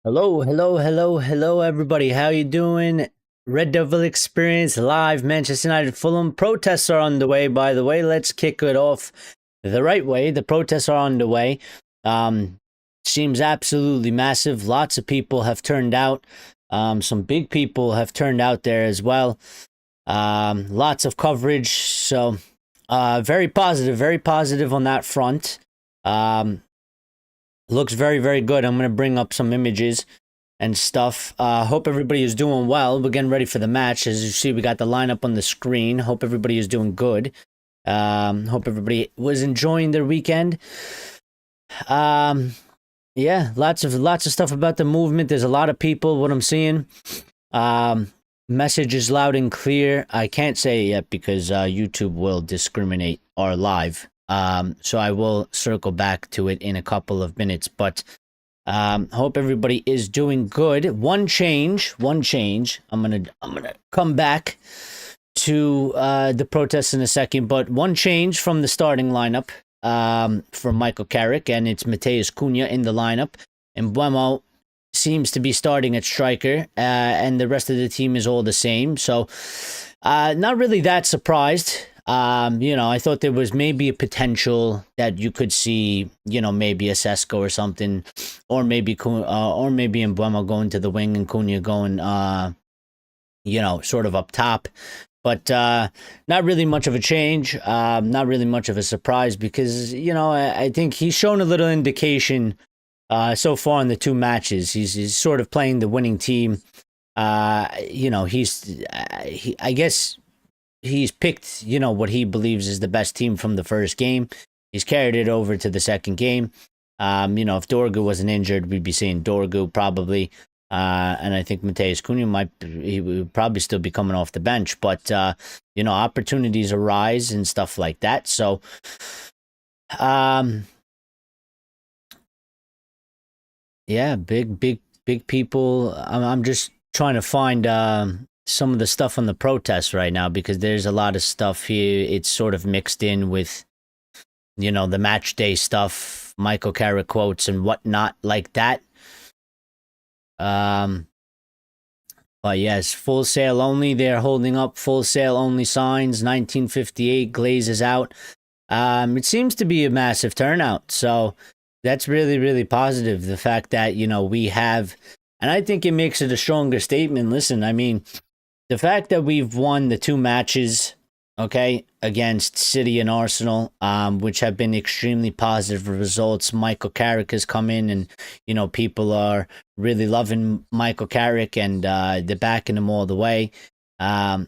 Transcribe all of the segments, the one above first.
Hello, hello, hello, hello, everybody. How you doing? Red Devil Experience live. Manchester United Fulham protests are underway. By the way, let's kick it off the right way. The protests are underway. Um, Seems absolutely massive. Lots of people have turned out. Some big people have turned out there as well. Lots of coverage. So, very positive on that front. Um, Looks very, very good. I'm going to bring up some images and stuff. Hope everybody is doing well. We're getting ready for the match. As you see, we got the lineup on the screen. Hope everybody is doing good. Hope everybody was enjoying their weekend. Yeah, lots of stuff about the movement. There's a lot of people. What I'm seeing. Message is loud and clear. I can't say it yet because YouTube will discriminate our live. So I will circle back to it in a couple of minutes, but hope everybody is doing good. One change. I'm gonna come back to the protests in a second, but one change from the starting lineup from Michael Carrick, and it's Matheus Cunha in the lineup, and Buemo seems to be starting at striker, and the rest of the team is all the same. So, not really that surprised. I thought there was maybe a potential that you could see, maybe a Sesko or something, or maybe Mbuemo going to the wing and Cunha going, sort of up top. But not really much of a change, not really much of a surprise because, I think he's shown a little indication so far in the two matches. He's sort of playing the winning team. I guess he's picked, what he believes is the best team from the first game. He's carried it over to the second game. If Dorgu wasn't injured, we'd be seeing Dorgu probably. And I think Matheus Cunha he would probably still be coming off the bench. But, opportunities arise and stuff like that. So, yeah, big people. I'm just trying to find some of the stuff on the protests right now because there's a lot of stuff here. It's sort of mixed in with, the match day stuff, Michael Carrick quotes and whatnot like that. But yes, full sale only. They're holding up full sale only signs. 1958 glazes out. It seems to be a massive turnout. So that's really, really positive. The fact that, we have, and I think it makes it a stronger statement. Listen, I mean, the fact that we've won the two matches, okay, against City and Arsenal, which have been extremely positive results. Michael Carrick has come in and, people are really loving Michael Carrick and they're backing him all the way. And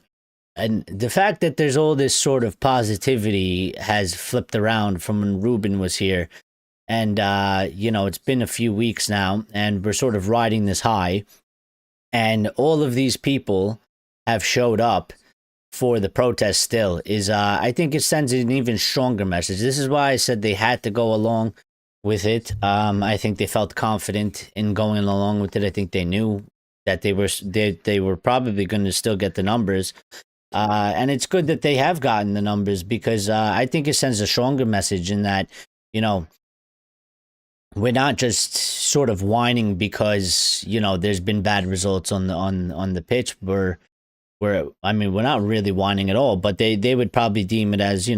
the fact that there's all this sort of positivity has flipped around from when Ruben was here. And, it's been a few weeks now and we're sort of riding this high. And all of these people have showed up for the protest still is I think it sends an even stronger message. This is why I said they had to go along with it. I think they felt confident in going along with it. I think they knew that they were probably going to still get the numbers. And it's good that they have gotten the numbers because I think it sends a stronger message in that, we're not just sort of whining because, there's been bad results on the pitch. We're not really whining at all, but they would probably deem it as,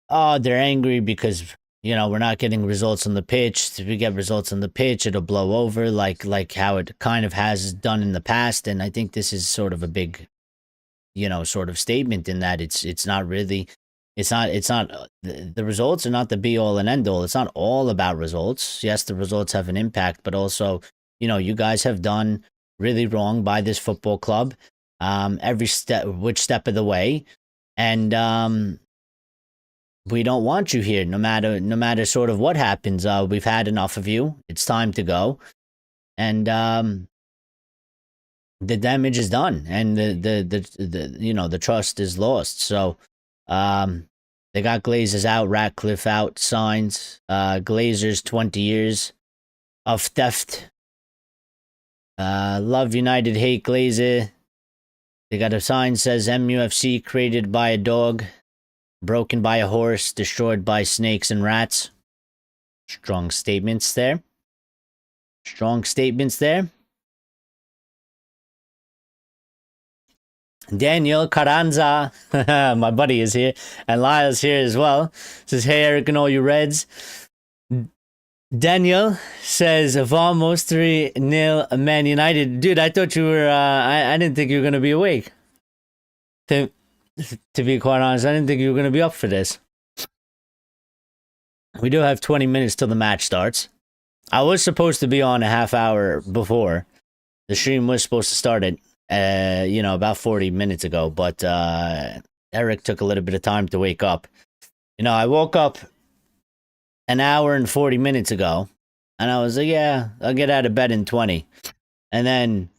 oh, they're angry because, we're not getting results on the pitch. If we get results on the pitch, it'll blow over like how it kind of has done in the past. And I think this is sort of a big, sort of statement in that it's not really, the results are not the be all and end all. It's not all about results. Yes, the results have an impact, but also, you guys have done really wrong by this football club every step of the way, and we don't want you here no matter sort of what happens. We've had enough of you. It's time to go. And the damage is done and the trust is lost. So they got Glazers out, Ratcliffe out signs, Glazers 20 years of theft. Love United, hate Glazer. They got a sign says MUFC created by a dog, broken by a horse, destroyed by snakes and rats. Strong statements there. Strong statements there. Daniel Carranza, my buddy, is here, and Lyle's here as well. Says, hey, Eric and all you Reds. Daniel says, Vamos 3-0 Man United. Dude, I thought you were, I didn't think you were going to be awake. To be quite honest, I didn't think you were going to be up for this. We do have 20 minutes till the match starts. I was supposed to be on a half hour before. The stream was supposed to start at, about 40 minutes ago, but Eric took a little bit of time to wake up. I woke up an hour and 40 minutes ago, and I was like, yeah, I'll get out of bed in 20. And then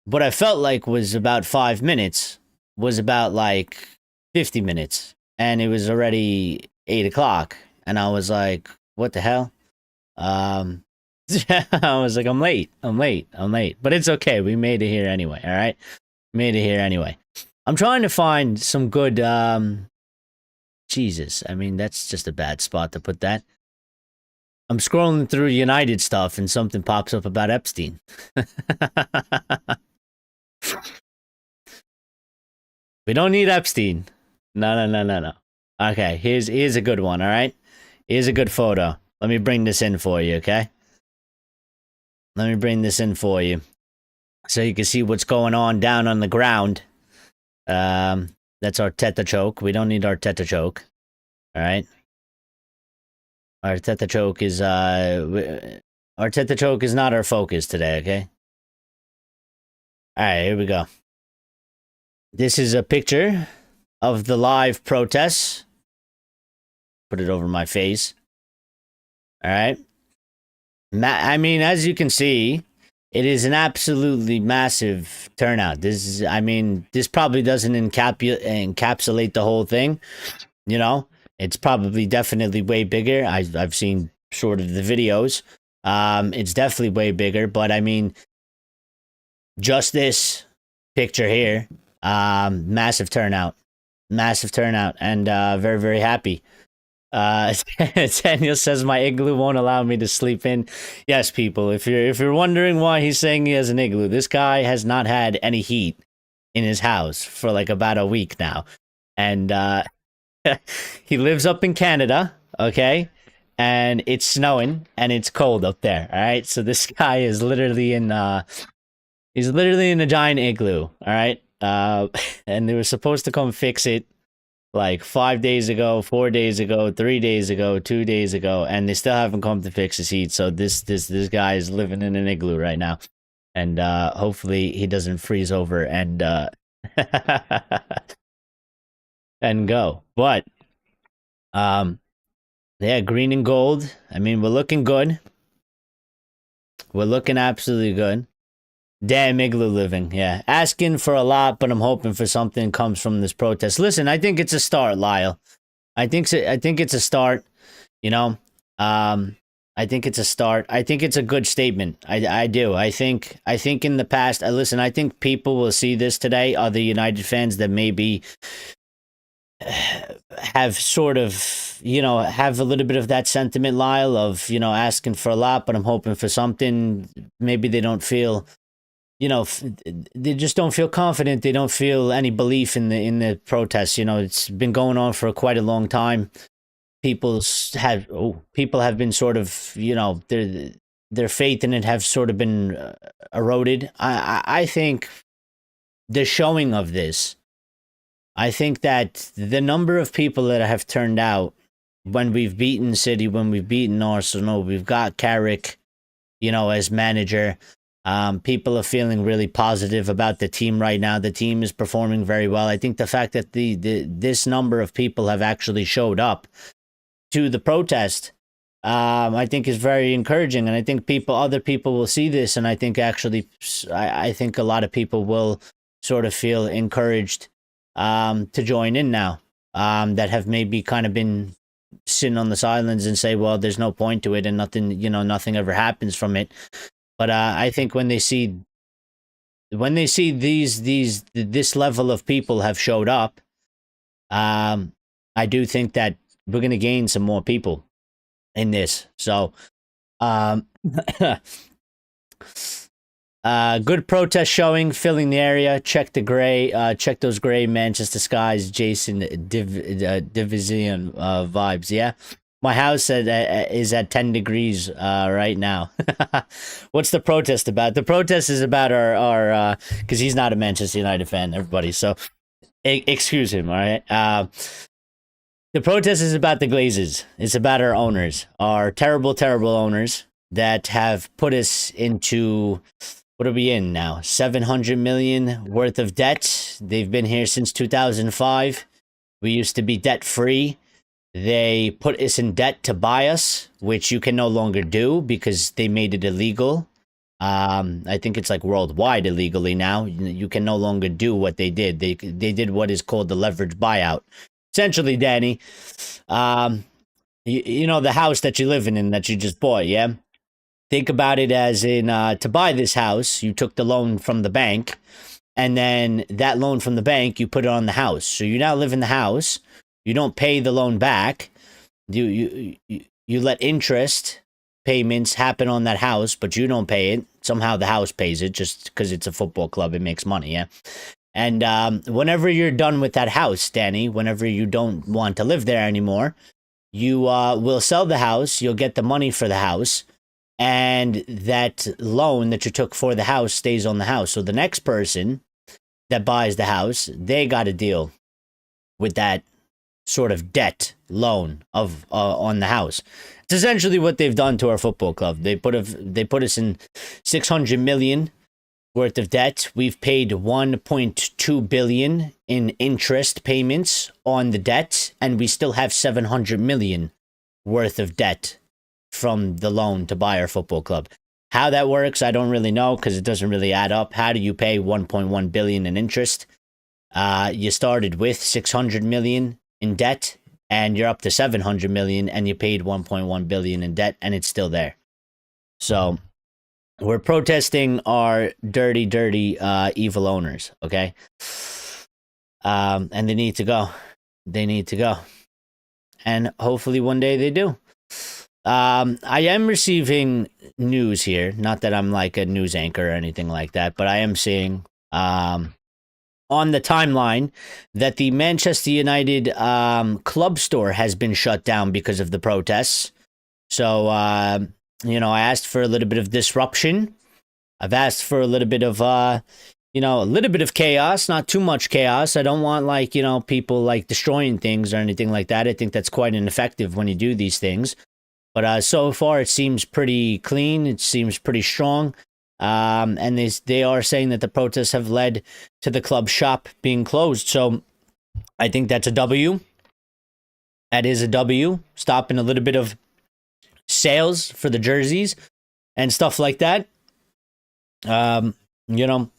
what I felt like was about 5 minutes was about like 50 minutes, and it was already 8 o'clock, and I was like, what the hell? I was like, I'm late, but it's okay. We made it here anyway. All right. Made it here anyway. I'm trying to find some good, Jesus. I mean, that's just a bad spot to put that. I'm scrolling through United stuff and something pops up about Epstein. We don't need Epstein. No. Okay. Here's a good one. All right. Here's a good photo. Let me bring this in for you, okay? Let me bring this in for you so you can see what's going on down on the ground. That's our Teta choke. We don't need our Teta choke. All right? Our Teta choke is not our focus today, okay? All right, here we go. This is a picture of the live protests. Put it over my face. All right. I mean, as you can see, it is an absolutely massive turnout. This probably doesn't encapsulate the whole thing. It's probably definitely way bigger. I've seen sort of the videos. It's definitely way bigger, but I mean, just this picture here, massive turnout, and very, very happy. Daniel says my igloo won't allow me to sleep in. Yes, people, if you're wondering why he's saying he has an igloo, this guy has not had any heat in his house for like about a week now, and he lives up in Canada, okay, and it's snowing and it's cold up there. All right, so this guy is literally in a giant igloo. All right, and they were supposed to come fix it like 5 days ago, 4 days ago, 3 days ago, 2 days ago, and they still haven't come to fix his heat. So this guy is living in an igloo right now, and hopefully he doesn't freeze over and and go. But yeah, green and gold. I mean, we're looking good. We're looking absolutely good. Damn igloo living, yeah. Asking for a lot, but I'm hoping for something comes from this protest. Listen, I think it's a start, Lyle. I think it's a start. I think it's a start. I think it's a good statement. I do. I think in the past, listen, I think people will see this today, other United fans that maybe have sort of, have a little bit of that sentiment, Lyle, of, asking for a lot, but I'm hoping for something. Maybe they don't feel, they just don't feel confident. They don't feel any belief in the protests. It's been going on for quite a long time. People have been sort of, their faith in it have sort of been eroded. I think the showing of this, I think that the number of people that have turned out when we've beaten City, when we've beaten Arsenal, we've got Carrick, as manager. People are feeling really positive about the team right now. The team is performing very well. I think the fact that this number of people have actually showed up to the protest, I think is very encouraging. And I think other people will see this. And I think I think a lot of people will sort of feel encouraged to join in now, that have maybe kind of been sitting on the sidelines and say, well, there's no point to it and nothing ever happens from it. But I think when they see this level of people have showed up, I do think that we're going to gain some more people in this. So Um, good protest showing, filling the area. Check the gray. Check those gray Manchester skies. Jason Division vibes. Yeah, my house is at 10 degrees right now. What's the protest about? The protest is about our because he's not a Manchester United fan. Everybody, so excuse him. All right. The protest is about the Glazers. It's about our owners, our terrible, terrible owners that have put us into, what are we in now? 700 million worth of debt. They've been here since 2005. We used to be debt free. They put us in debt to buy us, which you can no longer do because they made it illegal. I think it's like worldwide illegally now. You can no longer do what they did. They did what is called the leverage buyout. Essentially, Danny, you know the house that you're living in that you just bought, yeah? Think about it as in to buy this house, you took the loan from the bank, and then that loan from the bank, you put it on the house. So you now live in the house. You don't pay the loan back. You let interest payments happen on that house, but you don't pay it. Somehow the house pays it just because it's a football club. It makes money, yeah? And whenever you're done with that house, Danny, whenever you don't want to live there anymore, you will sell the house. You'll get the money for the house. And that loan that you took for the house stays on the house. So the next person that buys the house, they got to deal with that sort of debt loan of on the house. It's essentially what they've done to our football club. They put us in 600 million worth of debt. We've paid 1.2 billion in interest payments on the debt, and we still have 700 million worth of debt from the loan to buy our football club. How that works, I don't really know because it doesn't really add up. How do you pay 1.1 billion in interest? You started with 600 million in debt, and you're up to 700 million, and you paid 1.1 billion in debt, and it's still there. So we're protesting our dirty, dirty, evil owners, okay? And they need to go. They need to go. And hopefully one day they do. I am receiving news here. Not that I'm like a news anchor or anything like that, but I am seeing on the timeline that the Manchester United club store has been shut down because of the protests. So, you know, I asked for a little bit of disruption. I've asked for a little bit of, you know, a little bit of chaos, not too much chaos. I don't want, like, you know, people like destroying things or anything like that. I think that's quite ineffective when you do these things. But so far, it seems pretty clean. It seems pretty strong. And they are saying that the protests have led to the club shop being closed. So I think that's a W. That is a W. Stopping a little bit of sales for the jerseys and stuff like that. You know,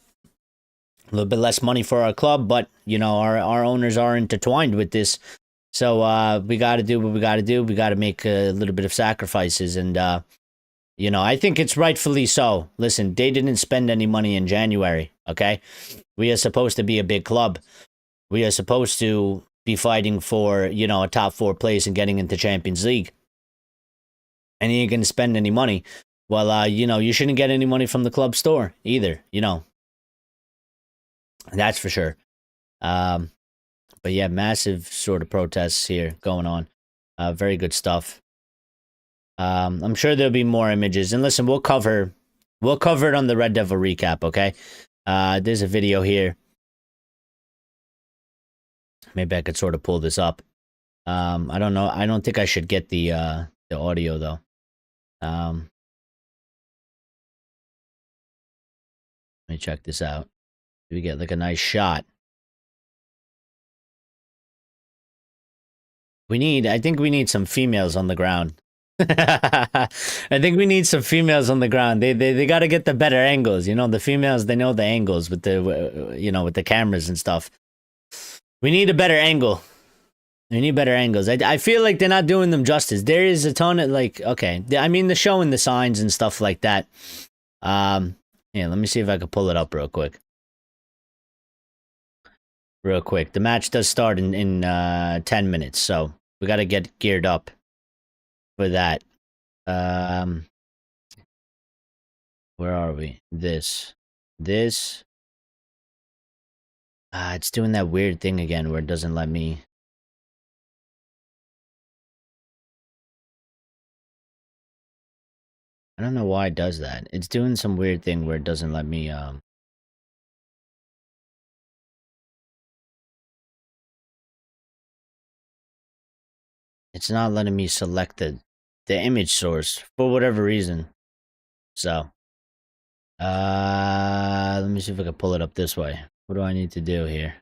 a little bit less money for our club, but you know, our owners are intertwined with this. So we got to do what we got to do. We got to make a little bit of sacrifices, and you know, I think it's rightfully so. Listen, they didn't spend any money in January. Okay, we are supposed to be a big club. We are supposed to be fighting for, you know, a top 4 place and getting into Champions League. And you ain't gonna spend any money. Well, you know, you shouldn't get any money from the club store either. You know, that's for sure. But yeah, massive sort of protests here going on. Very good stuff. I'm sure there'll be more images. And listen, we'll cover it on the Red Devil recap, okay? There's a video here. Maybe I could sort of pull this up. I don't know. I don't think I should get the audio though. Let me check this out. We get like a nice shot. I think we need some females on the ground. I think we need some females on the ground. They got to get the better angles. You know, the females, they know the angles with the, you know, with the cameras and stuff. We need a better angle. We need better angles. I feel like they're not doing them justice. There is a ton of, like, okay. I mean, they're showing the signs and stuff like that. Yeah, let me see if I can pull it up real quick. Real quick. The match does start in 10 minutes, so we got to get geared up for that. Where are we? This. It's doing that weird thing again where it doesn't let me. I don't know why it does that. It's doing some weird thing where it doesn't let me, it's not letting me select the image source for whatever reason. So, let me see if I can pull it up this way. What do I need to do here?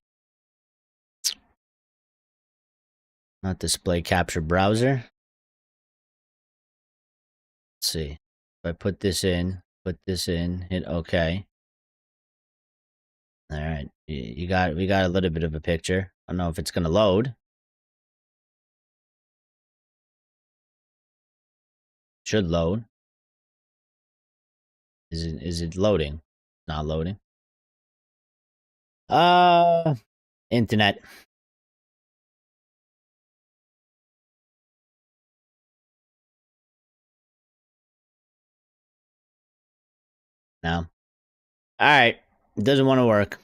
Not display capture browser. Let's see. If I put this in, hit OK. All right, we got a little bit of a picture. I don't know if it's gonna load. Should load. Is it loading? Not loading. Internet. No. All right. It doesn't want to work.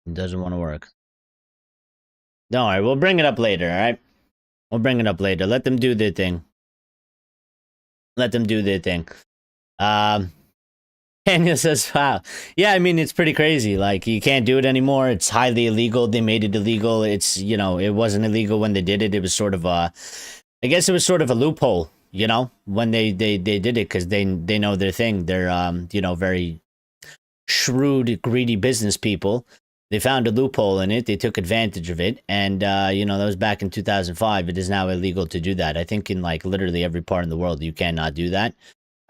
It doesn't want to work. Don't worry. We'll bring it up later. All right. We'll bring it up later. Let them do their thing. Let them do their thing. Daniel says, wow. Yeah, I mean, it's pretty crazy. Like, you can't do it anymore. It's highly illegal. They made it illegal. It's, you know, it wasn't illegal when they did it. It was sort of a, I guess it was sort of a loophole, you know, when they did it because they know their thing. They're, you know, very shrewd, greedy business people. They found a loophole in it. They took advantage of it. And, you know, that was back in 2005. It is now illegal to do that. I think in, like, literally every part in the world, you cannot do that.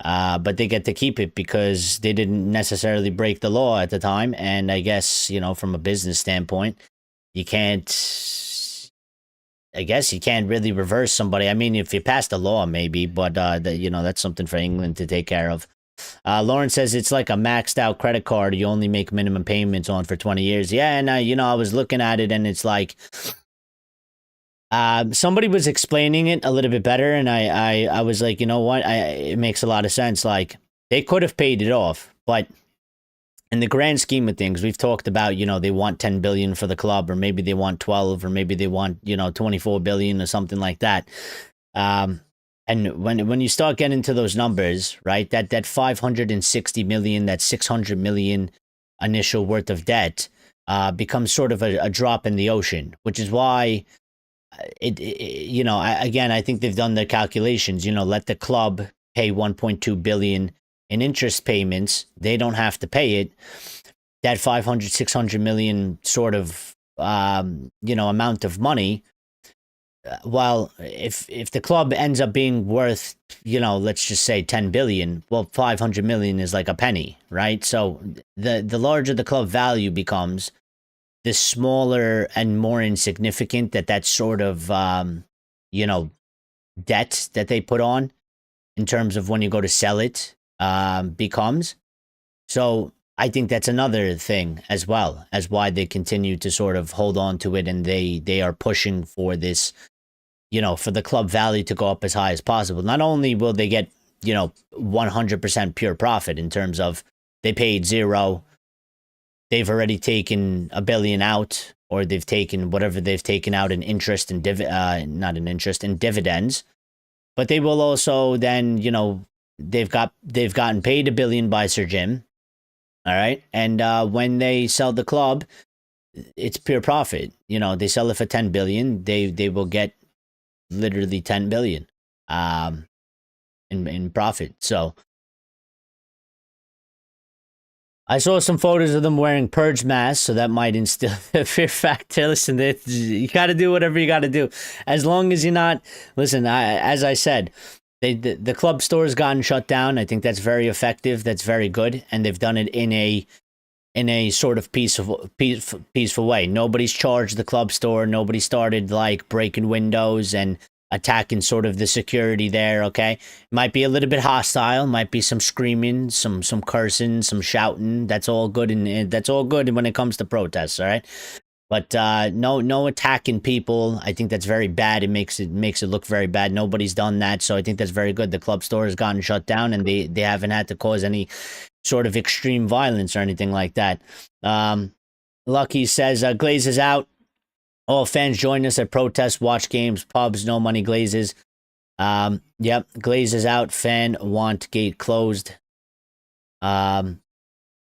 But they get to keep it because they didn't necessarily break the law at the time. And I guess, you know, from a business standpoint, you can't, I guess you can't really reverse somebody. I mean, if you passed a law, maybe, but, you know, that's something for England to take care of. Lauren says it's like a maxed out credit card. You only make minimum payments on for 20 years. Yeah, and, you know, I was looking at it and it's like, somebody was explaining it a little bit better, and I was like, you know what? It makes a lot of sense. Like, they could have paid it off, but in the grand scheme of things, we've talked about, you know, they want 10 billion for the club, or maybe they want 12, or maybe they want, you know, 24 billion or something like that. And when you start getting to those numbers, right, that 560 million, that 600 million initial worth of debt becomes sort of a drop in the ocean, which is why you know, I think they've done their calculations. You know, let the club pay 1.2 billion in interest payments. They don't have to pay it. That 500, 600 million sort of, you know, amount of money. Well, if the club ends up being worth, you know, let's just say 10 billion, well, 500 million is like a penny, right? So the larger the club value becomes, the smaller and more insignificant that sort of, you know, debt that they put on in terms of when you go to sell it becomes. So I think that's another thing as well as why they continue to sort of hold on to it, and they are pushing for this, you know, for the club value to go up as high as possible. Not only will they get, you know, 100% pure profit in terms of they paid zero, they've already taken $1 billion out, or they've taken whatever they've taken out in interest and in dividends. But they will also then, you know, they've gotten paid $1 billion by Sir Jim. All right. And when they sell the club, it's pure profit. You know, they sell it for 10 billion, they will get literally 10 billion in profit. So I saw some photos of them wearing purge masks, so that might instill a fear factor. Listen, you got to do whatever you got to do. As long as you're not... Listen, as I said, the club store's gotten shut down. I think that's very effective. That's very good. And they've done it in a sort of peaceful way. Nobody's charged the club store. Nobody started, like, breaking windows and attacking sort of the security there, okay? Might be a little bit hostile, might be some screaming, some cursing, some shouting. That's all good, and that's all good when it comes to protests, all right? But no attacking people. I think that's very bad. It makes it look very bad. Nobody's done that, so I think that's very good. The club store has gotten shut down, and they haven't had to cause any sort of extreme violence or anything like that. Lucky says Glaze is out. All fans join us at protests, watch games, pubs, no money Glazes. Yep, Glaze is out. Fan want gate closed.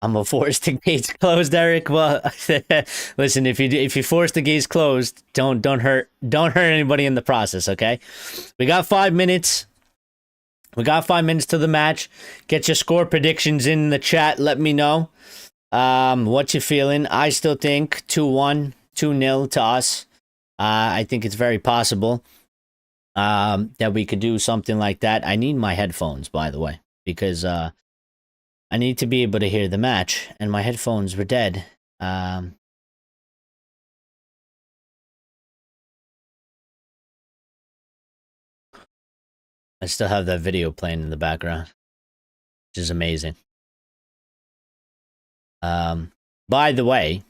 I'm a force the gates closed, Eric. Well, listen, if you force the gates closed, don't hurt anybody in the process, okay? We got 5 minutes. We got 5 minutes to the match. Get your score predictions in the chat. Let me know what you feeling. I still think 2-1, 2-0 to us. I think it's very possible that we could do something like that. I need my headphones, by the way, because I need to be able to hear the match, and my headphones were dead. I still have that video playing in the background, which is amazing. By the way,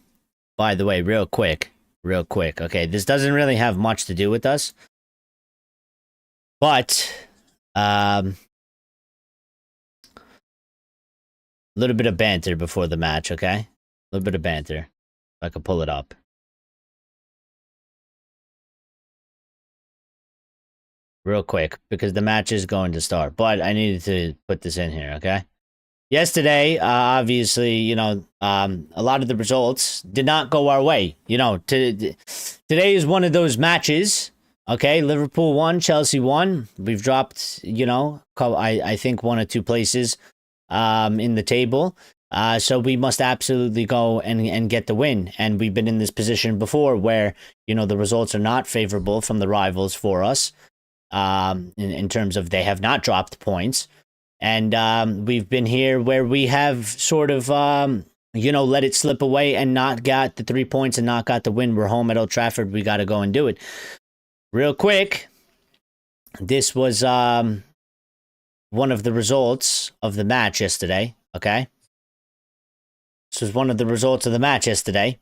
real quick. Okay, this doesn't really have much to do with us, but a little bit of banter before the match, okay? A little bit of banter. If I could pull it up. Real quick, because the match is going to start. But I needed to put this in here, okay? Yesterday, obviously, you know, a lot of the results did not go our way. You know, today is one of those matches, okay? Liverpool won, Chelsea won. We've dropped, you know, I think 1 or 2 places in the table. So we must absolutely go and get the win. And we've been in this position before where, you know, the results are not favorable from the rivals for us in terms of they have not dropped points. And we've been here where we have sort of, you know, let it slip away and not got the 3 points and not got the win. We're home at Old Trafford. We got to go and do it. Real quick, this was one of the results of the match yesterday, okay? This was one of the results of the match yesterday.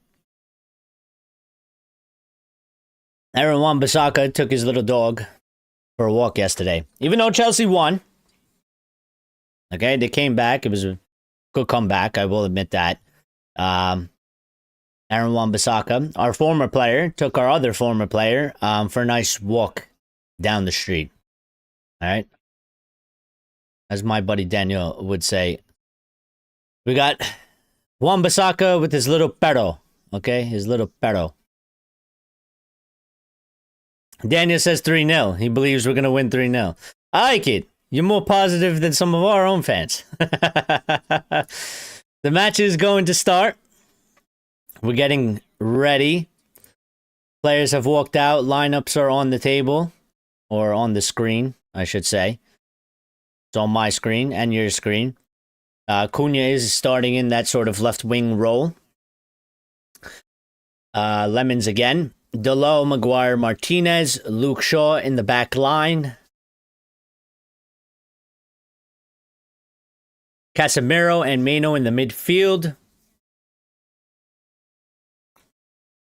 Aaron Wan-Bissaka took his little dog for a walk yesterday. Even though Chelsea won, okay, they came back. It was a good comeback, I will admit that. Aaron Wan-Bissaka, our former player, took our other former player for a nice walk down the street. All right? As my buddy Daniel would say, we got Wan-Bissaka with his little perro, okay? His little perro. Daniel says 3-0. He believes we're going to win 3-0. I like it. You're more positive than some of our own fans. The match is going to start. We're getting ready. Players have walked out. Lineups are on the table. Or on the screen, I should say. It's on my screen and your screen. Cunha is starting in that sort of left wing role. Lemons again. Delo, Maguire, Martinez, Luke Shaw in the back line. Casemiro and Meno in the midfield.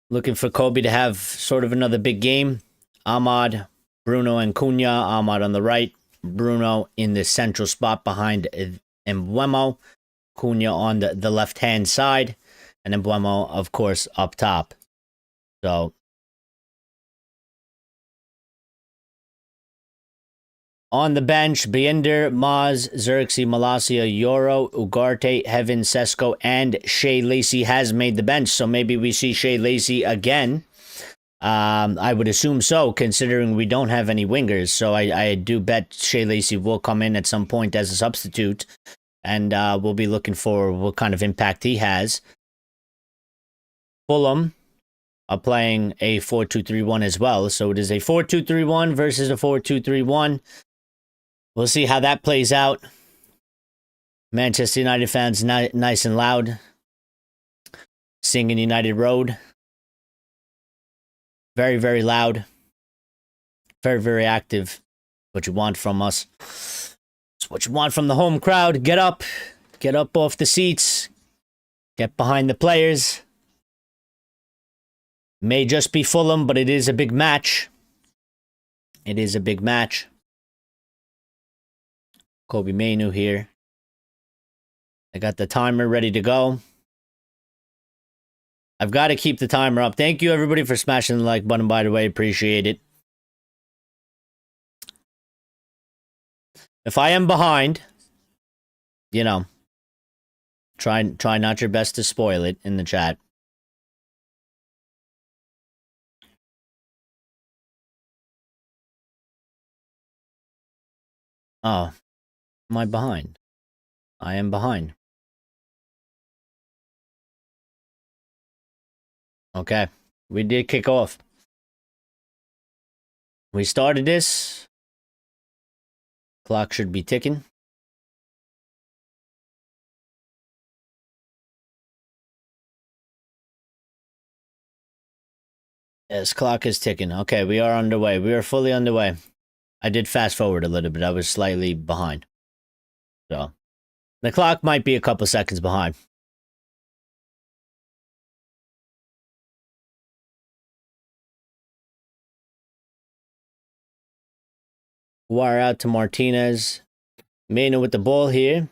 Looking for Kobe to have sort of another big game. Ahmad, Bruno, and Cunha. Ahmad on the right. Bruno in the central spot behind Mbeumo. Cunha on the left-hand side. And Mbeumo, of course, up top. So on the bench, Biender, Maz, Xerxes, Malacia, Yoro, Ugarte, Heaven, Sesko, and Shea Lacey has made the bench. So maybe we see Shea Lacey again. I would assume so, considering we don't have any wingers. So I do bet Shea Lacey will come in at some point as a substitute. And we'll be looking for what kind of impact he has. Fulham are playing a 4-2-3-1 as well. So it is a 4-2-3-1 versus a 4-2-3-1. We'll see how that plays out. Manchester United fans nice and loud. Singing United Road. Very, very loud. Very, very active. What you want from us. It's what you want from the home crowd. Get up. Get up off the seats. Get behind the players. May just be Fulham, but it is a big match. It is a big match. Kobe Mainu here. I got the timer ready to go. I've got to keep the timer up. Thank you, everybody, for smashing the like button, by the way. Appreciate it. If I am behind, you know, try not your best to spoil it in the chat. Oh, am I behind? I am behind. Okay, we did kick off. We started this. Clock should be ticking. Yes, clock is ticking. Okay, we are underway. We are fully underway. I did fast forward a little bit. I was slightly behind. So, the clock might be a couple seconds behind. Wire out to Martinez. Mena with the ball here.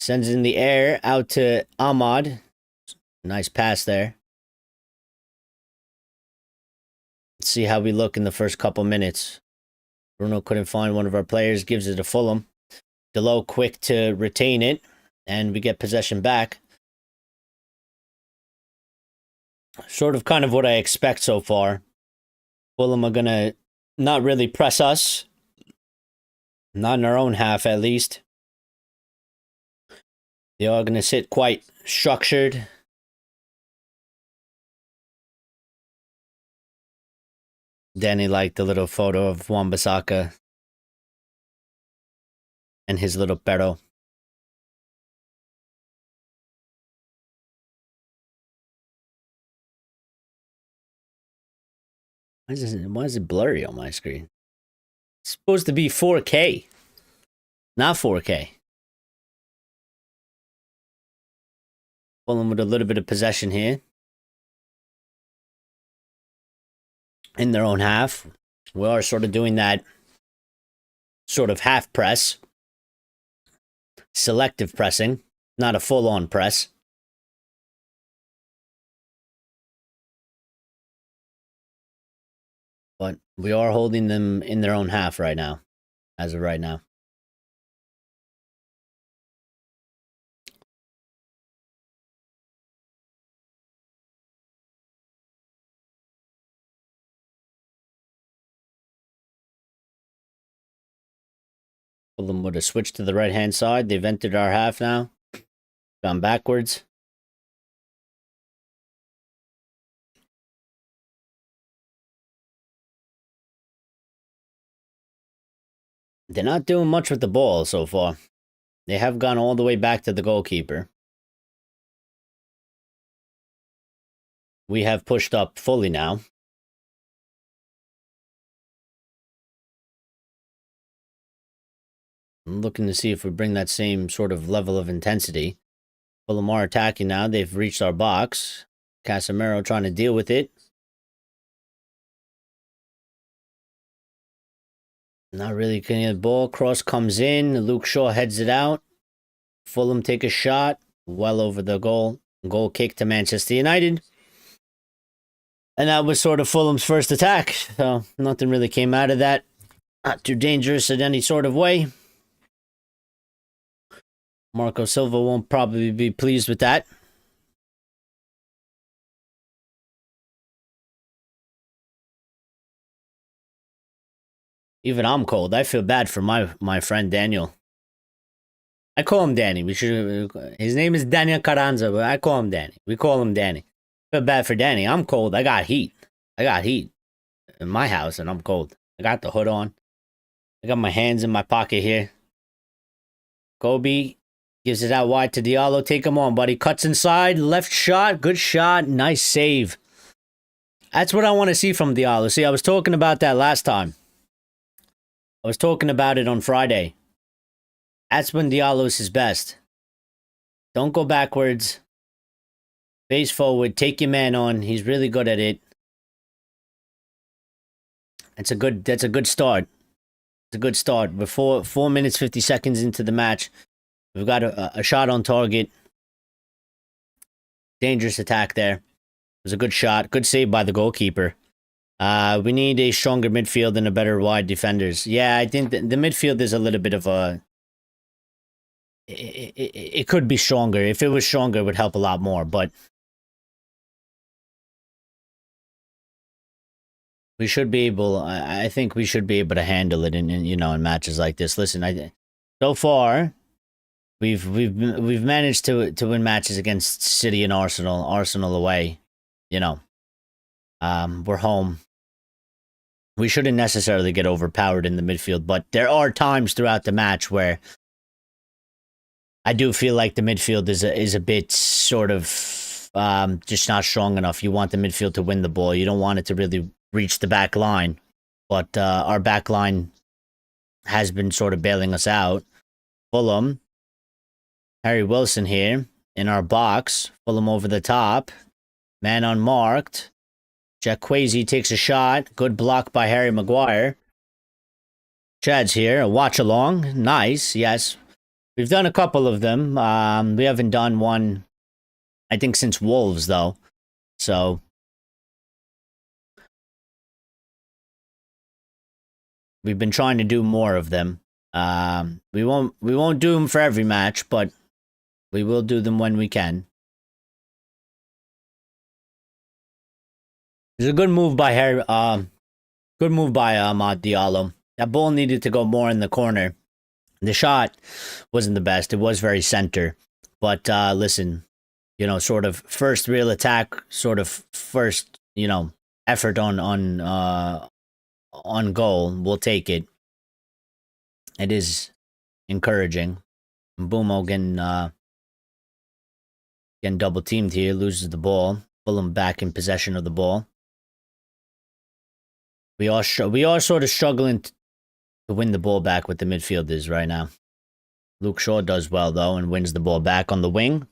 Sends in the air out to Ahmad. Nice pass there. Let's see how we look in the first couple minutes. Bruno couldn't find one of our players. Gives it to Fulham. Delo quick to retain it. And we get possession back. Sort of kind of what I expect so far. Fulham are going to not really press us. Not in our own half, at least. They are going to sit quite structured. Danny liked the little photo of Wan-Bissaka and his little perro. Why is it blurry on my screen? It's supposed to be 4K, not 4K. Fulham with a little bit of possession here. In their own half. We are sort of doing that sort of half press. Selective pressing, not a full-on press. But we are holding them in their own half right now, as of right now. Fulham would have switched to the right-hand side. They've entered our half now. Gone backwards. They're not doing much with the ball so far. They have gone all the way back to the goalkeeper. We have pushed up fully now. I'm looking to see if we bring that same sort of level of intensity. Fulham are attacking now. They've reached our box. Casemiro trying to deal with it. Not really getting the ball. Cross comes in. Luke Shaw heads it out. Fulham take a shot. Well over the goal. Goal kick to Manchester United. And that was sort of Fulham's first attack. So nothing really came out of that. Not too dangerous in any sort of way. Marco Silva won't probably be pleased with that. Even I'm cold. I feel bad for my friend Daniel. I call him Danny. His name is Daniel Carranza, but I call him Danny. We call him Danny. I feel bad for Danny. I'm cold. I got heat. I got heat in my house, and I'm cold. I got the hood on. I got my hands in my pocket here. Kobe gives it out wide to Diallo. Take him on, buddy. Cuts inside. Left shot. Good shot. Nice save. That's what I want to see from Diallo. See, I was talking about that last time. I was talking about it on Friday. That's when Diallo is his best. Don't go backwards. Face forward, take your man on. He's really good at it. That's a good start. It's a good start. We're 4 minutes 50 seconds into the match. We've got a shot on target. Dangerous attack there. It was a good shot. Good save by the goalkeeper. We need a stronger midfield and a better wide defenders. Yeah, I think the midfield is a little bit of a... It could be stronger. If it was stronger, it would help a lot more, but... We should be able... I think we should be able to handle it in matches like this. Listen, so far... We've managed to win matches against City and Arsenal. Arsenal away, we're home. We shouldn't necessarily get overpowered in the midfield, but there are times throughout the match where I do feel like the midfield is a bit sort of just not strong enough. You want the midfield to win the ball. You don't want it to really reach the back line, but our back line has been sort of bailing us out. Fulham. Harry Wilson here in our box. Fulham over the top. Man unmarked. Jacquezie takes a shot. Good block by Harry Maguire. Chad's here. A watch-along. Nice. Yes. We've done a couple of them. We haven't done one, I think, since Wolves, though. So... we've been trying to do more of them. We won't do them for every match, but... we will do them when we can. It's a good move by Ahmad Diallo. That ball needed to go more in the corner. The shot wasn't the best. It was very center. But listen, sort of first real attack, sort of first, effort on goal. We'll take it. It is encouraging. Mbumo getting double teamed here, loses the ball. Fulham back in possession of the ball. We are sort of struggling to win the ball back with the midfielders right now. Luke Shaw does well though and wins the ball back on the wing.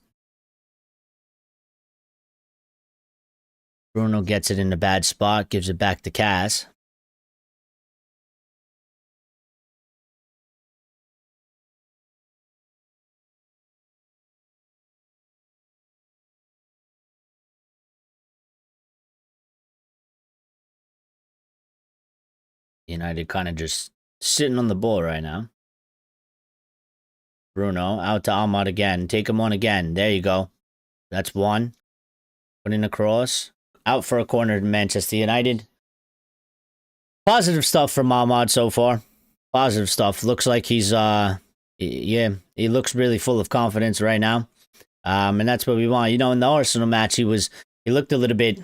Bruno gets it in a bad spot, gives it back to Cass. United kind of just sitting on the ball right now. Bruno out to Ahmad again. Take him on again. There you go. That's one. Put in a cross. Out for a corner to Manchester United. Positive stuff from Ahmad so far. Positive stuff. Looks like he's, he looks really full of confidence right now. And that's what we want. In the Arsenal match, he looked a little bit...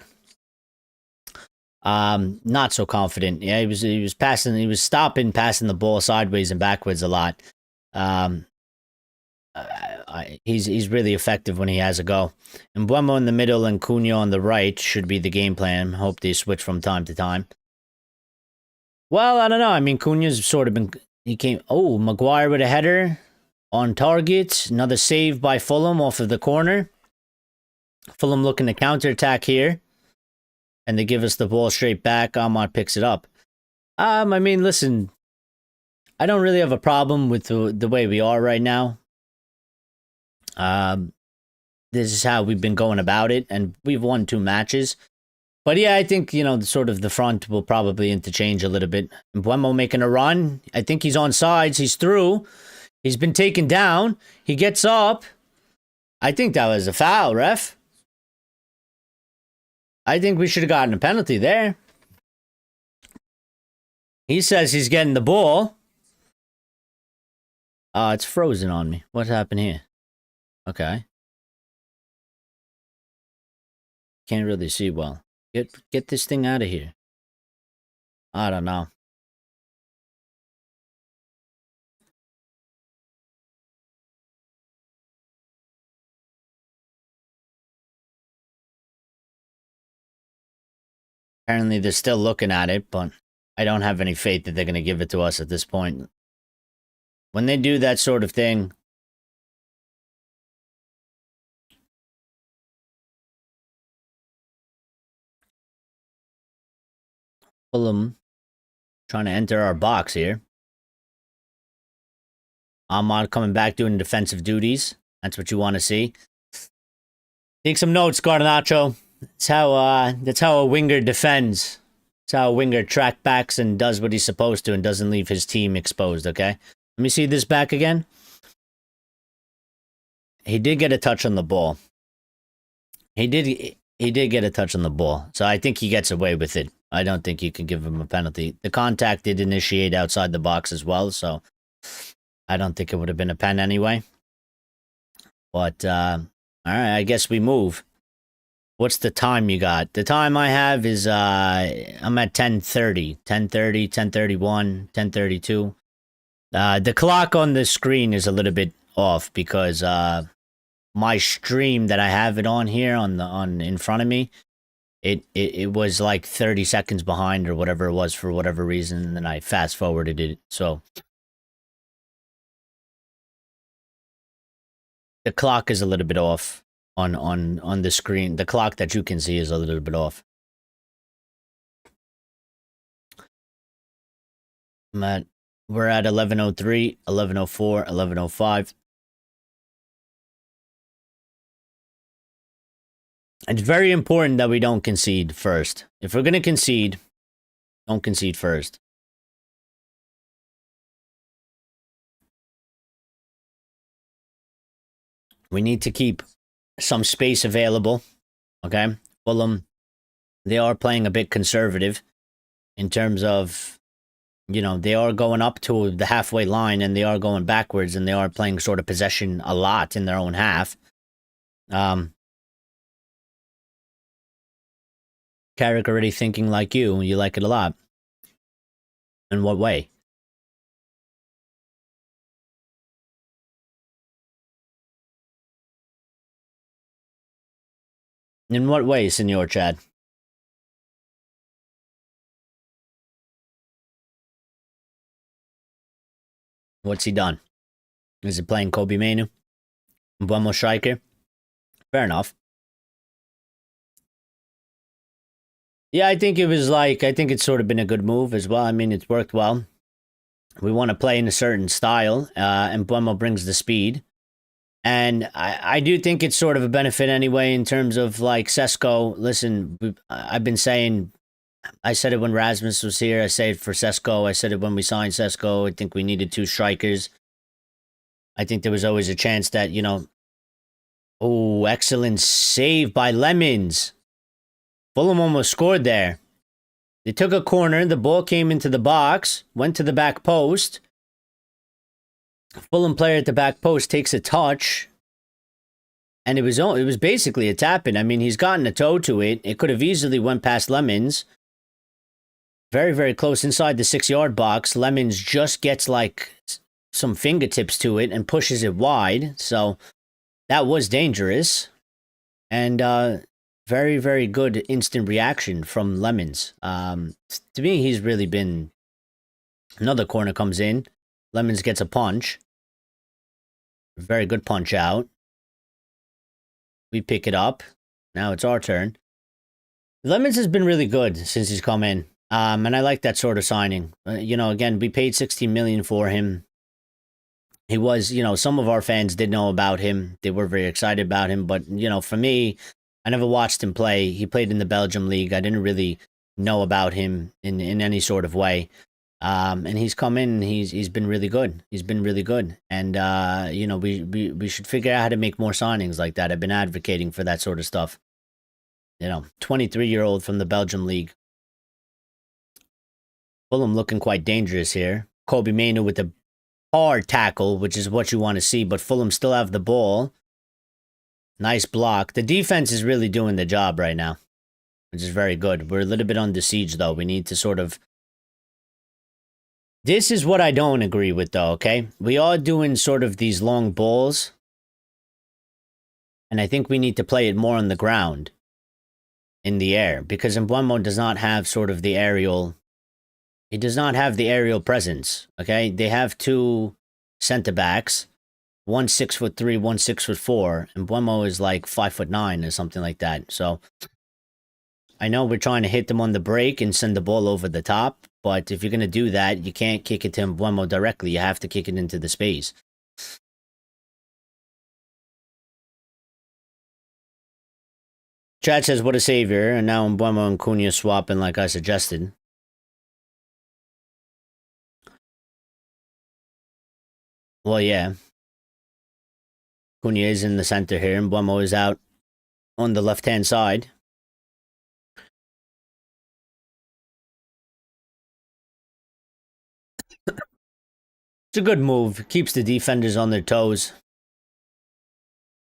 not so confident. Yeah, he was passing the ball sideways and backwards a lot. He's really effective when he has a go. And Mbeumo in the middle and Cunha on the right should be the game plan. Hope they switch from time to time. Well, I don't know. I mean, Cunha's sort of been... Maguire with a header on target. Another save by Fulham off of the corner. Fulham looking to counterattack here. And they give us the ball straight back. Ahmad picks it up. I mean, listen. I don't really have a problem with the way we are right now. This is how we've been going about it. And we've won 2 matches. But yeah, I think, sort of the front will probably interchange a little bit. Mbeumo making a run. I think he's on sides. He's through. He's been taken down. He gets up. I think that was a foul, ref. I think we should have gotten a penalty there. He says he's getting the ball. It's frozen on me. What happened here? Okay. Can't really see well. Get this thing out of here. I don't know. Apparently they're still looking at it, but I don't have any faith that they're going to give it to us at this point. When they do that sort of thing, Fulham trying to enter our box here. Ahmad coming back doing defensive duties. That's what you want to see. Take some notes, Garnacho. That's how a winger defends. That's how a winger track backs and does what he's supposed to and doesn't leave his team exposed, okay? Let me see this back again. He did get a touch on the ball. He did get a touch on the ball. So I think he gets away with it. I don't think you can give him a penalty. The contact did initiate outside the box as well, so I don't think it would have been a pen anyway. But, all right, I guess we move. What's the time you got? The time I have is, I'm at 10:30. 10:30, 10:31, 10:32. The clock on the screen is a little bit off because, my stream that I have it on here on in front of me, it was like 30 seconds behind or whatever it was for whatever reason, and then I fast forwarded it. So the clock is a little bit off on the screen. The clock that you can see is a little bit off. We're at 11:03, 11:04, 11:05. It's very important that we don't concede first. If we're going to concede, don't concede first. We need to keep some space available, okay? Fulham, they are playing a bit conservative in terms of, you know, they are going up to the halfway line and they are going backwards and they are playing sort of possession a lot in their own half. Carrick already thinking like you like it a lot. In what way? In what way, Senor Chad? What's he done? Is it playing Kobe Manu? Mbeumo striker? Fair enough. Yeah, I think it's sort of been a good move as well. I mean, it's worked well. We want to play in a certain style, and Mbeumo brings the speed. And I do think it's sort of a benefit anyway in terms of like Sesko. Listen, I've been saying, I said it when Rasmus was here. I say it for Sesko. I said it when we signed Sesko. I think we needed two strikers. I think there was always a chance that, you know, oh, excellent save by Lemons. Fulham almost scored there. They took a corner. The ball came into the box, went to the back post. Fulham player at the back post takes a touch. And it was basically a tap-in. I mean, he's gotten a toe to it. It could have easily went past Lemons. Very, very close inside the 6-yard box. Lemons just gets like some fingertips to it and pushes it wide. So that was dangerous. And very, very good instant reaction from Lemons. To me, he's really been... Another corner comes in. Lemons gets a punch. Very good punch out. We pick it up. Now it's our turn. Lemons has been really good since he's come in. And I like that sort of signing. You know, again, we paid $16 million for him. He was, you know, some of our fans did know about him. They were very excited about him. But, you know, for me, I never watched him play. He played in the Belgium league. I didn't really know about him in any sort of way. And he's come in and he's been really good. He's been really good. And, you know, we should figure out how to make more signings like that. I've been advocating for that sort of stuff. You know, 23-year-old from the Belgium league. Fulham looking quite dangerous here. Kobe Manu with the hard tackle, which is what you want to see, but Fulham still have the ball. Nice block. The defense is really doing the job right now, which is very good. We're a little bit under siege, though. We need to sort of... This is what I don't agree with, though, okay? We are doing sort of these long balls, and I think we need to play it more on the ground, in the air, because Mbeumo does not have sort of the aerial... He does not have the aerial presence, okay? They have two center-backs, one 6'3", one 6'4", and Mbeumo is like 5'9" or something like that. So I know we're trying to hit them on the break and send the ball over the top, but if you're going to do that, you can't kick it to Mbeumo directly. You have to kick it into the space. Chad says, what a savior. And now Mbeumo and Cunha swapping like I suggested. Well, yeah. Cunha is in the center here, and Mbeumo is out on the left-hand side. It's a good move. Keeps the defenders on their toes.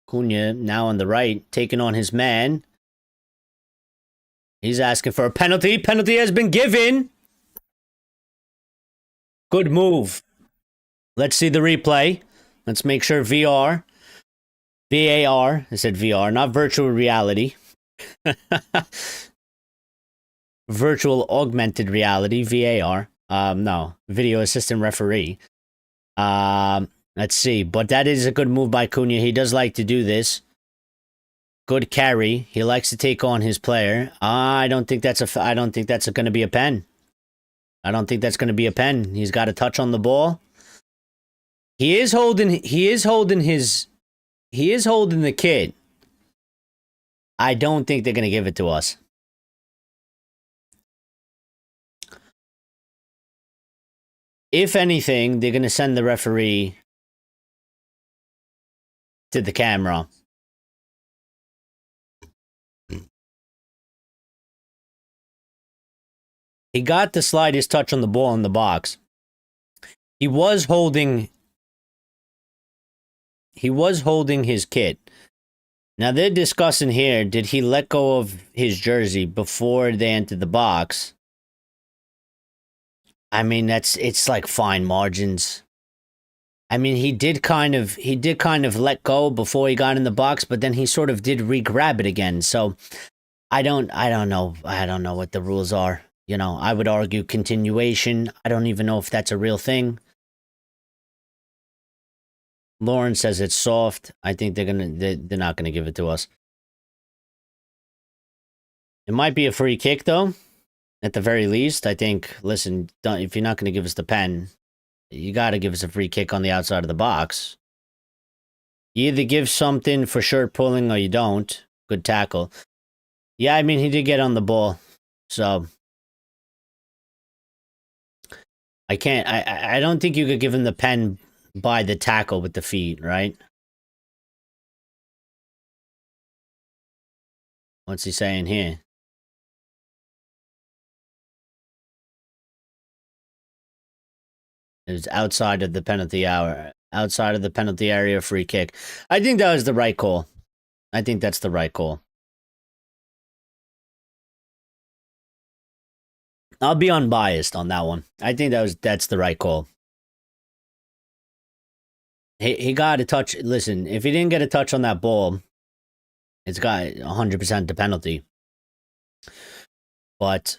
Cunha now on the right, taking on his man. He's asking for a penalty. Penalty has been given. Good move. Let's see the replay. Let's make sure VAR. I said VR, not virtual reality. Virtual augmented reality, VAR. No, video assistant referee. Let's see. But that is a good move by Cunha. He does like to do this. Good carry. He likes to take on his player. I don't think that's going to be a pen. I don't think that's going to be a pen. He's got a touch on the ball. He is holding the kid. I don't think they're going to give it to us. If anything, they're going to send the referee to the camera. He got the slightest touch on the ball in the box. He was holding his kid. Now they're discussing here, did he let go of his jersey before they entered the box? I mean, it's like fine margins. I mean, he did kind of let go before he got in the box, but then he sort of did re-grab it again. So I don't know what the rules are. You know, I would argue continuation. I don't even know if that's a real thing. Lauren says it's soft. I think they're not gonna give it to us. It might be a free kick though. At the very least, I think. Listen, if you're not gonna give us the pen, you got to give us a free kick on the outside of the box. You either give something for shirt pulling or you don't. Good tackle. Yeah, I mean, he did get on the ball. So I can't. I don't think you could give him the pen by the tackle with the feet, right? What's he saying here? It was outside of the penalty area, free kick. I think that was the right call. I think that's the right call. I'll be unbiased on that one. I think that's the right call. He got a touch. Listen, if he didn't get a touch on that ball, it's got 100% the penalty. But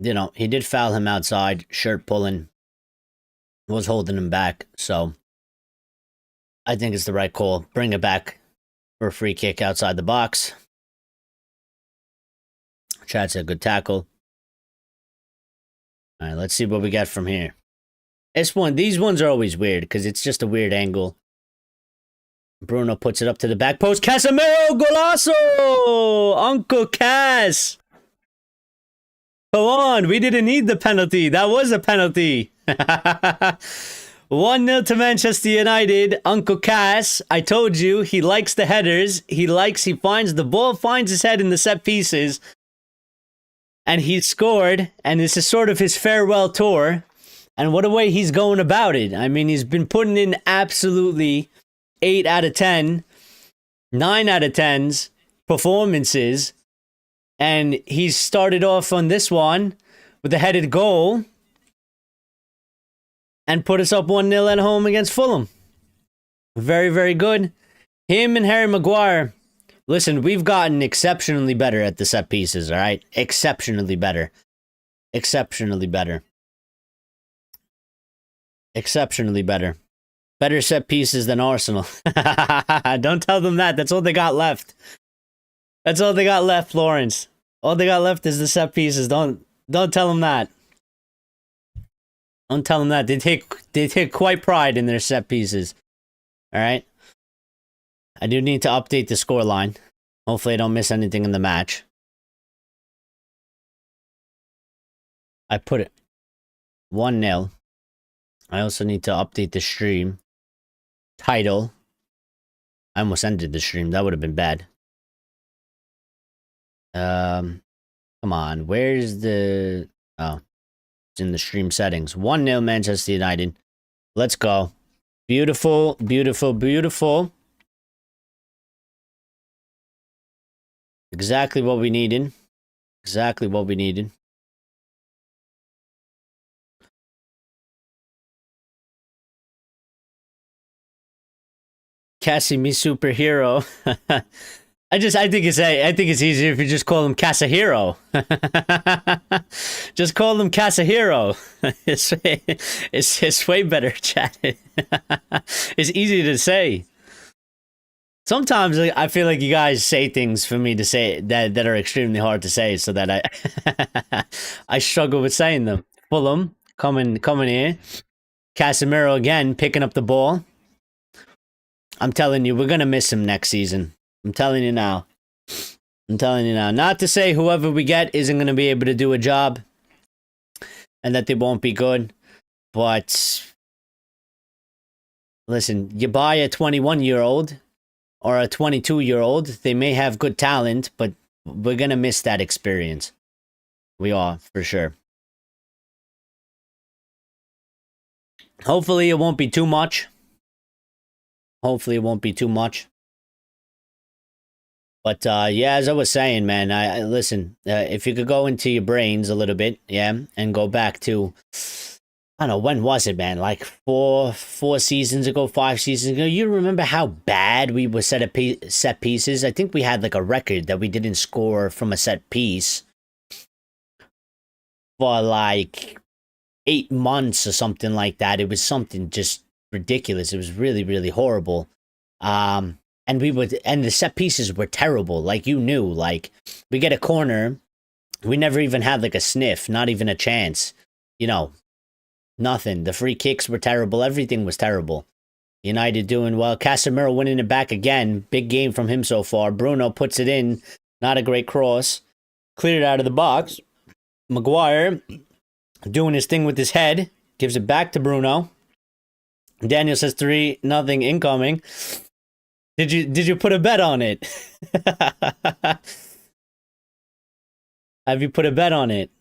you know, he did foul him outside, shirt pulling, was holding him back. So I think it's the right call. Bring it back for a free kick outside the box. Chad said good tackle. All right, let's see what we get from here. These ones are always weird because it's just a weird angle. Bruno puts it up to the back post. Casemiro, golazo! Uncle Cass! Come on, we didn't need the penalty. That was a penalty. 1-0 to Manchester United. Uncle Cass, I told you, he likes the headers. He finds the ball, finds his head in the set pieces. And he scored, and this is sort of his farewell tour. And what a way he's going about it. I mean, he's been putting in absolutely 8 out of 10, 9 out of 10s performances. And he started off on this one with a headed goal and put us up 1-0 at home against Fulham. Very, very good. Him and Harry Maguire. Listen, we've gotten exceptionally better at the set pieces, all right? Exceptionally better. Exceptionally better. Exceptionally better. Better set pieces than Arsenal. Don't tell them that. That's all they got left. That's all they got left, Lawrence. All they got left is the set pieces. Don't tell them that. Don't tell them that. They take quite pride in their set pieces. All right. I do need to update the scoreline. Hopefully, I don't miss anything in the match. I put it 1-0. I also need to update the stream title. I almost ended the stream. That would have been bad. Come on. Where's the... Oh. It's in the stream settings. 1-0 Manchester United. Let's go. Beautiful, beautiful, beautiful. Exactly what we needed. Exactly what we needed. Cassie me superhero. I think it's easier if you just call him Casahero. Just call him Casahero. It's way better, chat. It's easy to say. Sometimes I feel like you guys say things for me to say that are extremely hard to say, so that I struggle with saying them. Fulham coming here. Casemiro again picking up the ball. I'm telling you, we're gonna miss him next season. I'm telling you now. I'm telling you now. Not to say whoever we get isn't gonna be able to do a job, and that they won't be good, but listen, you buy a 21-year-old. Or a 22-year-old, they may have good talent, but we're going to miss that experience. We are, for sure. Hopefully, it won't be too much. Hopefully, it won't be too much. But, yeah, as I was saying, man, I listen, if you could go into your brains a little bit, yeah, and go back to... I don't know, when was it, man? Like 4 seasons ago, 5 seasons ago. You remember how bad we were set pieces? I think we had like a record that we didn't score from a set piece for like 8 months or something like that. It was something just ridiculous. It was really, really horrible. And the set pieces were terrible. Like, you knew, like, we get a corner, we never even had like a sniff, not even a chance, you know. Nothing. The free kicks were terrible. Everything was terrible. United doing well. Casemiro winning it back again. Big game from him so far. Bruno puts it in. Not a great cross. Cleared it out of the box. Maguire doing his thing with his head. Gives it back to Bruno. Daniel says 3-0 incoming. Did you put a bet on it? Have you put a bet on it?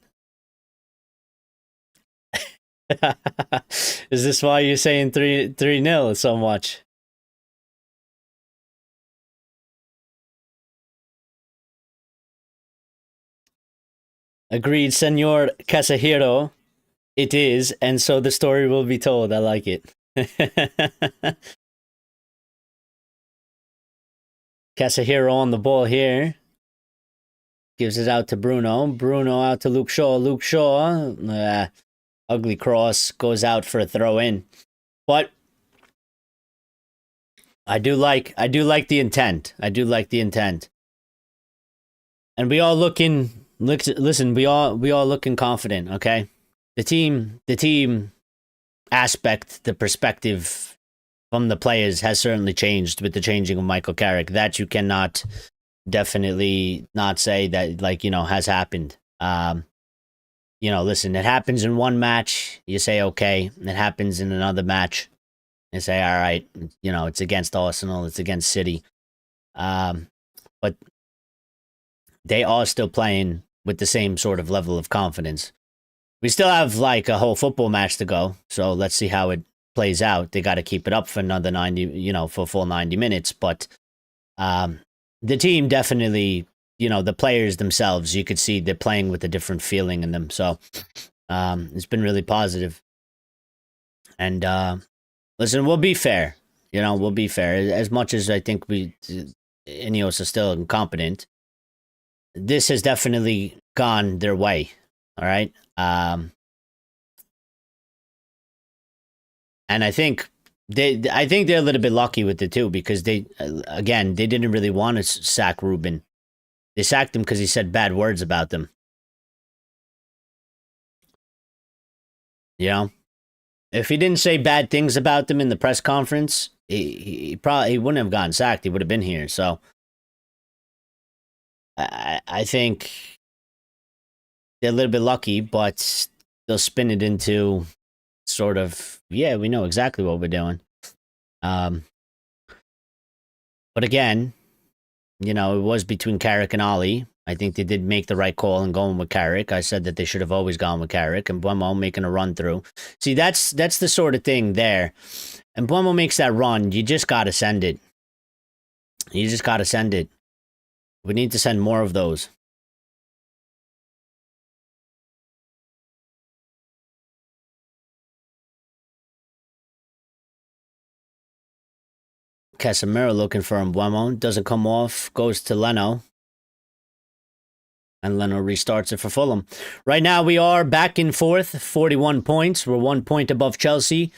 Is this why you're saying 3-0 so much? Agreed, Senor Casahiro. It is, and so the story will be told. I like it. Casahiro on the ball here. Gives it out to Bruno. Bruno out to Luke Shaw. Luke Shaw. Ugly cross, goes out for a throw in. But I do like the intent. I do like the intent. And we all looking we all looking confident, okay? The team aspect, the perspective from the players has certainly changed with the changing of Michael Carrick. That you cannot definitely not say that, like, you know, has happened. You know, listen, it happens in one match, you say, okay. It happens in another match, you say, all right, you know, it's against Arsenal, it's against City. But they are still playing with the same sort of level of confidence. We still have, like, a whole football match to go, so let's see how it plays out. They got to keep it up for another 90, you know, for a full 90 minutes. But the team definitely... You know, the players themselves, you could see they're playing with a different feeling in them. So it's been really positive. And listen, we'll be fair. You know, we'll be fair. As much as I think Ineos are still incompetent, this has definitely gone their way. All right. And I think they're a little bit lucky with it too, because they didn't really want to sack Ruben. They sacked him because he said bad words about them. You know, if he didn't say bad things about them in the press conference, he probably wouldn't have gotten sacked. He would have been here. So I think they're a little bit lucky, but they'll spin it into sort of, yeah, we know exactly what we're doing. But again, you know, it was between Carrick and Ollie. I think they did make the right call in going with Carrick. I said that they should have always gone with Carrick, and Buemo making a run through. See, that's the sort of thing there. And Buemo makes that run, you just got to send it. You just got to send it. We need to send more of those. Casemiro looking for Buemo. Doesn't come off. Goes to Leno. And Leno restarts it for Fulham. Right now, we are back in fourth, 41 points. We're 1 point above Chelsea.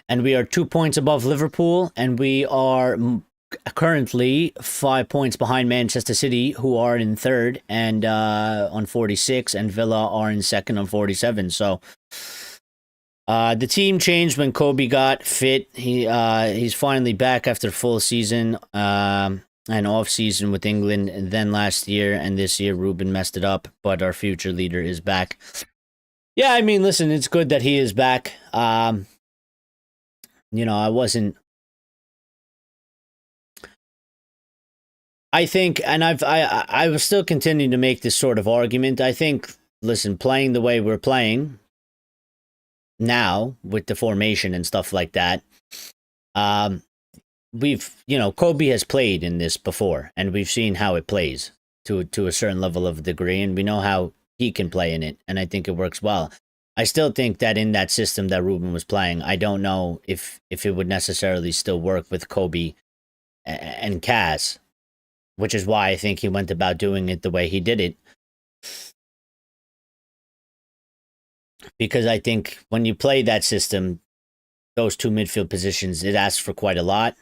And we are 2 points above Liverpool. And we are currently 5 points behind Manchester City, who are in third and on 46. And Villa are in second on 47. So the team changed when Kobe got fit. He's finally back after full season. And off season with England, and then last year and this year Ruben messed it up, but our future leader is back. Yeah, I mean, listen, it's good that he is back. You know, I think, and I was still continuing to make this sort of argument. I think, listen, playing the way we're playing now with the formation and stuff like that, Kobe has played in this before, and we've seen how it plays to a certain level of degree, and we know how he can play in it, and I think it works well. I still think that in that system that Ruben was playing, I don't know if it would necessarily still work with Kobe and Kaz, which is why I think he went about doing it the way he did it. Because I think when you play that system, those two midfield positions, it asks for quite a lot.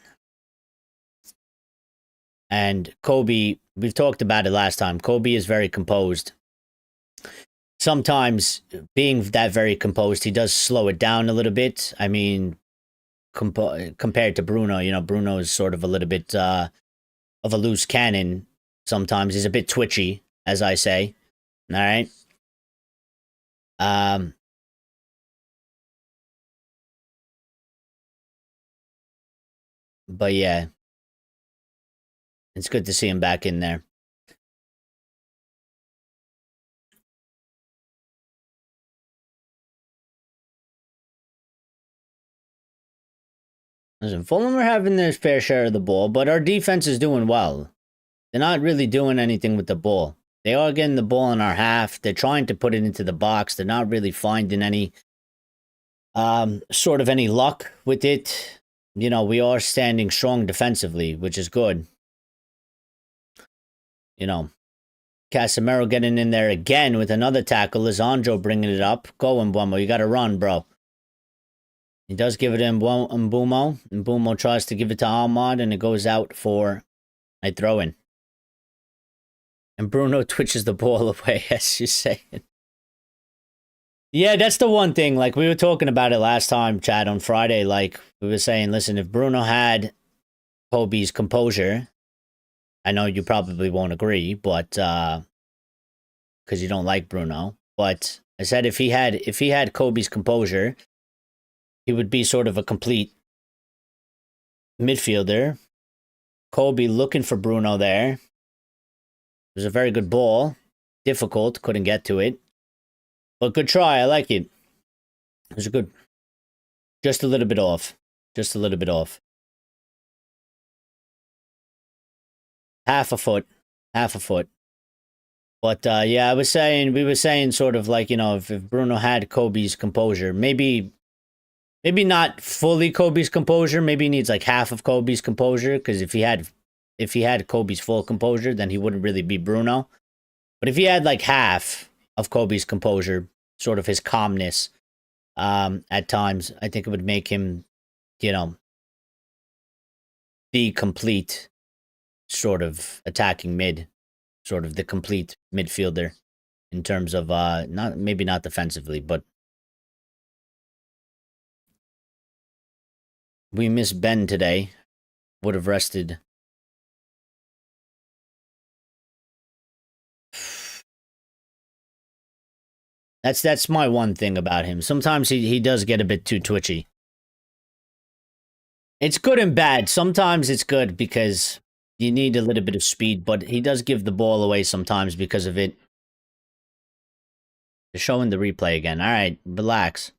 And Kobe, we've talked about it last time. Kobe is very composed. Sometimes being that very composed, he does slow it down a little bit. I mean, compared to Bruno, Bruno is sort of a little bit of a loose cannon. Sometimes he's a bit twitchy, as I say. All right. But yeah, it's good to see him back in there. Listen, Fulham are having their fair share of the ball, but our defense is doing well. They're not really doing anything with the ball. They are getting the ball in our half. They're trying to put it into the box. They're not really finding any sort of any luck with it. You know, we are standing strong defensively, which is good. You know, Casemiro getting in there again with another tackle. Lisandro bringing it up. Go, Mbeumo. You got to run, bro. He does give it to Mbeumo. Mbeumo tries to give it to Ahmad, and it goes out for a throw-in. And Bruno twitches the ball away, as you say. Yeah, that's the one thing. Like, we were talking about it last time, Chad, on Friday. Like, we were saying, listen, if Bruno had Kobe's composure, I know you probably won't agree, but because you don't like Bruno. But I said if he had Kobe's composure, he would be sort of a complete midfielder. Kobe looking for Bruno there. It was a very good ball. Difficult, couldn't get to it. But good try, I like it. It was a good, just a little bit off. Just a little bit off. Half a foot. But yeah, we were saying sort of like, if Bruno had Kobe's composure, maybe not fully Kobe's composure, maybe he needs like half of Kobe's composure, because if he had Kobe's full composure, then he wouldn't really be Bruno. But if he had like half of Kobe's composure, sort of his calmness, at times, I think it would make him, the complete sort of attacking mid. sort of the complete midfielder in terms of maybe not defensively, but we miss Ben today. Would have rested. That's my one thing about him. Sometimes he does get a bit too twitchy. It's good and bad. Sometimes it's good because you need a little bit of speed, but he does give the ball away sometimes because of it. They're showing the replay again. All right, relax.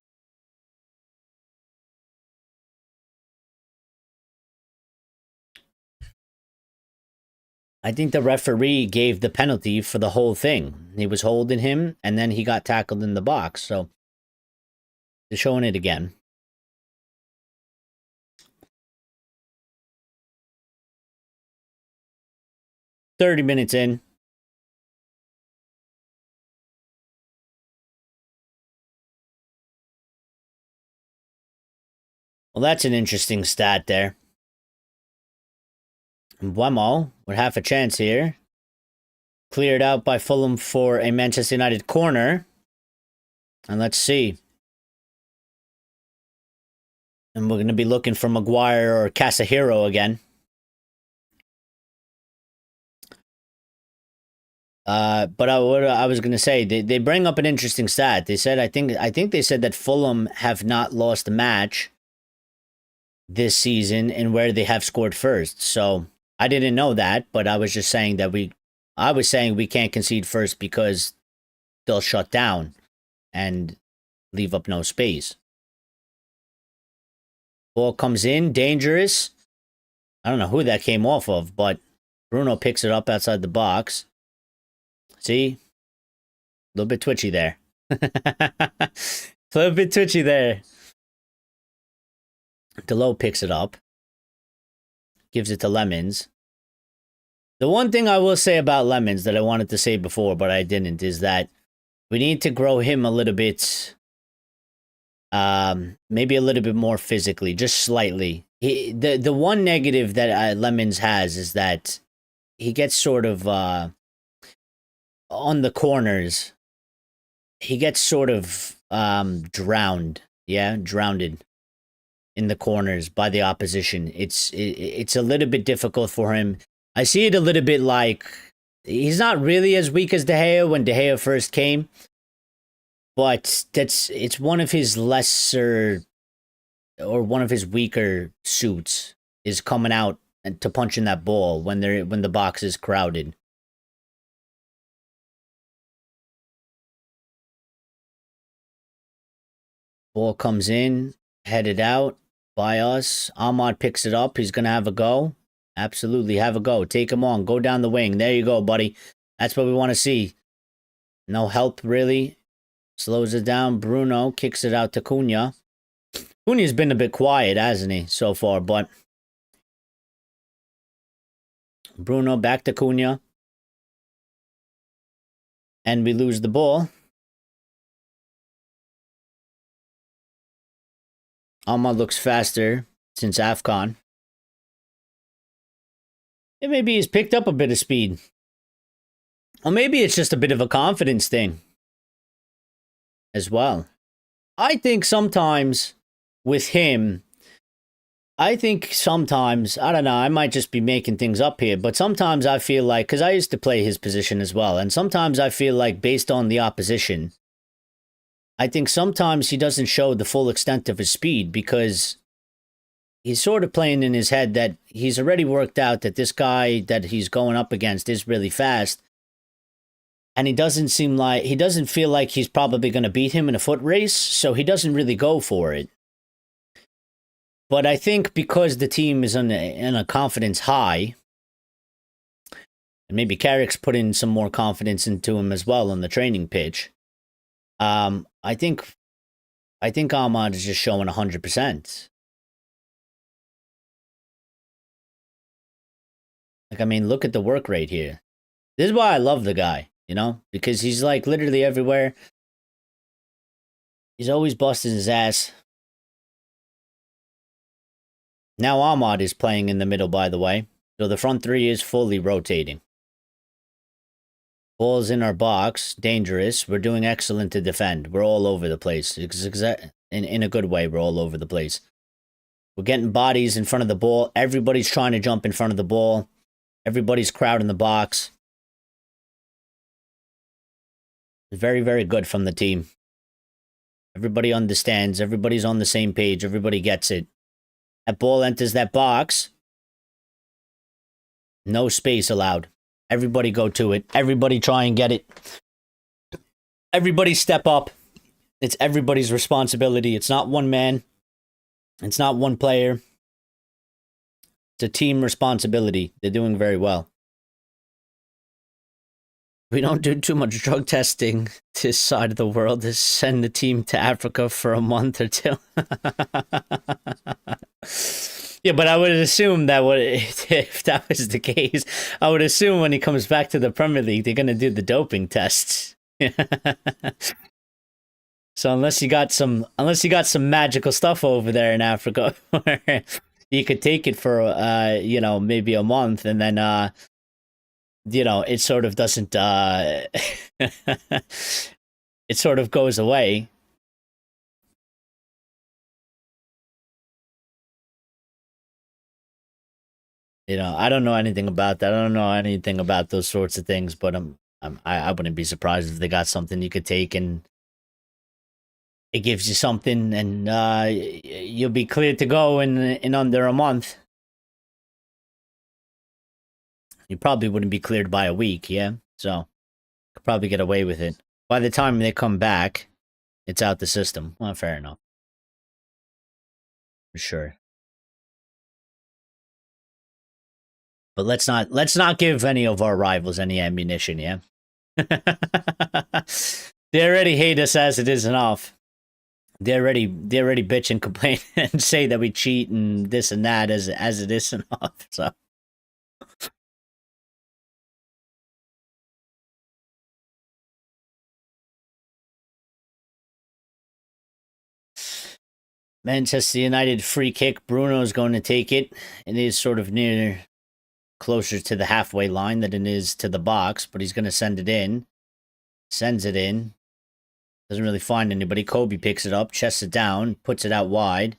I think the referee gave the penalty for the whole thing. He was holding him, and then he got tackled in the box. So they're showing it again. $30 in. Well, that's an interesting stat there. Buemo, with half a chance here. Cleared out by Fulham for a Manchester United corner. And let's see. And we're going to be looking for Maguire or Casahiro again. But what I was going to say, they bring up an interesting stat. They said, I think they said that Fulham have not lost a match this season and where they have scored first. So I didn't know that, but I was just saying that I was saying we can't concede first because they'll shut down and leave up no space. Ball comes in, dangerous. I don't know who that came off of, but Bruno picks it up outside the box. See? A little bit twitchy there. A little bit twitchy there. Delo picks it up. Gives it to Lemons. The one thing I will say about Lemons that I wanted to say before, but I didn't, is that we need to grow him a little bit, maybe a little bit more physically, just slightly. The one negative that Lemons has is that he gets sort of, on the corners, he gets sort of drowned. Yeah, drowned in the corners by the opposition. It's a little bit difficult for him. I see it a little bit like he's not really as weak as De Gea when De Gea first came, but it's one of his lesser or one of his weaker suits is coming out and to punch in that ball when the box is crowded. Ball comes in, headed out by us. Ahmad picks it up. He's going to have a go. Absolutely, have a go. Take him on. Go down the wing. There you go, buddy. That's what we want to see. No help, really. Slows it down. Bruno kicks it out to Cunha. Cunha's been a bit quiet, hasn't he, so far, but Bruno back to Cunha. And we lose the ball. Ahmad looks faster since AFCON. And maybe he's picked up a bit of speed. Or maybe it's just a bit of a confidence thing as well. I think sometimes with him, I don't know, I might just be making things up here, but sometimes I feel like, because I used to play his position as well, and sometimes I feel like based on the opposition, I think sometimes he doesn't show the full extent of his speed because he's sort of playing in his head that he's already worked out that this guy that he's going up against is really fast. And he doesn't feel like he's probably going to beat him in a foot race, so he doesn't really go for it. But I think because the team is in a confidence high, and maybe Carrick's putting some more confidence into him as well on the training pitch, I think Ahmad is just showing 100%. Like, I mean, look at the work rate here. This is why I love the guy, because he's like literally everywhere. He's always busting his ass. Now Ahmad is playing in the middle, by the way. So the front three is fully rotating. Ball's in our box, dangerous. We're doing excellent to defend. We're all over the place. In a good way, we're all over the place. We're getting bodies in front of the ball. Everybody's trying to jump in front of the ball. Everybody's crowding the box. Very, very good from the team. Everybody understands. Everybody's on the same page. Everybody gets it. That ball enters that box. No space allowed. Everybody go to it. Everybody try and get it. Everybody step up. It's everybody's responsibility. It's not one man. It's not one player. It's a team responsibility. They're doing very well. We don't do too much drug testing this side of the world. Just send the team to Africa for a month or two. Yeah, but I would assume that if that was the case, I would assume when he comes back to the Premier League, they're going to do the doping tests. So unless you got some magical stuff over there in Africa, where you could take it for maybe a month, and then it sort of doesn't it sort of goes away. I don't know anything about that. I don't know anything about those sorts of things, but I wouldn't be surprised if they got something you could take and it gives you something, and you'll be cleared to go in under a month. You probably wouldn't be cleared by a week, yeah? So, could probably get away with it. By the time they come back, it's out the system. Well, fair enough. For sure. But let's not give any of our rivals any ammunition, yeah? They already hate us as it is enough. They already bitch and complain and say that we cheat and this and that as it is enough. So Manchester United free kick. Bruno's going to take it. It is sort of closer to the halfway line than it is to the box, but he's going to send it in. Sends it in. Doesn't really find anybody. Kobe picks it up, chests it down, puts it out wide.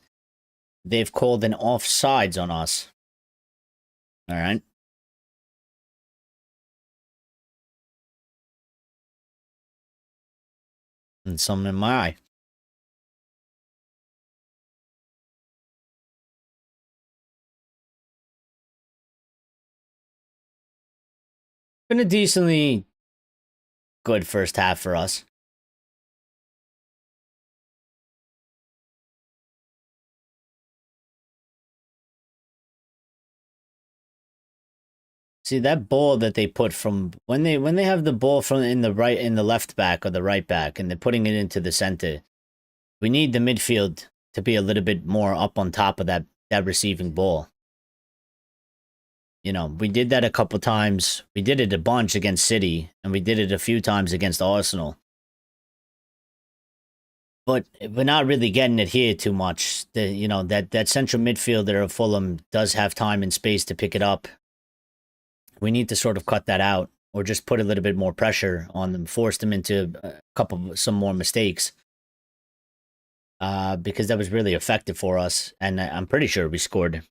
They've called an offsides on us. All right. And some in my eye. Been a decently good first half for us. See that ball that they put from when they have the ball from in the left back or the right back and they're putting it into the center. We need the midfield to be a little bit more up on top of that receiving ball. We did that a couple times. We did it a bunch against City, and we did it a few times against Arsenal. But we're not really getting it here too much. That central midfielder of Fulham does have time and space to pick it up. We need to sort of cut that out, or just put a little bit more pressure on them, force them into some more mistakes. Because that was really effective for us, and I'm pretty sure we scored.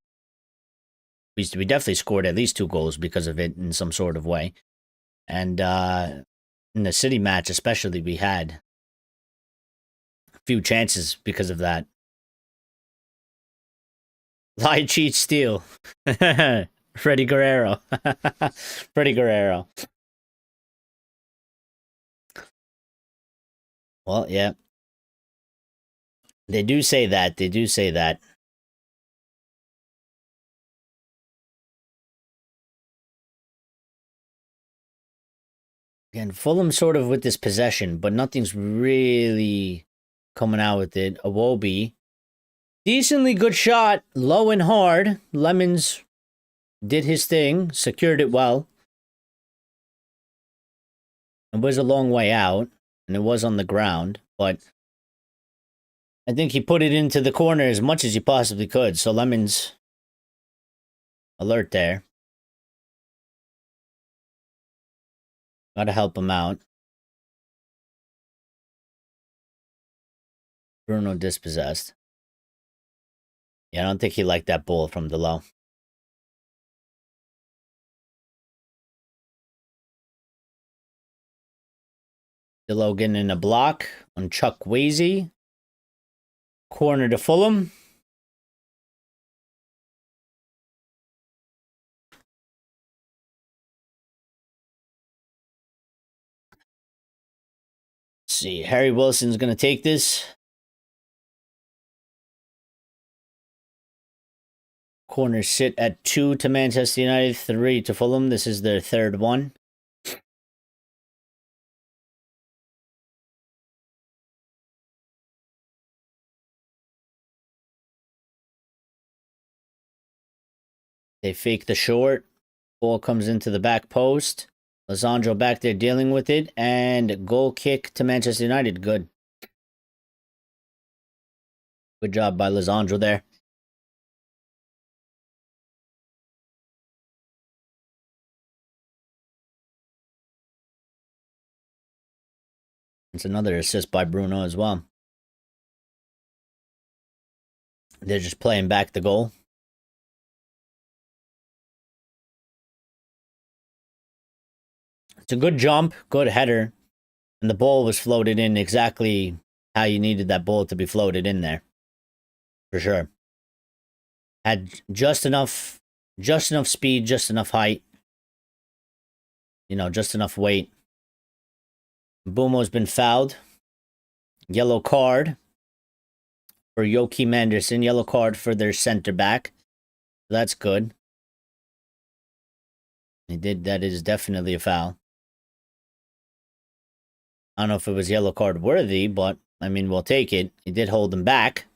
We definitely scored at least 2 goals because of it in some sort of way. And in the City match especially, we had a few chances because of that. Lie, cheat, steal. Freddy Guerrero. Freddy Guerrero. Well, yeah. They do say that. They do say that. Again, Fulham sort of with this possession, but nothing's really coming out with it. Iwobi. Decently good shot. Low and hard. Lemons did his thing. Secured it well. It was a long way out. And it was on the ground. But I think he put it into the corner as much as he possibly could. So Lemons alert there. Gotta help him out. Bruno dispossessed. Yeah, I don't think he liked that ball from Delo. Delo getting in a block on Chuck Wazy. Corner to Fulham. Let's see, Harry Wilson's going to take this. Corners sit at 2 to Manchester United, 3 to Fulham. This is their third one. They fake the short. Ball comes into the back post. Lisandro back there dealing with it. And goal kick to Manchester United. Good. Good job by Lisandro there. It's another assist by Bruno as well. They're just playing back the goal. It's a good jump, good header. And the ball was floated in exactly how you needed that ball to be floated in there. For sure. Had just enough speed, just enough height. You know, just enough weight. Bumo's been fouled. Yellow card for Joachim Anderson. Yellow card for their center back. That's good. That is definitely a foul. I don't know if it was yellow card worthy, but I mean, we'll take it. He did hold him back.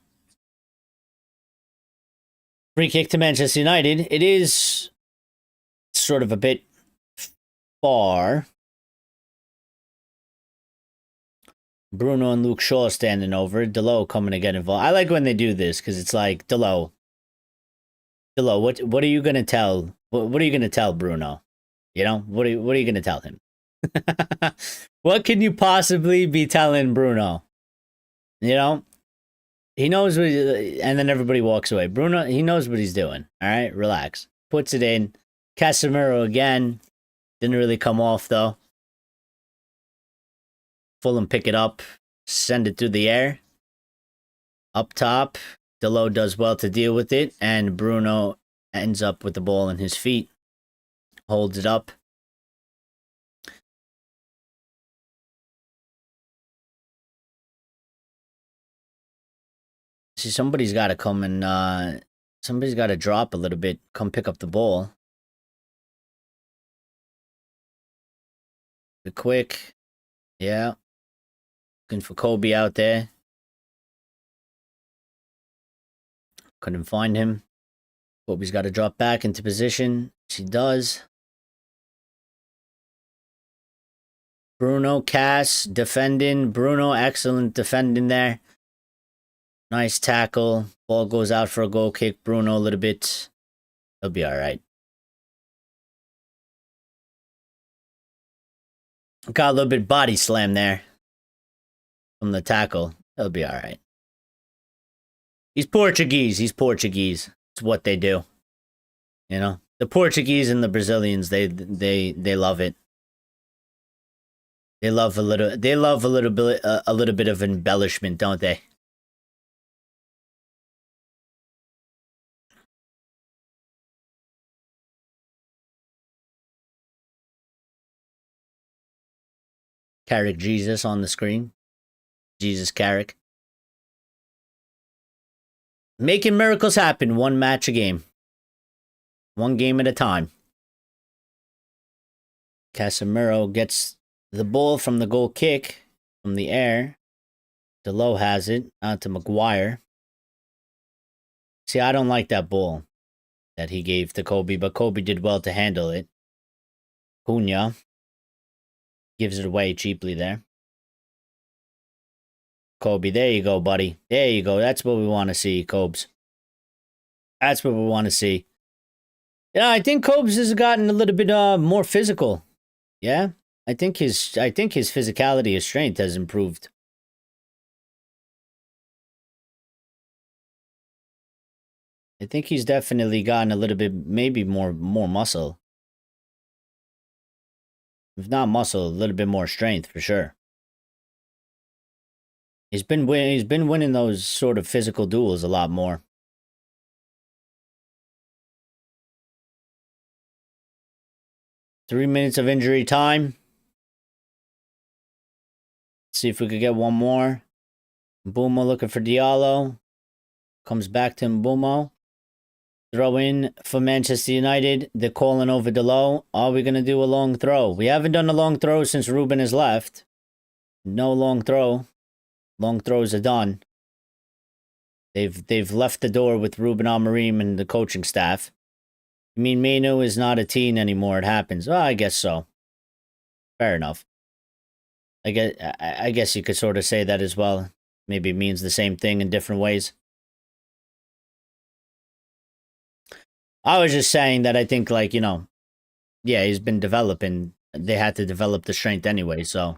Free kick to Manchester United. It is sort of a bit far. Bruno and Luke Shaw standing over. Delo coming to get involved. I like when they do this because it's like, Delo, what are you gonna tell? What are you gonna tell Bruno? You know, what are you gonna tell him? What can you possibly be telling Bruno? You know, he knows what, and then everybody walks away. Bruno, he knows what he's doing. All right, relax. Puts it in. Casemiro again. Didn't really come off though. Fulham pick it up, send it through the air. Up top, Delo does well to deal with it, and Bruno ends up with the ball in his feet. Holds it up. See, somebody's got to come and, somebody's got to drop a little bit, come pick up the ball. The quick. Yeah. Looking for Kobe out there. Couldn't find him. Kobe's got to drop back into position. She does. Bruno, Cass, defending. Bruno, excellent defending there. Nice tackle. Ball goes out for a goal kick. Bruno a little bit. He'll be all right. Got a little bit body slam there from the tackle. He'll be all right. He's Portuguese. He's Portuguese. It's what they do. You know, the Portuguese and the Brazilians, they love it. They love a little bit of embellishment, don't they? Carrick Jesus on the screen. Jesus Carrick. Making miracles happen, one match a game. One game at a time. Casemiro gets the ball from the goal kick from the air. Delo has it out to Maguire. See, I don't like that ball that he gave to Kobe, but Kobe did well to handle it. Cunha gives it away cheaply there. Kobe, there you go, buddy. There you go. That's what we want to see, Cobes. That's what we want to see. Yeah, I think Cobes has gotten a little bit more physical. Yeah? I think his physicality, his strength has improved. I think he's definitely gotten a little bit, maybe more muscle. If not muscle, a little bit more strength for sure. He's been winning those sort of physical duels a lot more. 3 minutes of injury time. See if we could get one more. Mbumo looking for Diallo. Comes back to Mbumo. Throw in for Manchester United. They're calling over Delo. Are we going to do a long throw? We haven't done a long throw since Ruben has left. No long throw. Long throws are done. They've left the door with Ruben Amorim and the coaching staff. I mean, Manu is not a teen anymore. It happens. Well, I guess so. Fair enough. I guess you could sort of say that as well. Maybe it means the same thing in different ways. I was just saying that I think, like, you know, yeah, he's been developing. They had to develop the strength anyway, so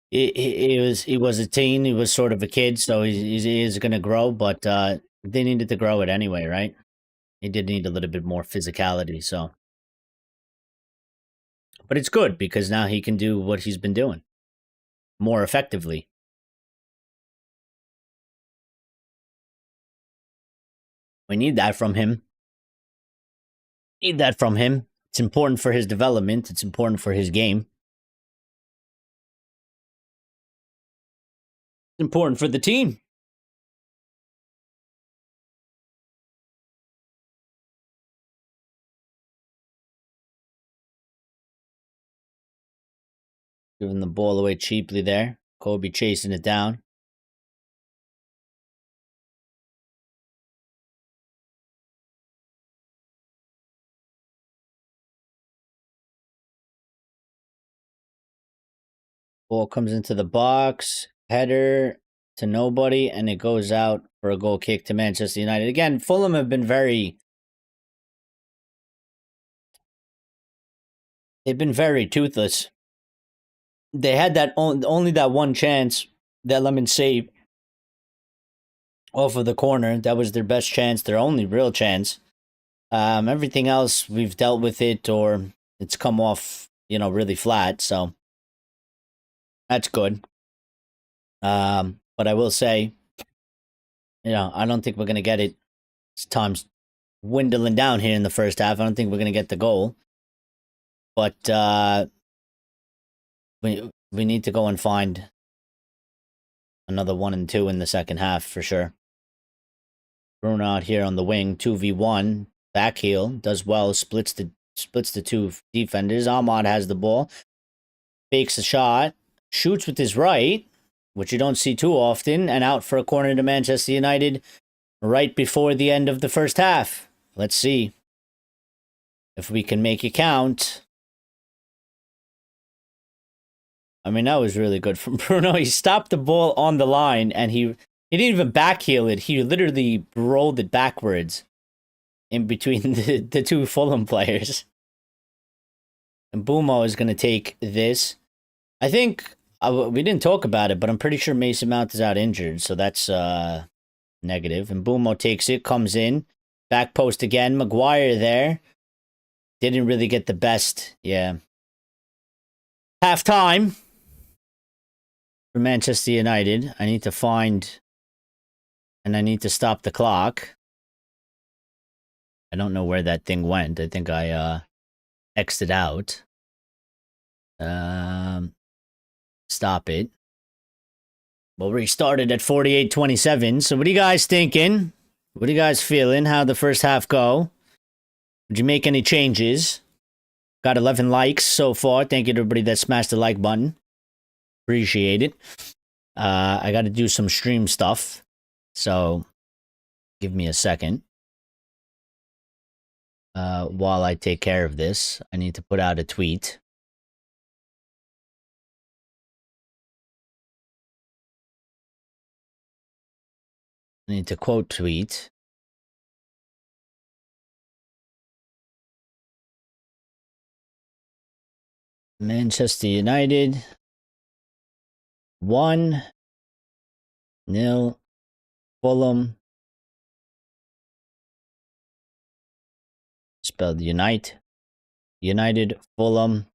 he was a teen. He was sort of a kid, so he is going to grow, but they needed to grow it anyway, right? He did need a little bit more physicality, so. But it's good because now he can do what he's been doing more effectively. We need that from him. Need that from him. It's important for his development. It's important for his game. It's important for the team. Giving the ball away cheaply there. Kobe chasing it down. Ball comes into the box. Header to nobody, and it goes out for a goal kick to Manchester United. Again, Fulham have been they've been very toothless. They had that only that one chance that Lemon saved off of the corner. That was their best chance, their only real chance. Everything else we've dealt with it, or it's come off, you know, really flat. So that's good. But I will say, you know, I don't think we're gonna get it. Time's dwindling down here in the first half. I don't think we're gonna get the goal. But we need to go and find another 1 and 2 in the second half for sure. Bruno out here on the wing, 2v1, back heel, does well, splits the two defenders. Ahmad has the ball, fakes a shot, shoots with his right, which you don't see too often, and out for a corner to Manchester United right before the end of the first half. Let's see if we can make it count. I mean, that was really good from Bruno. He stopped the ball on the line, and he didn't even backheel it. He literally rolled it backwards in between the two Fulham players. And Mbumo is going to take this. I think we didn't talk about it, but I'm pretty sure Mason Mount is out injured, so that's negative. And Mbumo takes it, comes in, back post again. Maguire there. Didn't really get the best. Yeah. Half time for Manchester United. I need to find, and I need to stop the clock. I don't know where that thing went. I think I X'd it out. Stop it. We'll restart it at 48-27. So what are you guys thinking? What are you guys feeling? How'd the first half go? Did you make any changes? Got 11 likes so far. Thank you to everybody that smashed the like button. Appreciate it. I got to do some stream stuff. So give me a second. While I take care of this, I need to put out a tweet. I need to quote tweet. Manchester United 1-0 Fulham. Spelled Unite. United Fulham.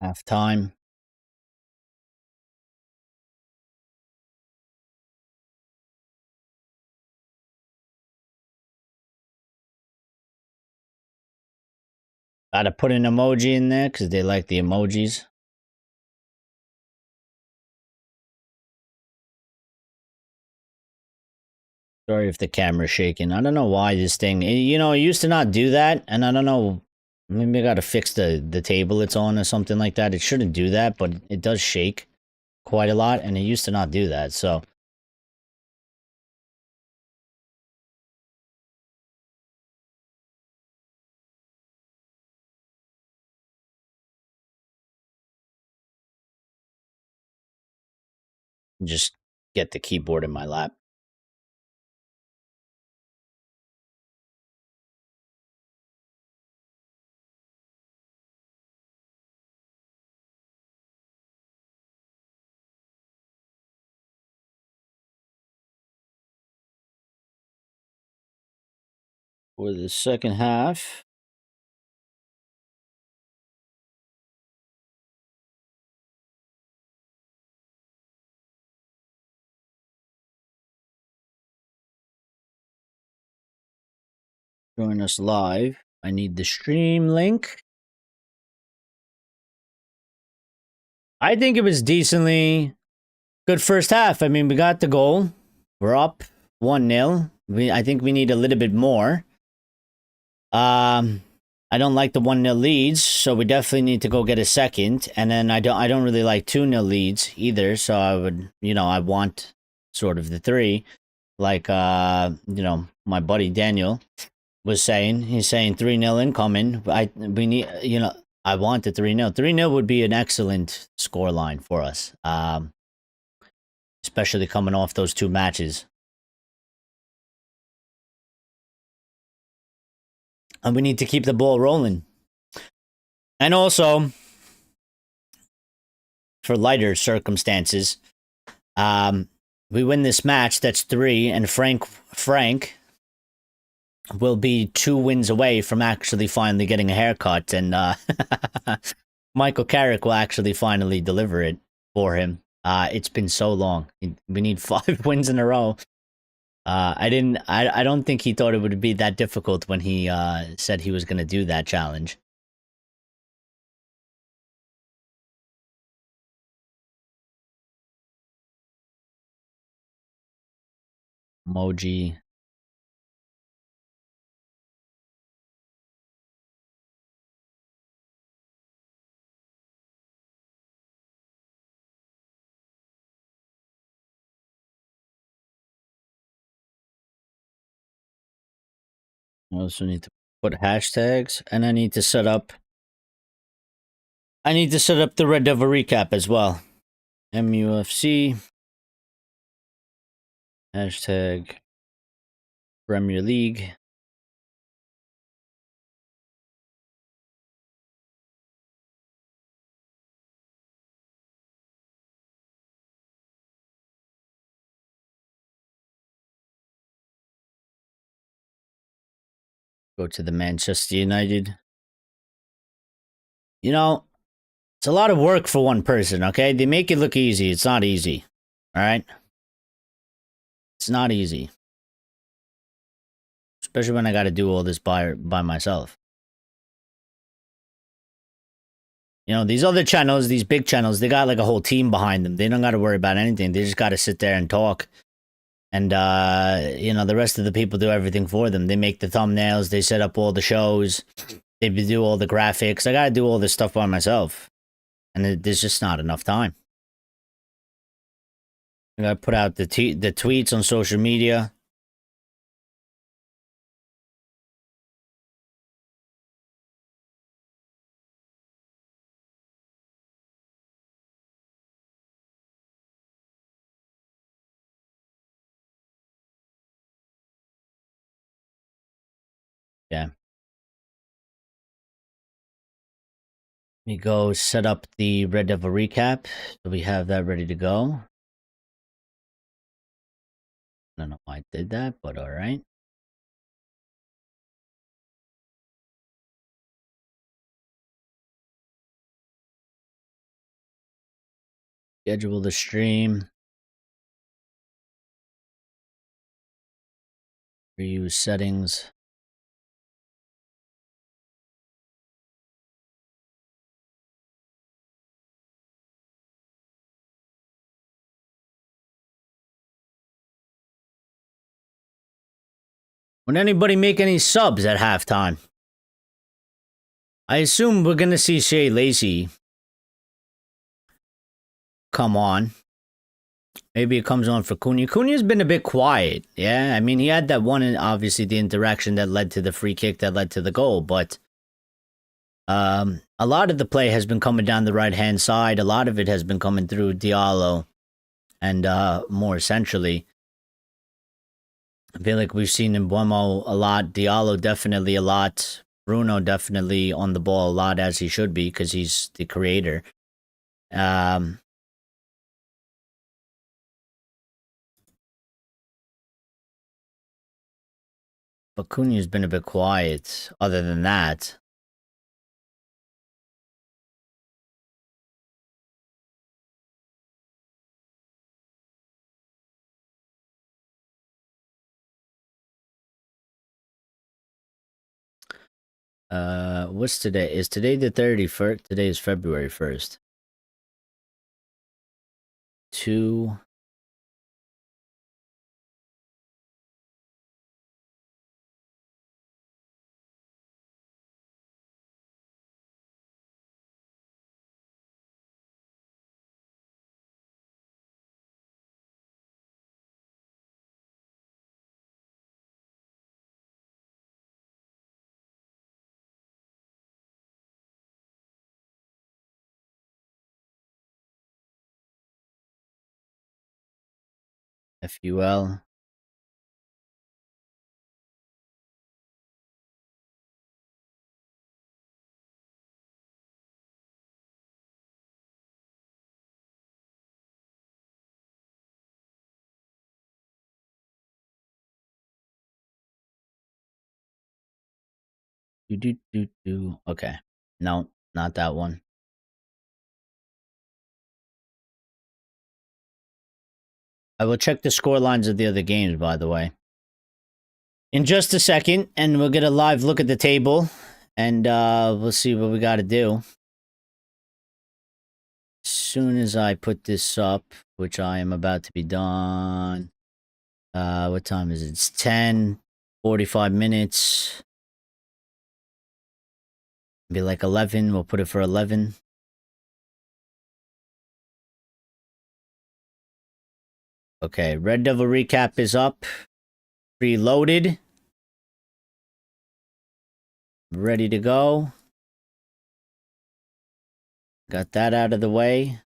Halftime. Gotta put an emoji in there because they like the emojis. Sorry if the camera's shaking. I don't know why this thing, you know, it used to not do that. And I don't know, maybe I gotta fix the table it's on or something like that. It shouldn't do that, but it does shake quite a lot. And it used to not do that. So just get the keyboard in my lap. For the second half. Join us live. I need the stream link. I think it was decently good first half. I mean, we got the goal. We're up 1-0. I think we need a little bit more. I don't like the 1-0 leads, so we definitely need to go get a second. And then I don't really like 2-0 leads either, so I would, you know, I want sort of the 3. Like you know, my buddy Daniel was saying. He's saying 3-0 incoming. We need, you know, I want the 3-0. 3-0 would be an excellent score line for us. Especially coming off those 2 matches. And we need to keep the ball rolling. And also, for lighter circumstances, we win this match, that's 3, and Frank will be 2 wins away from actually finally getting a haircut, and Michael Carrick will actually finally deliver it for him. It's been so long. We need 5 wins in a row. I don't think he thought it would be that difficult when he said he was going to do that challenge. Emoji. I also need to put hashtags, and I need to set up the Red Devil recap as well. MUFC hashtag Premier League. Go to the Manchester United. You know, it's a lot of work for one person, okay? They make it look easy. It's not easy. All right? It's not easy. Especially when I got to do all this by myself. You know, these other channels, these big channels, they got like a whole team behind them. They don't got to worry about anything. They just got to sit there and talk. And, you know, the rest of the people do everything for them. They make the thumbnails. They set up all the shows. They do all the graphics. I got to do all this stuff by myself. And there's just not enough time. I got to put out the tweets on social media. Okay. Let me go set up the Red Devil recap. So we have that ready to go. I don't know why I did that, but all right. Schedule the stream. Reuse settings. Would anybody make any subs at halftime? I assume we're gonna see Shea Lacey come on. Maybe it comes on for Cunha. Cunha's been a bit quiet. Yeah, I mean, he had that one, obviously, the interaction that led to the free kick that led to the goal. But a lot of the play has been coming down the right-hand side. A lot of it has been coming through Diallo. And more essentially, I feel like we've seen Mbuemo a lot. Diallo definitely a lot. Bruno definitely on the ball a lot, as he should be, because he's the creator. But Cunha's been a bit quiet, other than that. What's today? Is today the 31st? Today is February 1st. 2. FUL. Okay. No, not that one. I will check the score lines of the other games, by the way. In just a second, and we'll get a live look at the table, and we'll see what we got to do. As soon as I put this up, which I am about to be done. What time is it? It's 10:45 minutes. Be like 11. We'll put it for 11. Okay, Red Devil recap is up. Preloaded. Ready to go. Got that out of the way.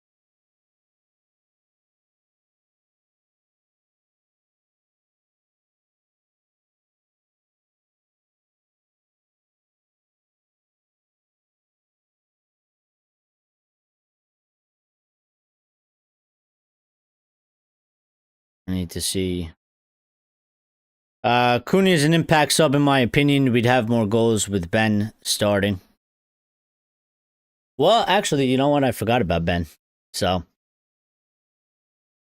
I need to see. Cunha is an impact sub, in my opinion. We'd have more goals with Ben starting. Well, actually, you know what? I forgot about Ben. So,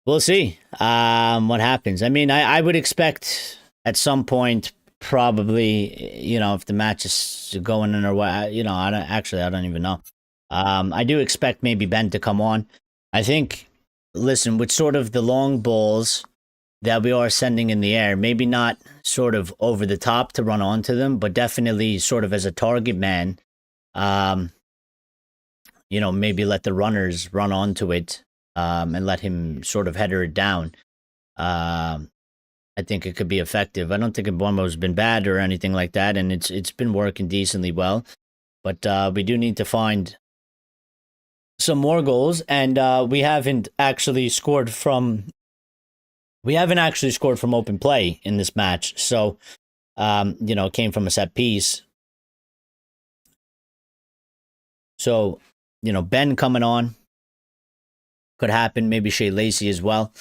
we'll see what happens. I mean, I would expect at some point, probably, you know, if the match is going in or what, you know, I don't even know. I do expect maybe Ben to come on. I think, listen, with sort of the long balls that we are sending in the air, maybe not sort of over the top to run onto them, but definitely sort of as a target man, you know, maybe let the runners run onto it and let him sort of header it down. I think it could be effective. I don't think Mbuemo's been bad or anything like that, and it's been working decently well. But we do need to find some more goals, and we haven't actually scored from open play in this match. So came from a set piece. So, Ben coming on could happen. Maybe Shea Lacey as well.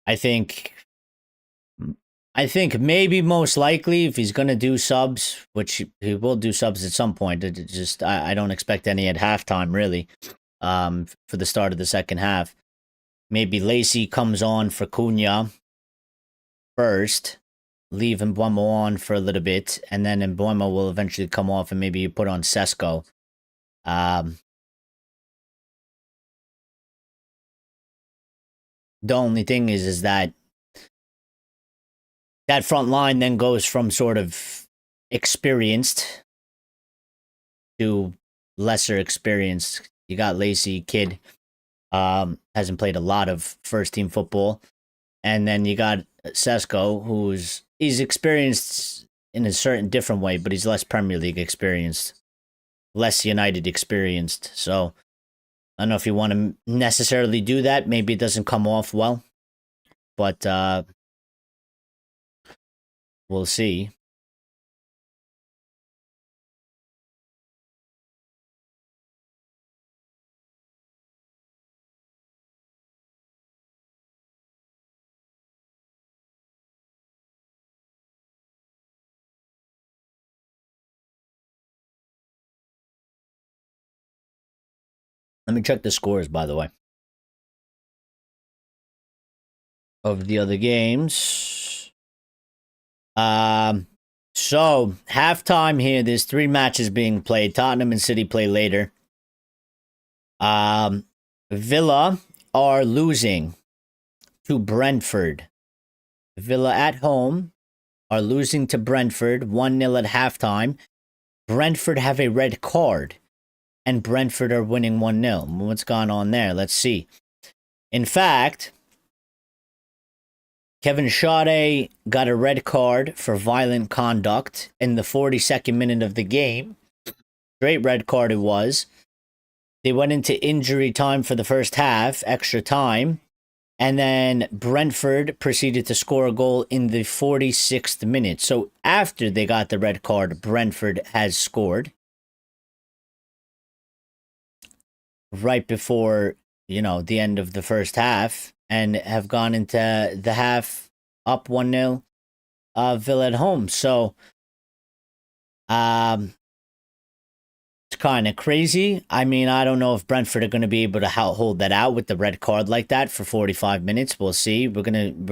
I think maybe most likely if he's going to do subs, which he will do subs at some point. I don't expect any at halftime really. For the start of the second half, maybe Lacey comes on for Cunha first, leave Mbeumo on for a little bit, and then Mbeumo will eventually come off, and maybe you put on Sesko. The only thing is that front line then goes from sort of experienced to lesser experienced. You got Lacey, kid, hasn't played a lot of first team football, and then you got Sesko, he's experienced in a certain different way, but he's less Premier League experienced, less United experienced. So I don't know if you want to necessarily do that. Maybe it doesn't come off well, but we'll see. Let me check the scores, by the way, of the other games. So halftime here, there's 3 matches being played. Tottenham and City play later. Villa are losing to Brentford. Villa at home are losing to Brentford 1-0 at halftime. Brentford have a red card, and Brentford are winning 1-0. What's gone on there? Let's see. In fact, Kevin Schade got a red card for violent conduct in the 42nd minute of the game. Straight red card it was. They went into injury time for the first half, extra time, and then Brentford proceeded to score a goal in the 46th minute. So after they got the red card, Brentford has scored. Right before, the end of the first half, and have gone into the half up 1-0 Villa at home. So it's kind of crazy. I mean, I don't know if Brentford are going to be able to hold that out with the red card like that for 45 minutes. We'll see. We're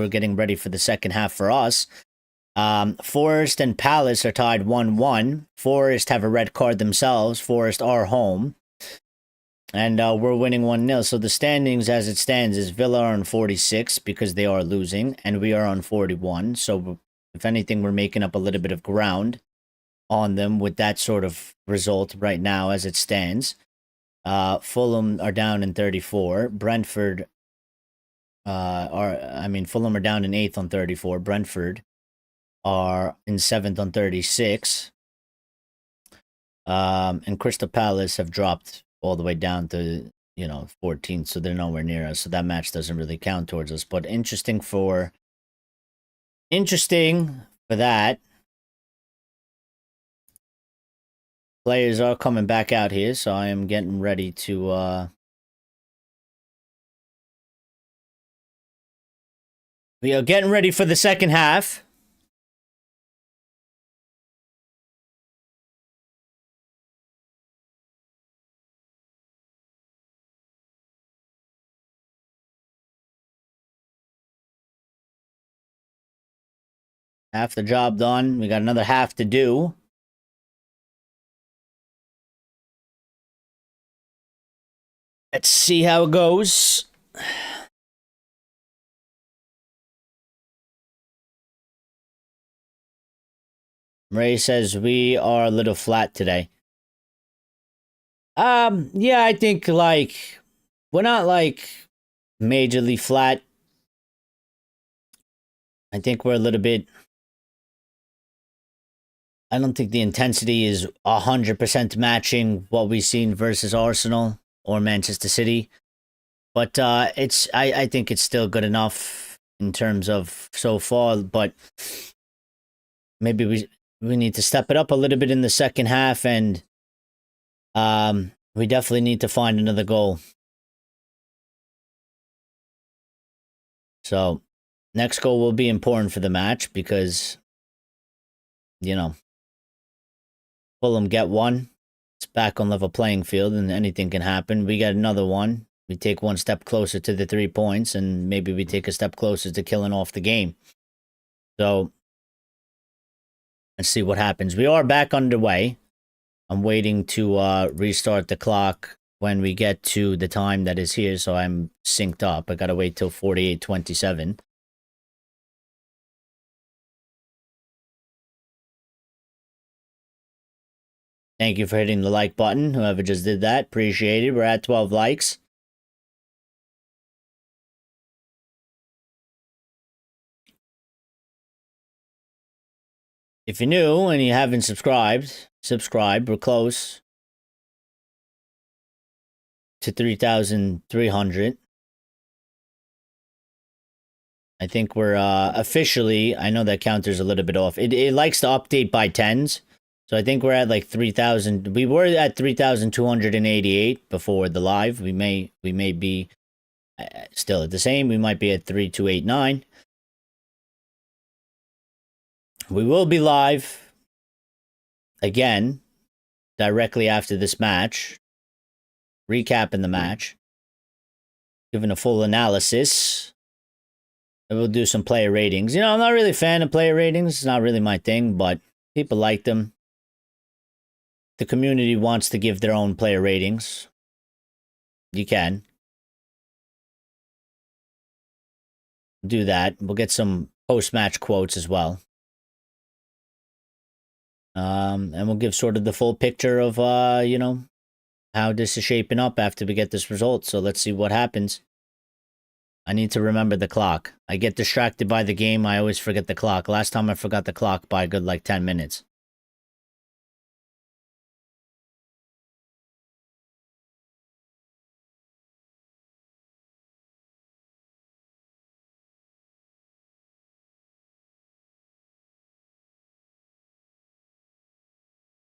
getting ready for the second half for us. Forest and Palace are tied 1-1. Forest have a red card themselves. Forest are home. And we're winning 1-0. So the standings as it stands is Villa are on 46 because they are losing, and we are on 41. So if anything, we're making up a little bit of ground on them with that sort of result right now as it stands. Fulham are down in 34. Fulham are down in 8th on 34. Brentford are in 7th on 36. And Crystal Palace have dropped all the way down to 14th, so they're nowhere near us. So that match doesn't really count towards us. But interesting for that. Players are coming back out here, so I am getting ready to we are getting ready for the second half. Half the job done. We got another half to do. Let's see how it goes. Ray says we are a little flat today. Yeah, I think we're not majorly flat. I think we're a little bit. I don't think the intensity is 100% matching what we've seen versus Arsenal or Manchester City. But I think it's still good enough in terms of so far. But maybe we need to step it up a little bit in the second half, and we definitely need to find another goal. So, next goal will be important for the match because, Fulham get one. It's back on level playing field and anything can happen. We get another one. We take one step closer to the 3 points, and maybe we take a step closer to killing off the game. So, let's see what happens. We are back underway. I'm waiting to restart the clock when we get to the time that is here, so I'm synced up. I gotta wait till 48:27. Thank you for hitting the like button. Whoever just did that, appreciate it. We're at 12 likes. If you're new and you haven't subscribed, subscribe. We're close to 3,300. I think we're officially, I know that counter's a little bit off. It likes to update by tens. So I think we're at like 3,000. We were at 3,288 before the live. We may be still at the same. We might be at 3,289. We will be live again directly after this match, recapping the match, giving a full analysis. And we'll do some player ratings. I'm not really a fan of player ratings. It's not really my thing, but people like them. The community wants to give their own player ratings. You can do that. We'll get some post-match quotes as well. And we'll give sort of the full picture of, how this is shaping up after we get this result. So let's see what happens. I need to remember the clock. I get distracted by the game. I always forget the clock. Last time I forgot the clock by a good, 10 minutes.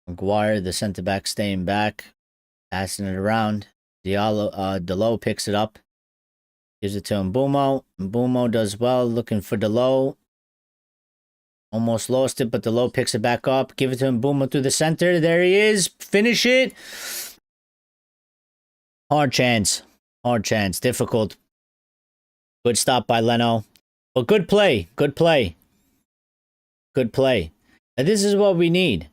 McGuire, the center back, staying back, passing it around. Delo picks it up, gives it to Mbumo. Mbumo does well, looking for Delo. Almost lost it, but Delo picks it back up. Give it to Mbumo through the center. There he is. Finish it. Hard chance. Hard chance. Difficult. Good stop by Leno. But good play. Good play. Good play. And this is what we need.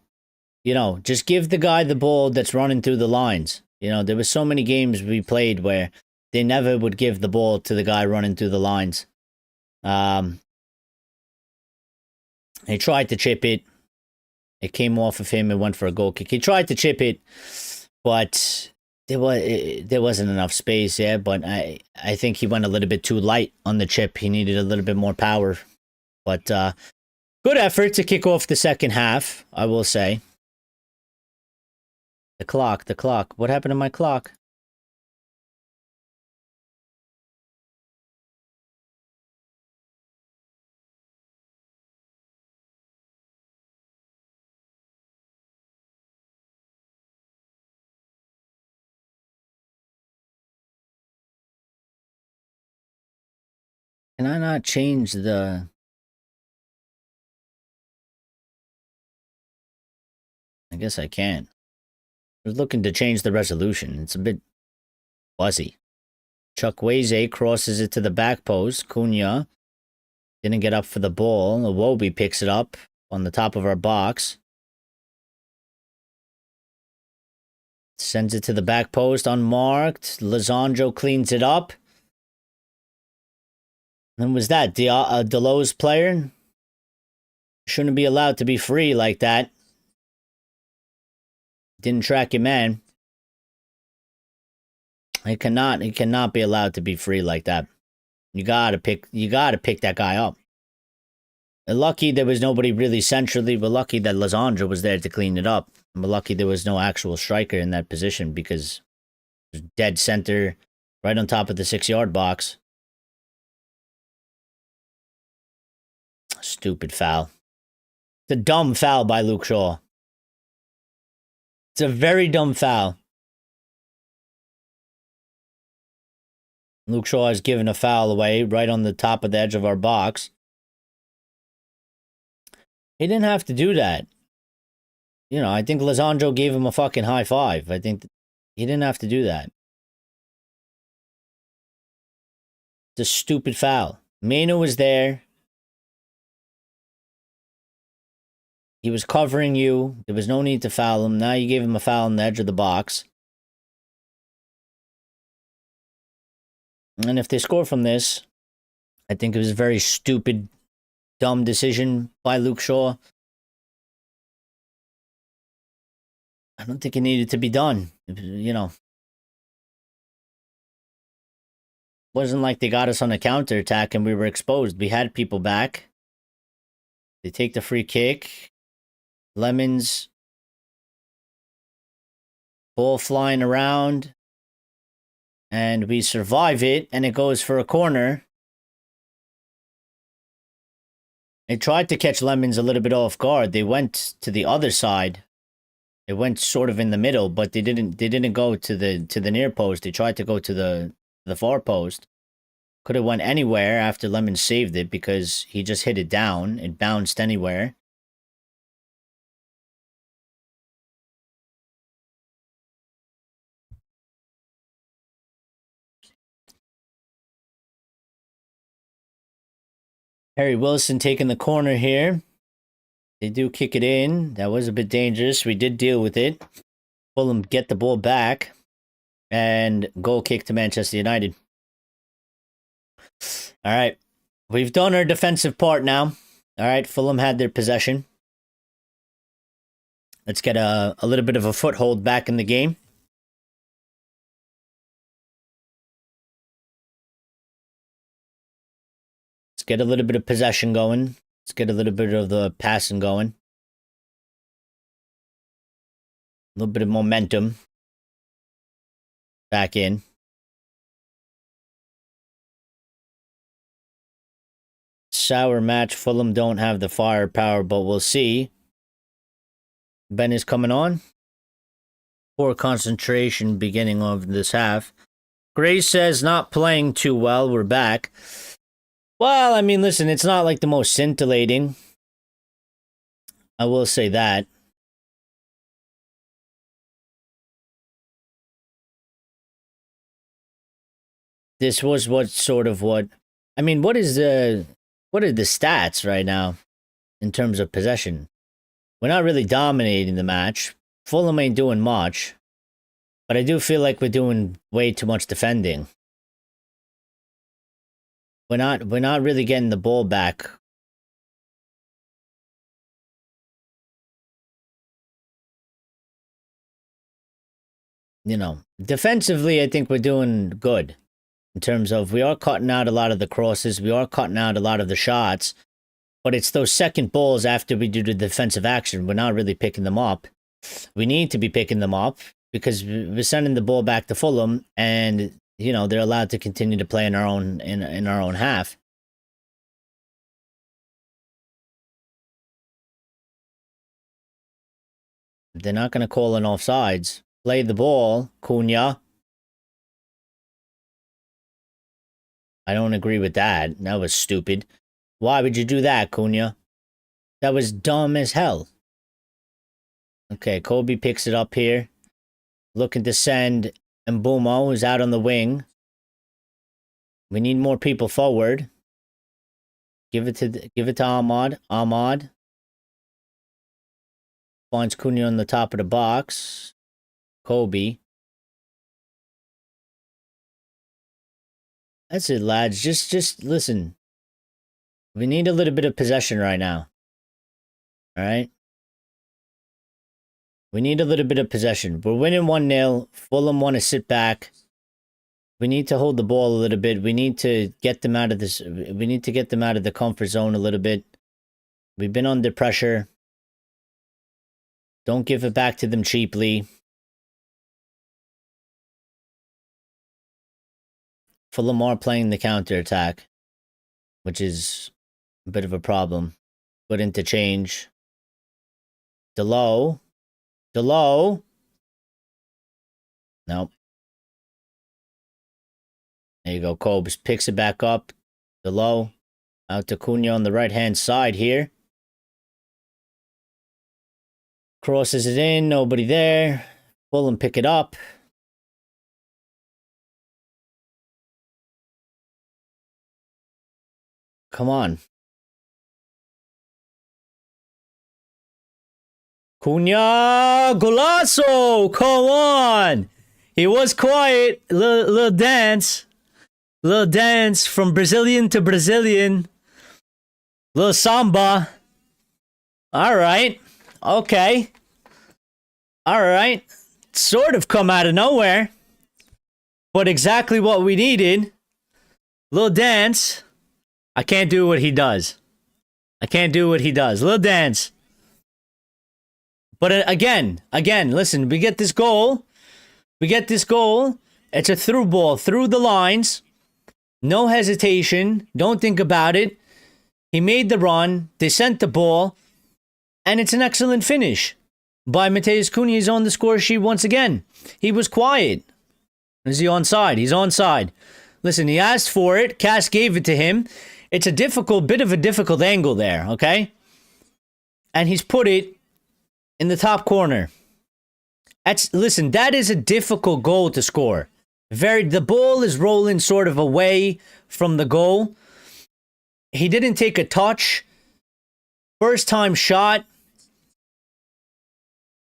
Just give the guy the ball that's running through the lines. There were so many games we played where they never would give the ball to the guy running through the lines. He tried to chip it. It came off of him and went for a goal kick. He tried to chip it, but there wasn't enough space. Yeah, but I think he went a little bit too light on the chip. He needed a little bit more power. But good effort to kick off the second half, I will say. The clock. What happened to my clock? Can I not change the... I guess I can. I was looking to change the resolution. It's a bit fuzzy. Chukwueze crosses it to the back post. Cunha didn't get up for the ball. Iwobi picks it up on the top of our box. Sends it to the back post, unmarked. Lizandro cleans it up. And was that Delo's player? Shouldn't be allowed to be free like that. Didn't track your man. He cannot be allowed to be free like that. You gotta pick that guy up. And lucky there was nobody really centrally. We're lucky that Lizandro was there to clean it up. We're lucky there was no actual striker in that position because it was dead center, right on top of the 6-yard box. Stupid foul. It's a dumb foul by Luke Shaw. It's a very dumb foul. Luke Shaw has given a foul away right on the top of the edge of our box. He didn't have to do that. You know, I think Lisandro gave him a fucking high five. I think he didn't have to do that. It's a stupid foul. Manu was there. He was covering you. There was no need to foul him. Now you gave him a foul on the edge of the box. And if they score from this, I think it was a very stupid, dumb decision by Luke Shaw. I don't think it needed to be done. You know, wasn't like they got us on a counterattack and we were exposed. We had people back. They take the free kick. Lemons. Ball flying around. And we survive it, and it goes for a corner. They tried to catch Lemons a little bit off guard. They went to the other side. They went sort of in the middle, but they didn't go to the near post. They tried to go to the far post. Could have went anywhere after Lemons saved it because he just hit it down. It bounced anywhere. Harry Wilson taking the corner here. They do kick it in. That was a bit dangerous. We did deal with it. Fulham get the ball back. And goal kick to Manchester United. All right. We've done our defensive part now. All right. Fulham had their possession. Let's get a little bit of a foothold back in the game. Let's get a little bit of possession going. Let's get a little bit of the passing going. A little bit of momentum back in. Sour match. Fulham don't have the firepower, but we'll see. Ben is coming on. Poor concentration beginning of this half. Gray says not playing too well. We're back. Well, I mean, listen, it's not like the most scintillating. I will say that. This was what. I mean, what are the stats right now in terms of possession? We're not really dominating the match. Fulham ain't doing much. But I do feel like we're doing way too much defending. We're not really getting the ball back. You know, defensively, I think we're doing good. In terms of, we are cutting out a lot of the crosses. We are cutting out a lot of the shots. But it's those second balls after we do the defensive action. We're not really picking them up. We need to be picking them up because we're sending the ball back to Fulham. And, you know, they're allowed to continue to play in our own half. They're not going to call an offsides. Play the ball, Cunha. I don't agree with that. That was stupid. Why would you do that, Cunha? That was dumb as hell. Okay, Kobe picks it up here. Looking to send Mbumo, who's out on the wing. We need more people forward. Give it to Ahmad. Ahmad finds Cunha on the top of the box. Kobe. That's it, lads. Just listen. We need a little bit of possession right now. All right? We need a little bit of possession. We're winning 1-0. Fulham want to sit back. We need to hold the ball a little bit. We need to get them out of this. We need to get them out of the comfort zone a little bit. We've been under pressure. Don't give it back to them cheaply. Fulham are playing the counter-attack, which is a bit of a problem. Put into change. Delo. Delo. Nope. There you go. Cobes picks it back up. Delo. Out to Cunha on the right-hand side here. Crosses it in. Nobody there. Fulham pick it up. Come on. Cunha. Golazo. Come on. He was quiet. Little dance. Little dance from Brazilian to Brazilian. Little samba. All right. Okay. All right. Sort of come out of nowhere. But exactly what we needed. Little dance. I can't do what he does. I can't do what he does. Little dance. But again, listen, we get this goal. We get this goal. It's a through ball through the lines. No hesitation. Don't think about it. He made the run. They sent the ball. And it's an excellent finish by Matheus Cunha. He's on the score sheet once again. He was quiet. Is he onside? He's onside. Listen, he asked for it. Cass gave it to him. It's a bit of a difficult angle there, okay? And he's put it in the top corner. Listen, that is a difficult goal to score. The ball is rolling sort of away from the goal. He didn't take a touch. First time shot.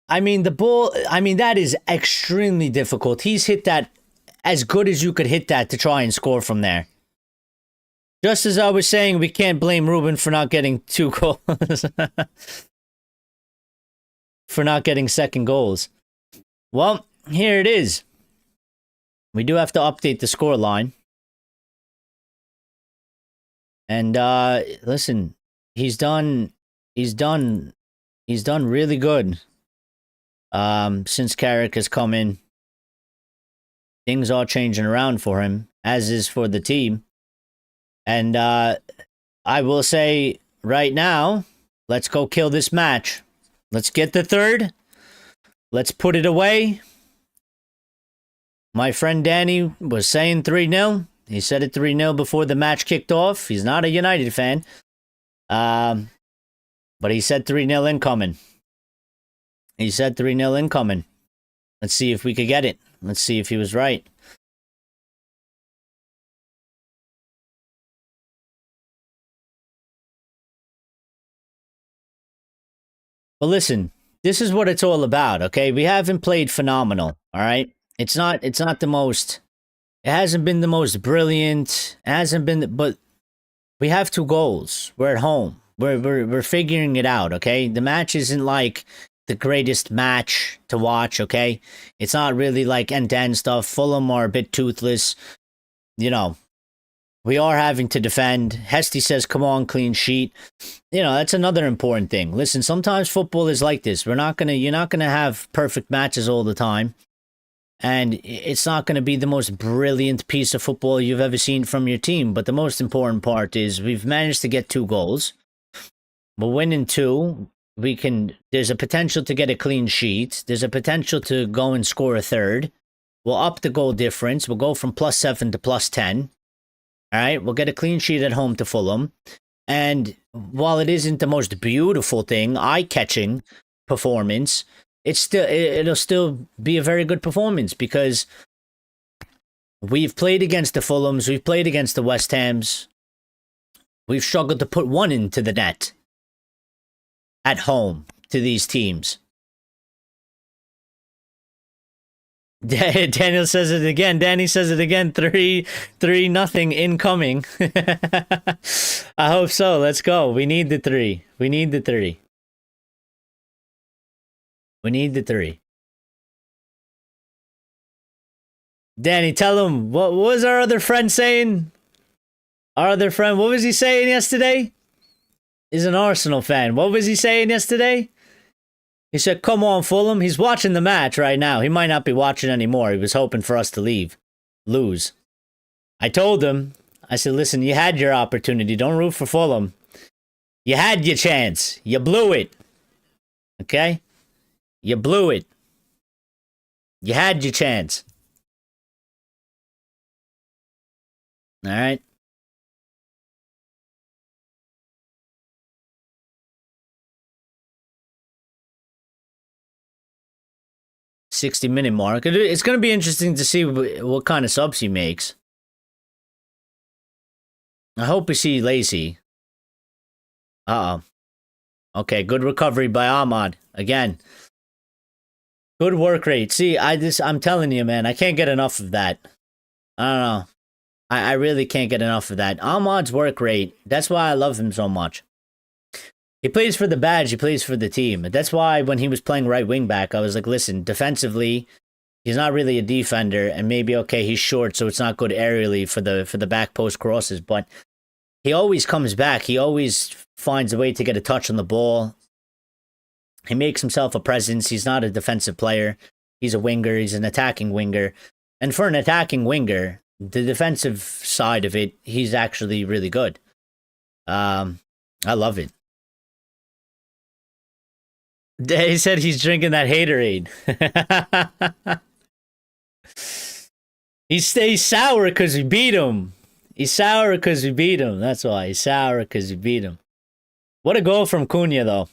That is extremely difficult. He's hit that as good as you could hit that to try and score from there. Just as I was saying, we can't blame Ruben for not getting 2 goals. For not getting second goals. Well, here it is. We do have to update the score line. And listen, he's done really good. Since Carrick has come in. Things are changing around for him, as is for the team. And I will say right now, let's go kill this match. Let's get the third. Let's put it away. My friend Danny was saying 3-0. He said it 3-0 before the match kicked off. He's not a United fan. But he said 3-0 incoming. He said 3-0 incoming. Let's see if we could get it. Let's see if he was right. But listen, this is what it's all about, okay? We haven't played phenomenal, all right? It's not the most, it hasn't been the most brilliant, it hasn't been, but we have 2 goals. We're at home. We're figuring it out, okay? The match isn't like the greatest match to watch, okay? It's not really like end-to-end stuff. Fulham are a bit toothless. You know, we are having to defend. Hesty says, come on, clean sheet. You know, that's another important thing. Listen, sometimes football is like this. You're not going to have perfect matches all the time. And it's not going to be the most brilliant piece of football you've ever seen from your team. But the most important part is we've managed to get 2 goals. We're winning 2. There's a potential to get a clean sheet. There's a potential to go and score a third. We'll up the goal difference. We'll go from +7 to +10. All right, we'll get a clean sheet at home to Fulham. And while it isn't the most beautiful thing, eye-catching performance, it'll still be a very good performance because we've played against the Fulhams, we've played against the West Hams. We've struggled to put one into the net at home to these teams. Daniel says it again. Danny says it again. 3-0 incoming. I hope so. Let's go. We need the 3. We need the 3. We need the 3. Danny, tell him, what was our other friend saying? Our other friend, what was he saying yesterday? He's an Arsenal fan. What was he saying yesterday? He said, come on, Fulham. He's watching the match right now. He might not be watching anymore. He was hoping for us to lose. I told him, I said, listen, you had your opportunity. Don't root for Fulham. You had your chance. You blew it. Okay? You blew it. You had your chance. All right? 60-minute mark. It's going to be interesting to see what kind of subs he makes. I hope we see Lacey. Uh-oh. Okay, good recovery by Ahmad. Again. Good work rate. See, I'm telling you, man, I can't get enough of that. I don't know. I really can't get enough of that. Ahmad's work rate, that's why I love him so much. He plays for the badge, he plays for the team. That's why when he was playing right wing back, I was like, listen, defensively, he's not really a defender, and maybe, okay, he's short, so it's not good aerially for the back post crosses, but he always comes back. He always finds a way to get a touch on the ball. He makes himself a presence. He's not a defensive player. He's a winger. He's an attacking winger. And for an attacking winger, the defensive side of it, he's actually really good. I love it. He said he's drinking that haterade. He stays sour because we beat him. He's sour because we beat him. That's why. He's sour because we beat him. What a goal from Cunha, though.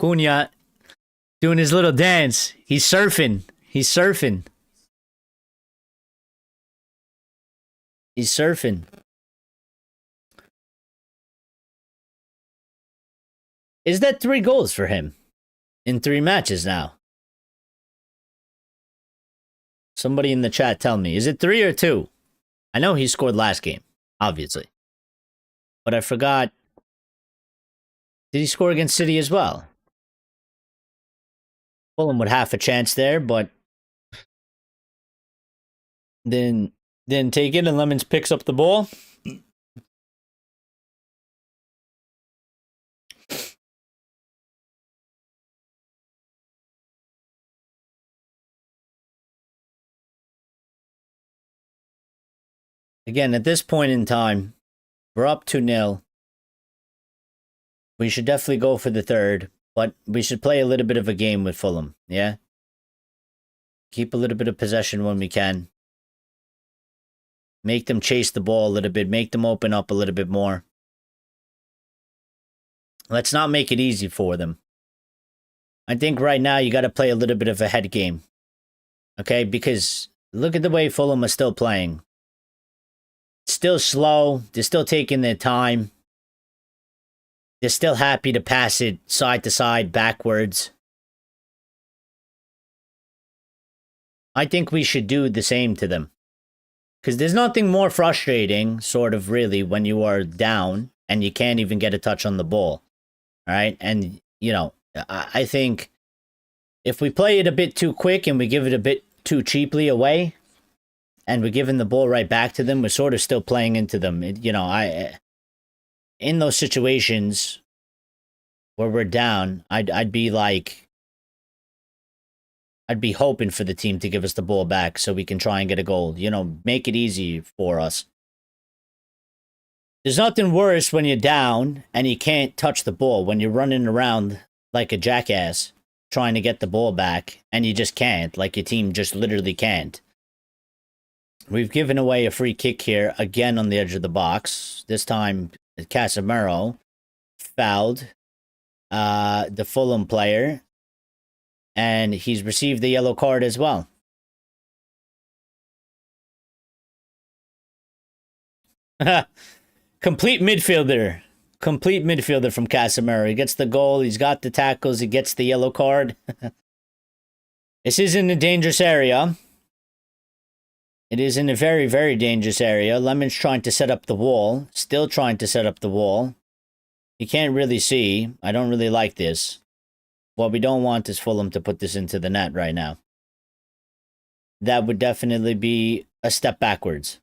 Cunha doing his little dance. He's surfing. He's surfing. He's surfing. Is that 3 goals for him in 3 matches now? Somebody in the chat tell me. Is it 3 or 2? I know he scored last game, obviously. But I forgot. Did he score against City as well? Fulham with half a chance there, but then take it, and Lemons picks up the ball. Again, at this point in time, we're up 2-0. We should definitely go for the third, but we should play a little bit of a game with Fulham, yeah? Keep a little bit of possession when we can. Make them chase the ball a little bit. Make them open up a little bit more. Let's not make it easy for them. I think right now you got to play a little bit of a head game. Okay? Because look at the way Fulham are still playing. Still slow. They're still taking their time. They're still happy to pass it side to side, backwards. I think we should do the same to them. Because there's nothing more frustrating, sort of really, when you are down and you can't even get a touch on the ball. All right? And, you know, I think if we play it a bit too quick and we give it a bit too cheaply away, and we're giving the ball right back to them, we're sort of still playing into them. In those situations where we're down, I'd be hoping for the team to give us the ball back so we can try and get a goal. You know, make it easy for us. There's nothing worse when you're down and you can't touch the ball, when you're running around like a jackass trying to get the ball back and you just can't, like your team just literally can't. We've given away a free kick here, again on the edge of the box. This time, Casemiro fouled the Fulham player, and he's received the yellow card as well. Complete midfielder. Complete midfielder from Casemiro. He gets the goal, he's got the tackles, he gets the yellow card. This is in a dangerous area. It is in a very, very dangerous area. Lemon's trying to set up the wall. Still trying to set up the wall. You can't really see. I don't really like this. What we don't want is Fulham to put this into the net right now. That would definitely be a step backwards.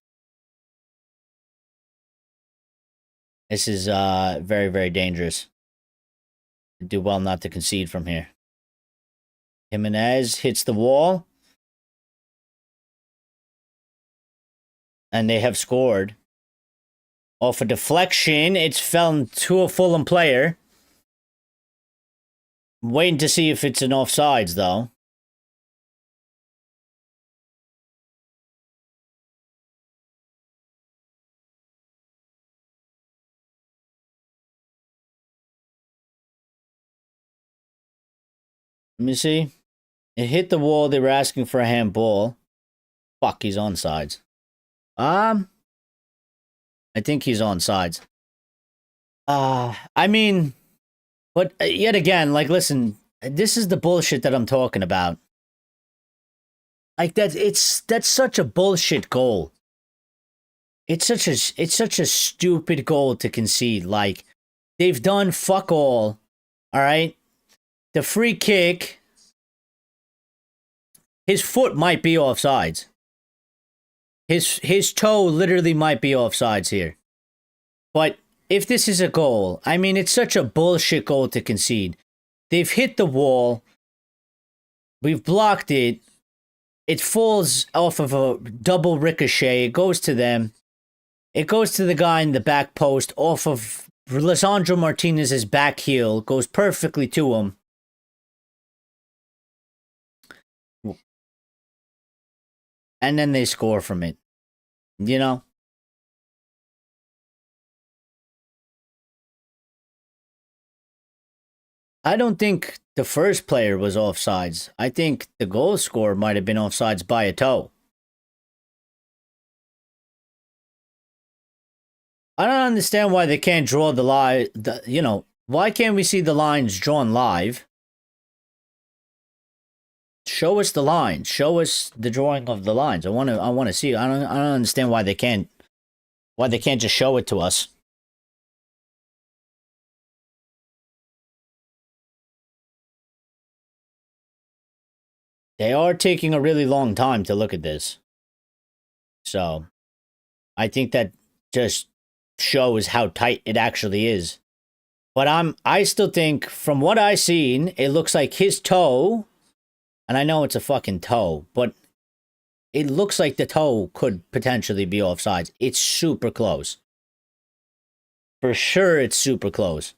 This is very, very dangerous. Do well not to concede from here. Jimenez hits the wall. And they have scored. Off a deflection, it's fell to a Fulham player. Waiting to see if it's an offsides, though. Let me see. It hit the wall. They were asking for a handball. Fuck, he's onside. I think he's onside. I mean, but yet again, like, listen, this is the bullshit that I'm talking about. Like that's such a bullshit goal. It's such a stupid goal to concede. Like, they've done fuck all. All right, the free kick. His foot might be offsides. His toe literally might be offsides here. But if this is a goal, I mean, it's such a bullshit goal to concede. They've hit the wall. We've blocked it. It falls off of a double ricochet. It goes to them. It goes to the guy in the back post off of Lisandro Martinez's back heel. Goes perfectly to him. And then they score from it. You know? I don't think the first player was offsides. I think the goal scorer might have been offsides by a toe. I don't understand why they can't draw the line. Why can't we see the lines drawn live? Show us the lines. Show us the drawing of the lines. I want to see. I don't understand why they can't just show it to us. They are taking a really long time to look at this. So, I think that just shows how tight it actually is. But I still think, from what I've seen, it looks like his toe, and I know it's a fucking toe, but it looks like the toe could potentially be offsides. It's super close. For sure, it's super close.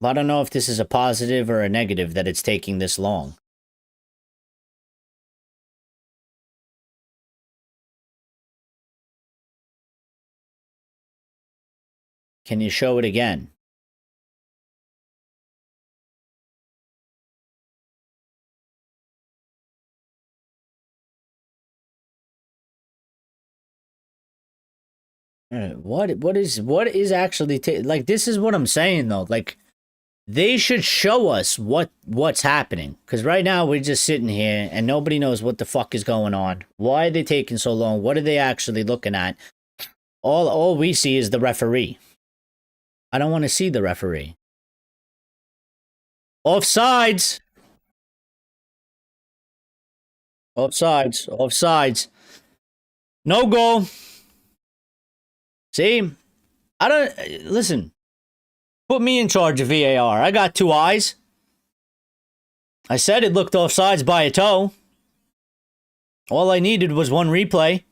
But I don't know if this is a positive or a negative that it's taking this long. Can you show it again? What is actually like, this is what I'm saying though. Like, they should show us what's happening, because right now we're just sitting here and nobody knows what the fuck is going on. Why are they taking so long? What are they actually looking at? All we see is the referee. I don't want to see the referee. Offsides. Offsides. Offsides. No goal. See? I don't listen. Put me in charge of VAR. I got two eyes. I said it looked offsides by a toe. All I needed was one replay.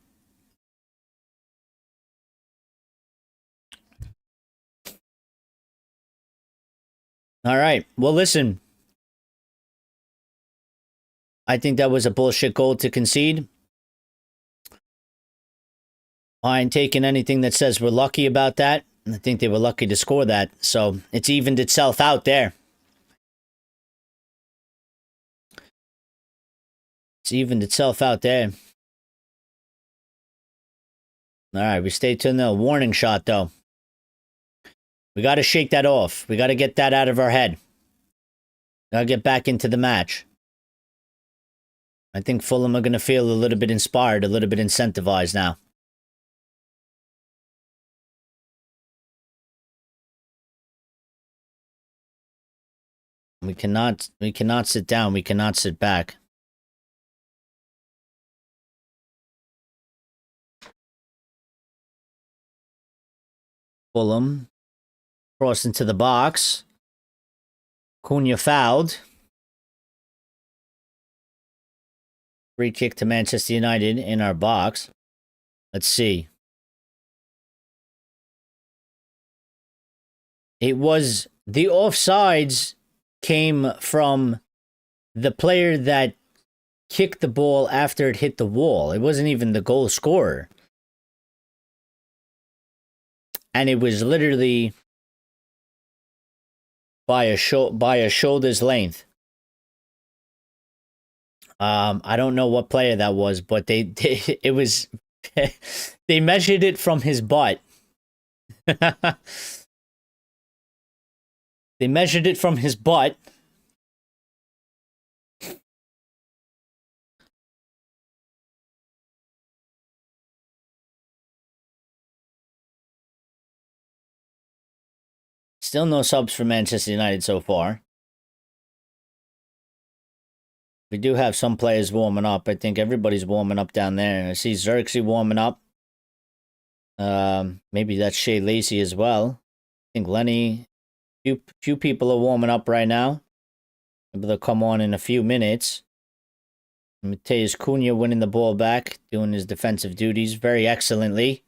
All right. Well, listen. I think that was a bullshit goal to concede. I ain't taking anything that says we're lucky about that. I think they were lucky to score that. So it's evened itself out there. It's evened itself out there. All right, we stay 2-0. Warning shot, though. We got to shake that off. We got to get that out of our head. Got to get back into the match. I think Fulham are going to feel a little bit inspired, a little bit incentivized now. We cannot sit down. We cannot sit back. Fulham crossed into the box. Cunha fouled. Free kick to Manchester United in our box. Let's see. It was the offsides came from the player that kicked the ball after it hit the wall. It wasn't even the goal scorer. And it was literally by a shoulder's length. I don't know what player that was, but it was they measured it from his butt. They measured it from his butt. Still no subs for Manchester United so far. We do have some players warming up. I think everybody's warming up down there. I see Xerxes warming up. Maybe that's Shea Lacey as well. I think Lenny. Few people are warming up right now. Maybe they'll come on in a few minutes. Mateus Cunha winning the ball back, doing his defensive duties very excellently.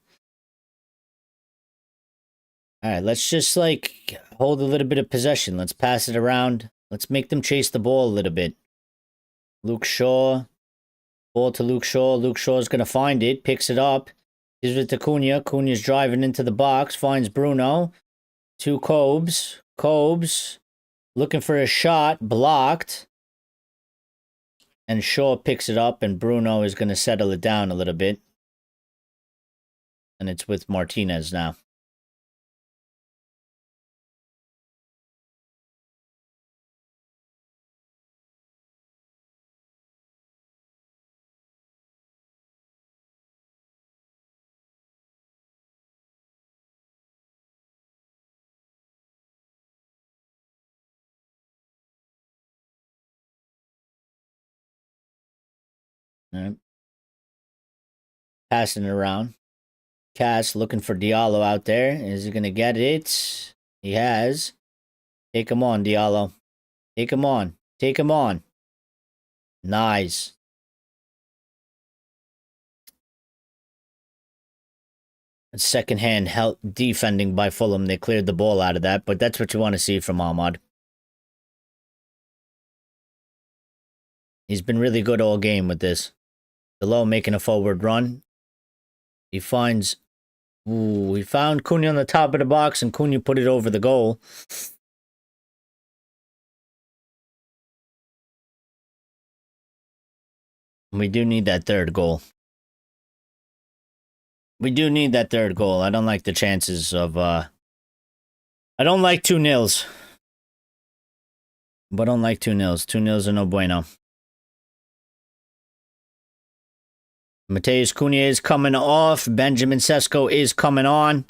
All right, let's just like hold a little bit of possession. Let's pass it around. Let's make them chase the ball a little bit. Luke Shaw. Ball to Luke Shaw. Luke Shaw's going to find it. Picks it up. Gives it to Cunha. Cunha's driving into the box. Finds Bruno. To Cobes. Cobes. Looking for a shot. Blocked. And Shaw picks it up. And Bruno is going to settle it down a little bit. And it's with Martinez now. All right. Passing it around. Cass looking for Diallo out there. Is he going to get it? He has. Take him on, Diallo. Take him on. Take him on. Nice. Second-hand help defending by Fulham. They cleared the ball out of that, but that's what you want to see from Ahmad. He's been really good all game with this. Below making a forward run. He finds... Ooh, he found Cunha on the top of the box, and Cunha put it over the goal. We do need that third goal. We do need that third goal. I don't like the chances of... I don't like 2-0s. But I don't like 2-0s. 2-0s are no bueno. Mateus Cunha is coming off. Benjamin Sesko is coming on.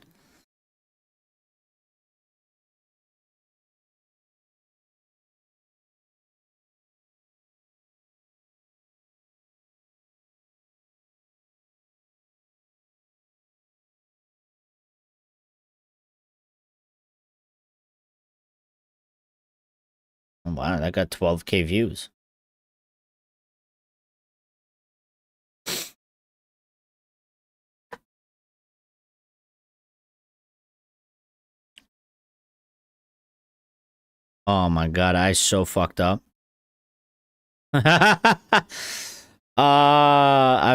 Wow, that got 12K views. Oh my god, I so fucked up. I've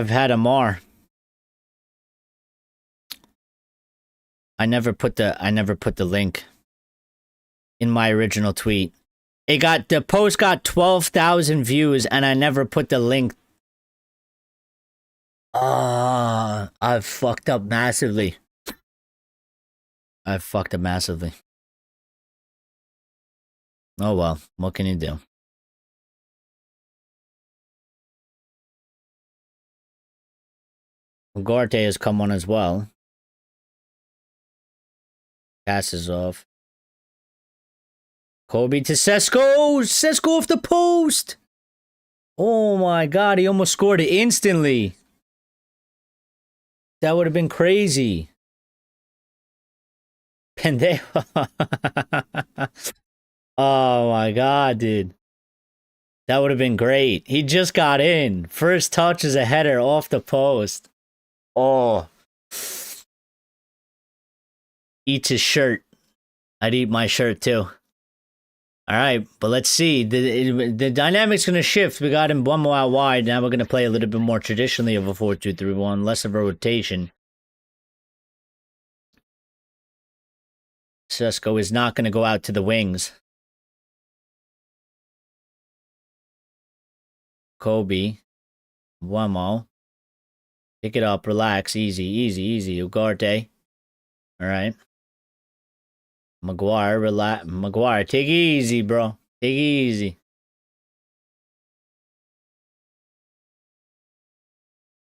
had a Mar. I never put the link in my original tweet. The post got 12,000 views and I never put the link. I've fucked up massively. Oh well, what can you do? Ugarte has come on as well. Passes off. Kobe to Sesko! Sesko off the post! Oh my god, he almost scored it instantly. That would have been crazy. Pendejo. Oh my god, dude. That would have been great. He just got in. First touch is a header off the post. Oh. Eats his shirt. I'd eat my shirt too. All right, but let's see. The dynamic's going to shift. We got him one more out wide. Now we're going to play a little bit more traditionally of a 4-2-3-1, less of a rotation. Sesko is not going to go out to the wings. Kobe. Wemo. Pick it up. Relax. Easy, easy, easy. Ugarte. All right. Maguire. Relax. Maguire. Take it easy, bro. Take it easy.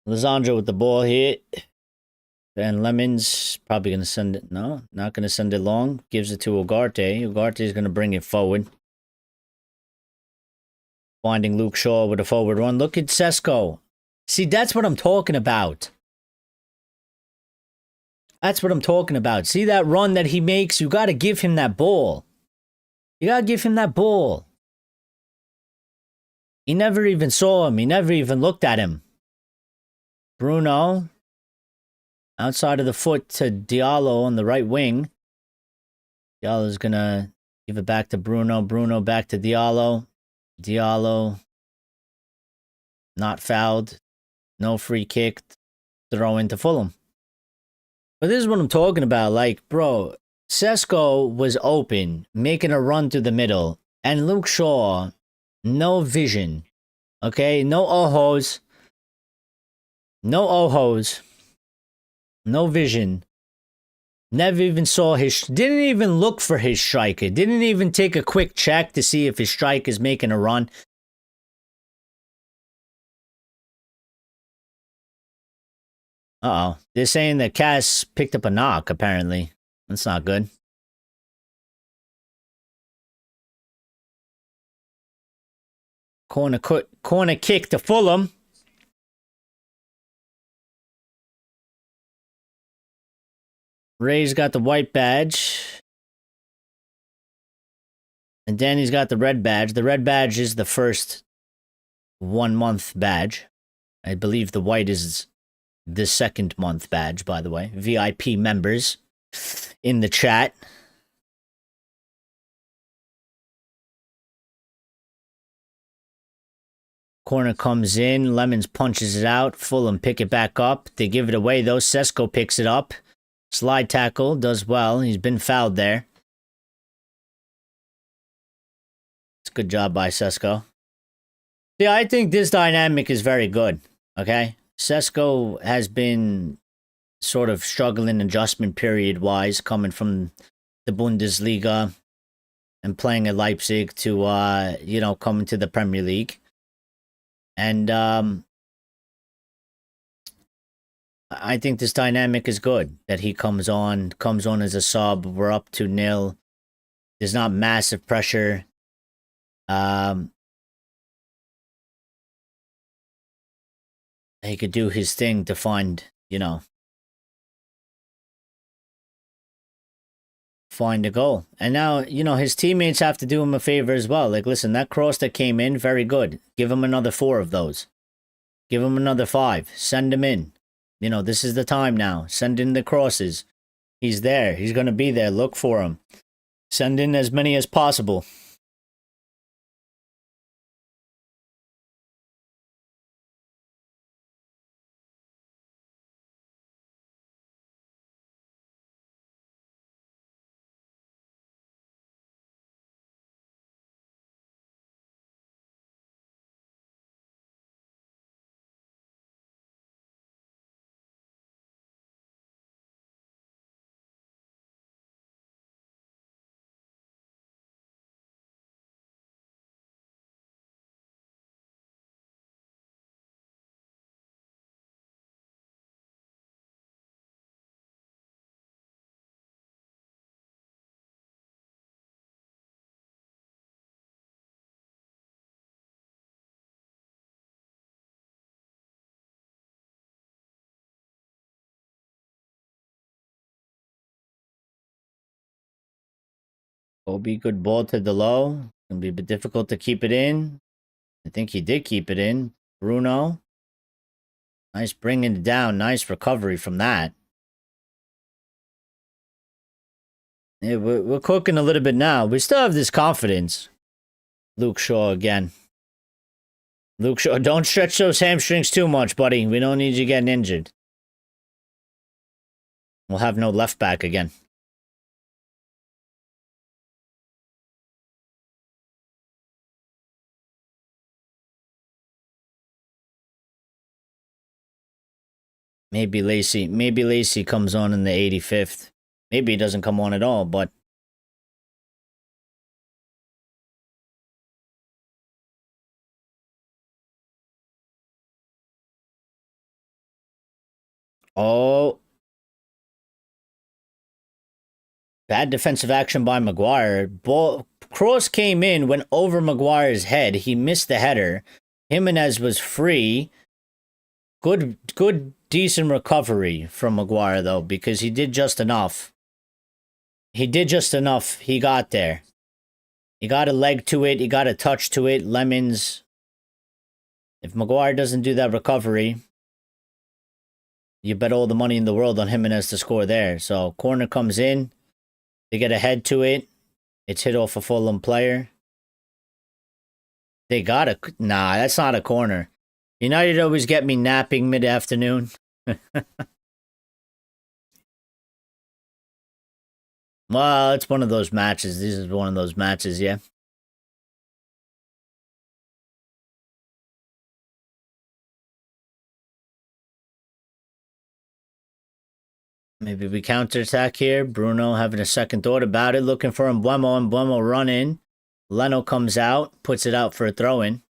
Lisandro with the ball hit. And Lemon's probably going to send it. No, not going to send it long. Gives it to Ugarte. Ugarte is going to bring it forward. Finding Luke Shaw with a forward run. Look at Sesko. See, that's what I'm talking about. That's what I'm talking about. See that run that he makes? You got to give him that ball. You got to give him that ball. He never even saw him. He never even looked at him. Bruno. Outside of the foot to Diallo on the right wing. Diallo's going to give it back to Bruno. Bruno back to Diallo. Diallo. Not fouled. No free kick. Throw into Fulham. But this is what I'm talking about. Like, bro, Sesko was open, making a run through the middle. And Luke Shaw, no vision. Okay? No ojos. No ojos. No vision. Never even saw his... Didn't even look for his striker. Didn't even take a quick check to see if his striker is making a run. Uh-oh. They're saying that Cass picked up a knock, apparently. That's not good. Corner kick to Fulham. Ray's got the white badge. And Danny's got the red badge. The red badge is the first 1 month badge. I believe the white is the second month badge, by the way. VIP members in the chat. Corner comes in. Lemons punches it out. Fulham pick it back up. They give it away, though. Sesko picks it up. Slide tackle. Does well. He's been fouled there. It's a good job by Sesko. Yeah, I think this dynamic is very good. Okay? Sesko has been sort of struggling adjustment period-wise, coming from the Bundesliga and playing at Leipzig to, coming to the Premier League. And I think this dynamic is good, that he comes on as a sub. We're up 2-0. There's not massive pressure. He could do his thing to find, find a goal. And now, his teammates have to do him a favor as well. Like, listen, that cross that came in, very good. Give him another 4 of those. Give him another 5. Send him in. This is the time now. Send in the crosses. He's there. He's going to be there. Look for him. Send in as many as possible. Kobe, good ball to the low. Gonna be a bit difficult to keep it in. I think he did keep it in. Bruno. Nice bringing it down. Nice recovery from that. Yeah, we're cooking a little bit now. We still have this confidence. Luke Shaw again. Luke Shaw, don't stretch those hamstrings too much, buddy. We don't need you getting injured. We'll have no left back again. Maybe Lacey comes on in the 85th. Maybe he doesn't come on at all, but oh, bad defensive action by Maguire. Ball cross came in, went over Maguire's head. He missed the header. Jimenez was free. Good, decent recovery from Maguire though, because he did just enough. He did just enough. He got there. He got a leg to it. He got a touch to it. Lemons. If Maguire doesn't do that recovery, you bet all the money in the world on Jimenez to score there. So corner comes in. They get a head to it. It's hit off a Fulham player. They got a... Nah, that's not a corner. United always get me napping mid-afternoon. Well, it's one of those matches. This is one of those matches, yeah. Maybe we counterattack here. Bruno having a second thought about it, looking for Mbuemo. Mbuemo run in. Leno comes out, puts it out for a throw-in.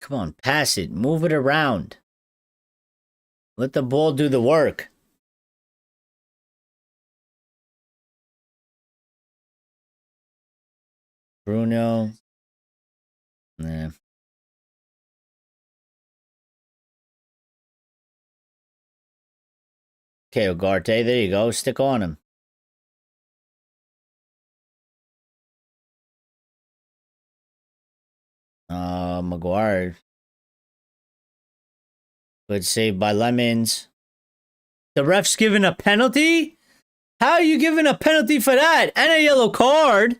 Come on, pass it. Move it around. Let the ball do the work. Bruno. Nah. Okay, Ugarte, there you go. Stick on him. Maguire. Good save by Lemons. The ref's giving a penalty? How are you giving a penalty for that? And a yellow card?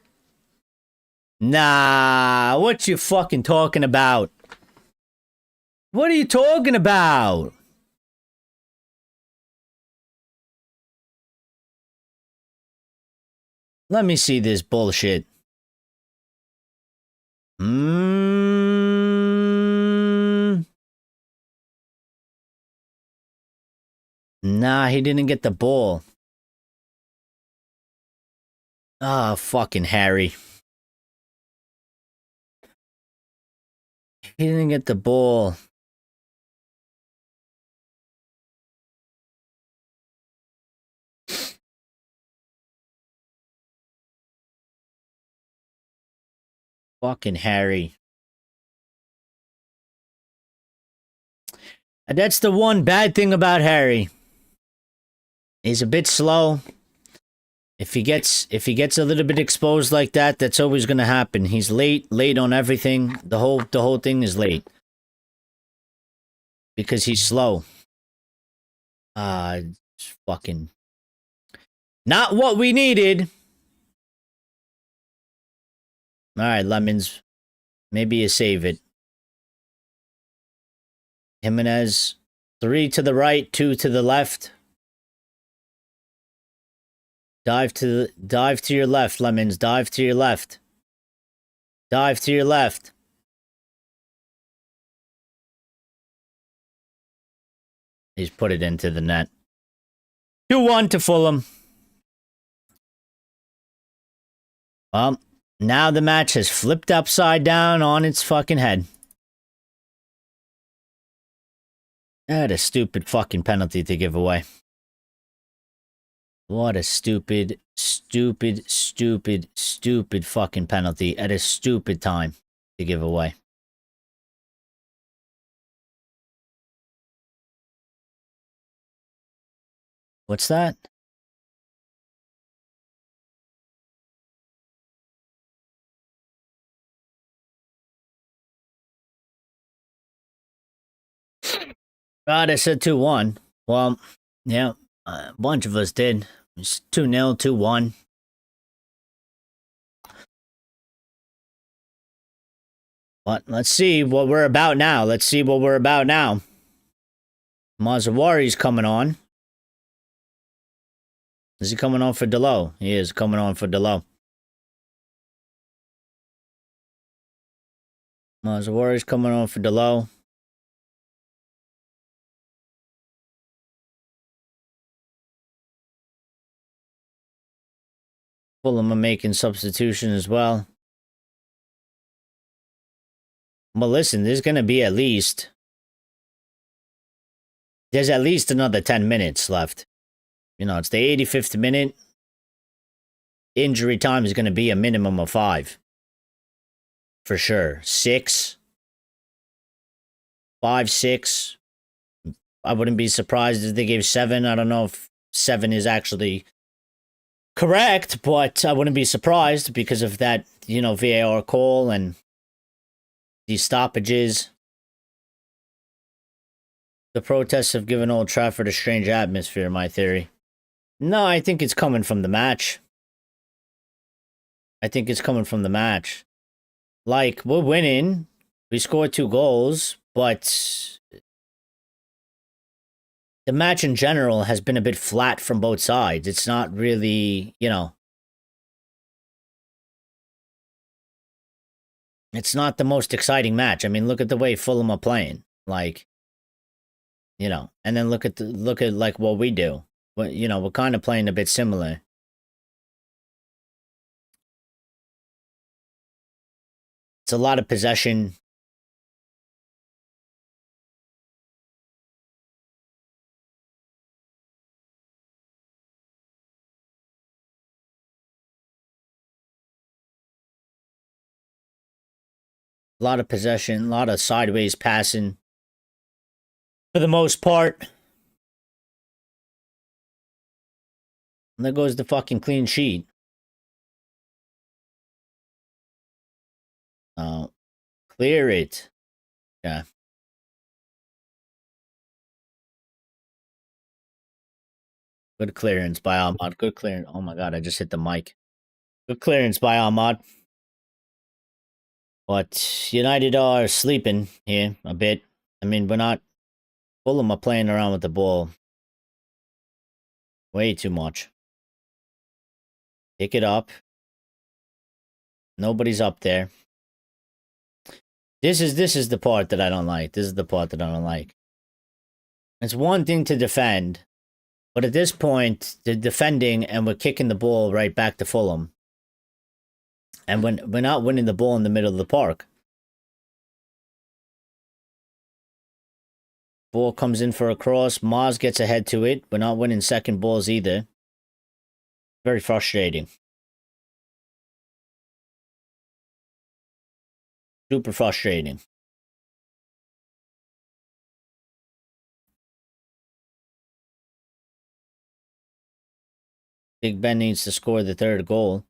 Nah, what you fucking talking about? What are you talking about? Let me see this bullshit. Nah, he didn't get the ball. Ah, fucking Harry. He didn't get the ball. Fucking Harry. And that's the one bad thing about Harry. He's a bit slow. If he gets a little bit exposed like that, that's always gonna happen. He's late on everything. The whole thing is late. Because he's slow. Fucking not what we needed. Alright, Lemons. Maybe you save it. Jimenez. 3 to the right, 2 to the left. Dive to your left, Lemons. Dive to your left. Dive to your left. He's put it into the net. 2-1 to Fulham. Well, now the match has flipped upside down on its fucking head. That a stupid fucking penalty to give away. What a stupid fucking penalty at a stupid time to give away. What's that? God, I said 2-1. Well, yeah, a bunch of us did. It's 2-0, 2-1. But let's see what we're about now. Let's see what we're about now. Mazawari's coming on. Is he coming on for Delo? He is coming on for Delo. Mazawari's coming on for Delo. Fulham are making substitution as well. Well, listen, there's going to be at least... There's at least another 10 minutes left. You know, it's the 85th minute. Injury time is going to be a minimum of 5. For sure. 6. 5, 6. I wouldn't be surprised if they gave 7. I don't know if 7 is actually correct, but I wouldn't be surprised because of that, you know, VAR call and these stoppages. The protests have given Old Trafford a strange atmosphere, my theory. No, I think it's coming from the match. I think it's coming from the match. Like, we're winning. We scored 2 goals, but the match in general has been a bit flat from both sides. It's not really, you know, it's not the most exciting match. I mean, look at the way Fulham are playing. Like, you know, and then look at like what we do. But, you know, we're kind of playing a bit similar. It's a lot of possession. A lot of possession, a lot of sideways passing. For the most part. And there goes the fucking clean sheet. Oh, clear it. Yeah. Good clearance by Ahmad. Good clearance. Oh my god, I just hit the mic. Good clearance by Ahmad. But United are sleeping here a bit. I mean, we're not... Fulham are playing around with the ball way too much. Pick it up. Nobody's up there. This is the part that I don't like. This is the part that I don't like. It's one thing to defend, but at this point, they're defending and we're kicking the ball right back to Fulham. And when we're not winning the ball in the middle of the park. Ball comes in for a cross. Maz gets ahead to it. We're not winning second balls either. Very frustrating. Super frustrating. Big Ben needs to score the 3rd goal.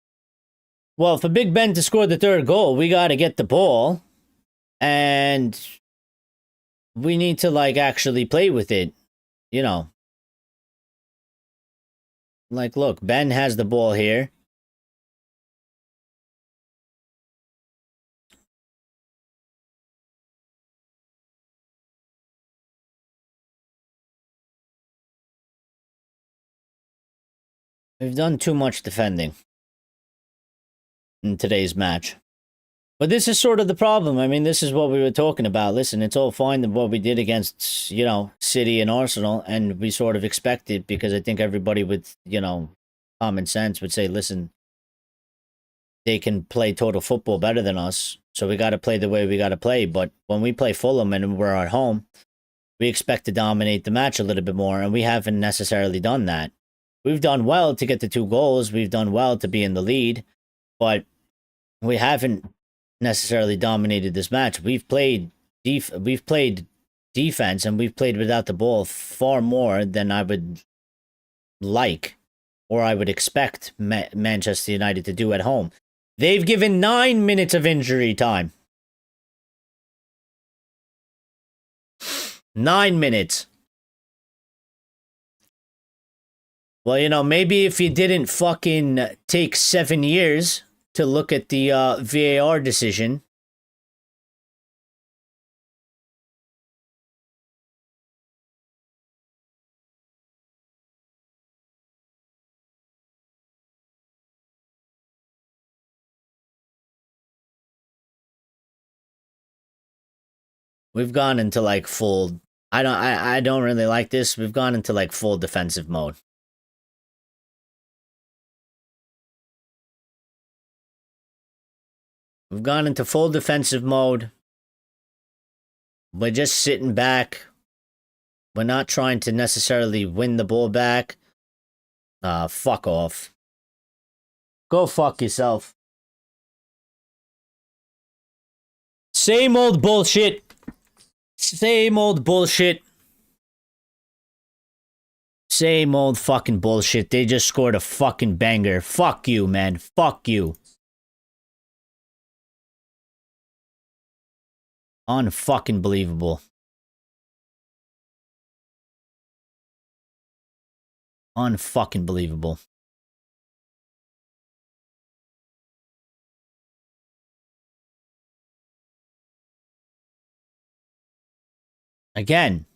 Well, for Big Ben to score the 3rd goal, we got to get the ball. And we need to, like, actually play with it. You know. Like, look, Ben has the ball here. We've done too much defending in today's match. But this is sort of the problem. I mean, this is what we were talking about. Listen, it's all fine what we did against, you know, City and Arsenal, and we sort of expected, because I think everybody with, you know, common sense would say, listen, they can play total football better than us, so we got to play the way we got to play. But when we play Fulham and we're at home, we expect to dominate the match a little bit more, and we haven't necessarily done that. We've done well to get the 2 goals. We've done well to be in the lead, but we haven't necessarily dominated this match. We've played defense, and we've played without the ball far more than I would like, or I would expect Manchester United to do at home. They've given 9 minutes of injury time. 9 minutes. Well, you know, maybe if you didn't fucking take 7 years to look at the VAR decision. We've gone into like full. I don't really like this. We've gone into like full defensive mode. We've gone into full defensive mode. We're just sitting back. We're not trying to necessarily win the ball back. Fuck off. Go fuck yourself. Same old bullshit. Same old bullshit. Same old fucking bullshit. They just scored a fucking banger. Fuck you, man. Fuck you. Unfucking believable. Unfucking believable. Again,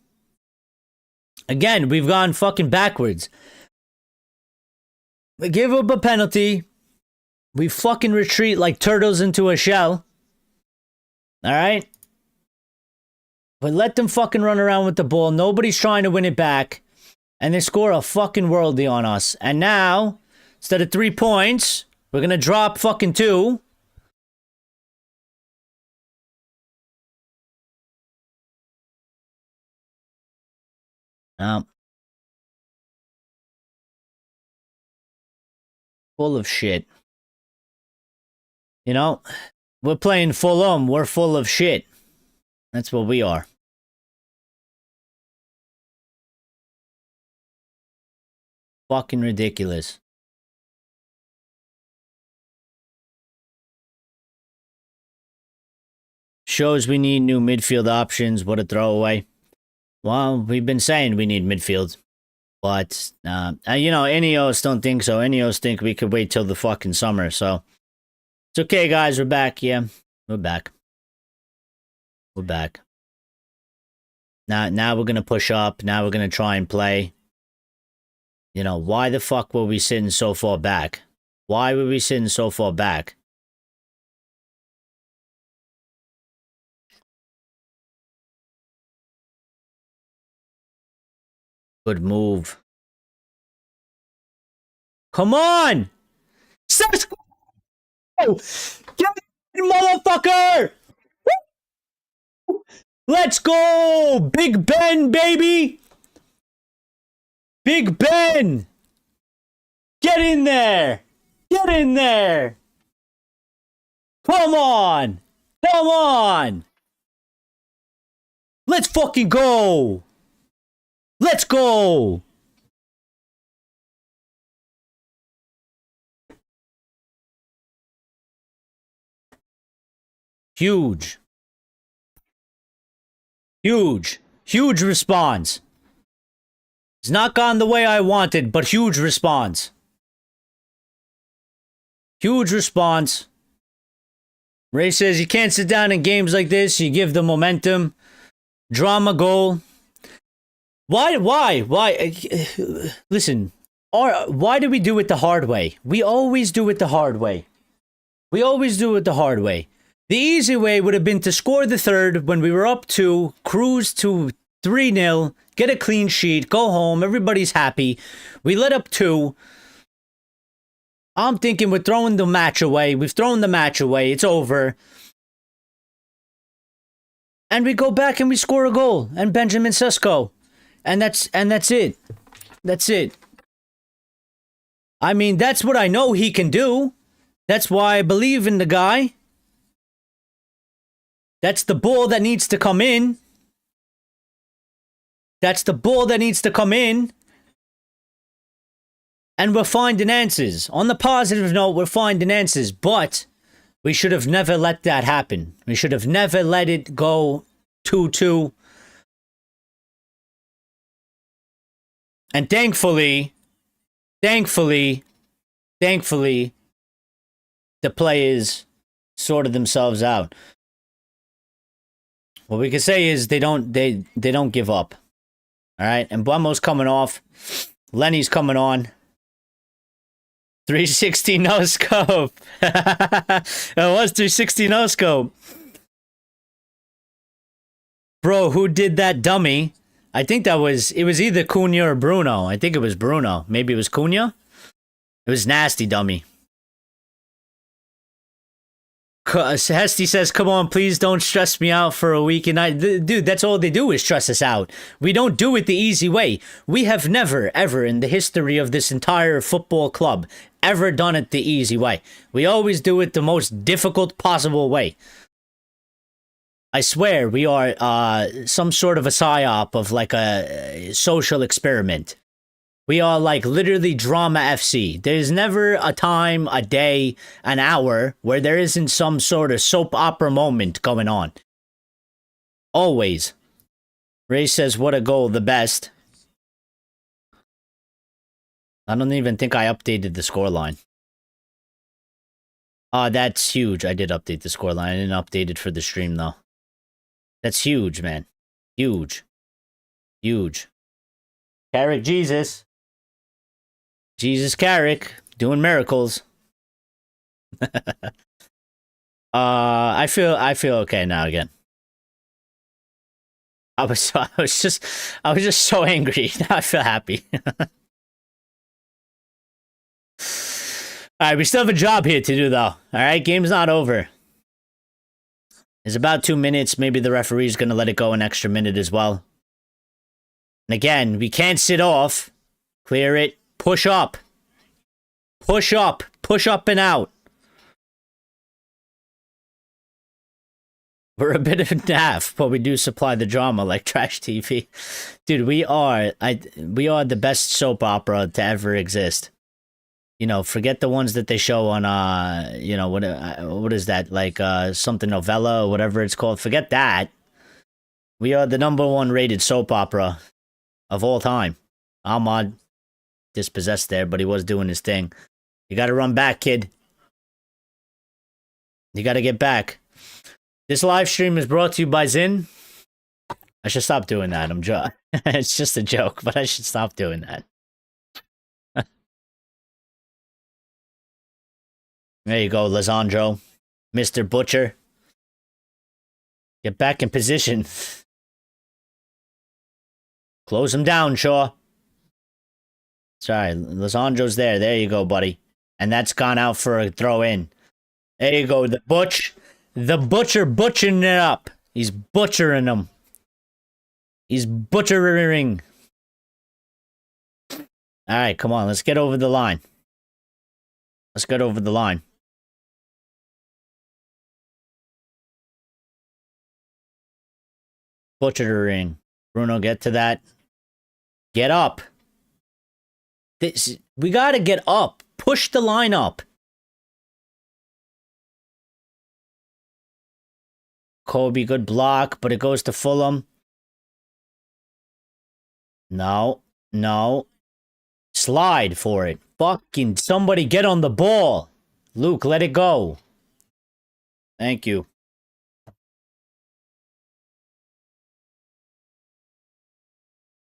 we've gone fucking backwards. We give up a penalty. We fucking retreat like turtles into a shell. Alright? We let them fucking run around with the ball. Nobody's trying to win it back. And they score a fucking worldie on us. And now, instead of 3 points, we're gonna drop fucking 2. Full of shit. You know, we're playing Fulham. We're full of shit. That's what we are. Fucking ridiculous. Shows we need new midfield options. What a throwaway. Well, we've been saying we need midfield. But, you know, Ineos don't think so. Ineos think we could wait till the fucking summer. So, it's okay, guys. We're back. Yeah, we're back. We're back. Now we're going to push up. Now we're going to try and play. You know, why the fuck were we sitting so far back? Why were we sitting so far back? Good move. Come on! Cisco! Get in, motherfucker! Let's go! Big Ben, baby! Big Ben! Get in there! Get in there! Come on! Come on! Let's fucking go! Let's go! Huge. Huge. Huge response. It's not gone the way I wanted, but huge response. Huge response. Ray says you can't sit down in games like this. You give the momentum. Drama goal. Why? Listen, why do we do it the hard way? We always do it the hard way. We always do it the hard way. The easy way would have been to score the third when we were up 2, cruise to 3-0, get a clean sheet, go home, everybody's happy. We let up 2. I'm thinking we're throwing the match away. We've thrown the match away. It's over. And we go back and we score a goal. And Benjamin Sesko. And that's it. That's it. I mean, that's what I know he can do. That's why I believe in the guy. That's the ball that needs to come in. That's the ball that needs to come in. And we're finding answers. On the positive note, we're finding answers. But we should have never let that happen. We should have never let it go 2-2. And thankfully, thankfully, thankfully, the players sorted themselves out. What we can say is they don't give up. All right, and Buemo's coming off. Lenny's coming on. 360 no scope. It was 360 no scope. Bro, who did that dummy? I think it was either Cunha or Bruno. I think it was Bruno. Maybe it was Cunha. It was nasty dummy. Hesty says, come on, please don't stress me out for a week. And dude, that's all they do is stress us out. We don't do it the easy way. We have never, ever in the history of this entire football club ever done it the easy way. We always do it the most difficult possible way. I swear we are some sort of a psyop of like a social experiment. We are like literally drama FC. There's never a time, a day, an hour where there isn't some sort of soap opera moment going on. Always. Ray says, what a goal, the best. I don't even think I updated the scoreline. That's huge. I did update the scoreline. I didn't update it for the stream, though. That's huge, man. Huge. Huge. Carrick Jesus. Jesus Carrick doing miracles. I feel okay now again. I was just so angry. Now I feel happy. All right, we still have a job here to do, though. All right, game's not over. It's about 2 minutes. Maybe the referee's gonna let it go an extra minute as well. And again, we can't sit off. Clear it. Push up. Push up. Push up and out. We're a bit of a naff, but we do supply the drama like trash TV. Dude, we are the best soap opera to ever exist. You know, forget the ones that they show on you know, what is that? Like something novella or whatever it's called. Forget that. We are the #1 rated soap opera of all time. Ahmad dispossessed there, but he was doing his thing. You got to run back, kid. You got to get back. This live stream is brought to you by Zin. I should stop doing that. It's just a joke, but I should stop doing that. There you go, Lisandro. Mr. Butcher. Get back in position. Close him down, Shaw. Sorry, Lisandro's there. There you go, buddy. And that's gone out for a throw in. There you go, the butcher butchering it up. He's butchering them. He's butchering. All right, come on, let's get over the line. Let's get over the line. Butchering. Bruno, get to that. Get up. We gotta get up. Push the line up. Kobe, good block, but it goes to Fulham. No. Slide for it. Fucking somebody get on the ball. Luke, let it go. Thank you.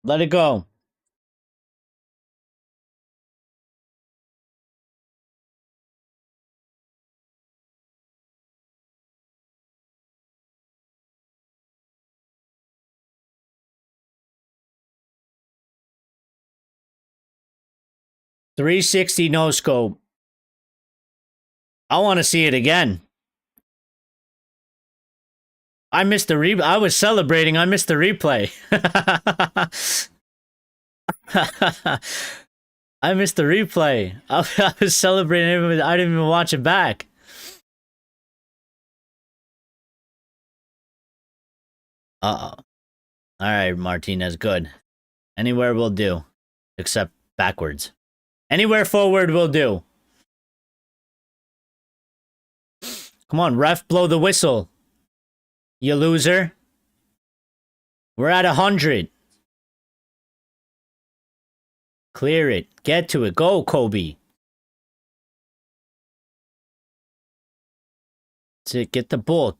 Let it go. .360 no scope. I want to see it again. I missed the replay. I was celebrating. I missed the replay. I missed the replay. I was celebrating. I didn't even watch it back. Uh-oh. All right, Martinez, good. Anywhere will do, except backwards. Anywhere forward will do. Come on, ref, blow the whistle. You loser. We're at 100. Clear it. Get to it. Go, Kobe. That's it. Get the ball.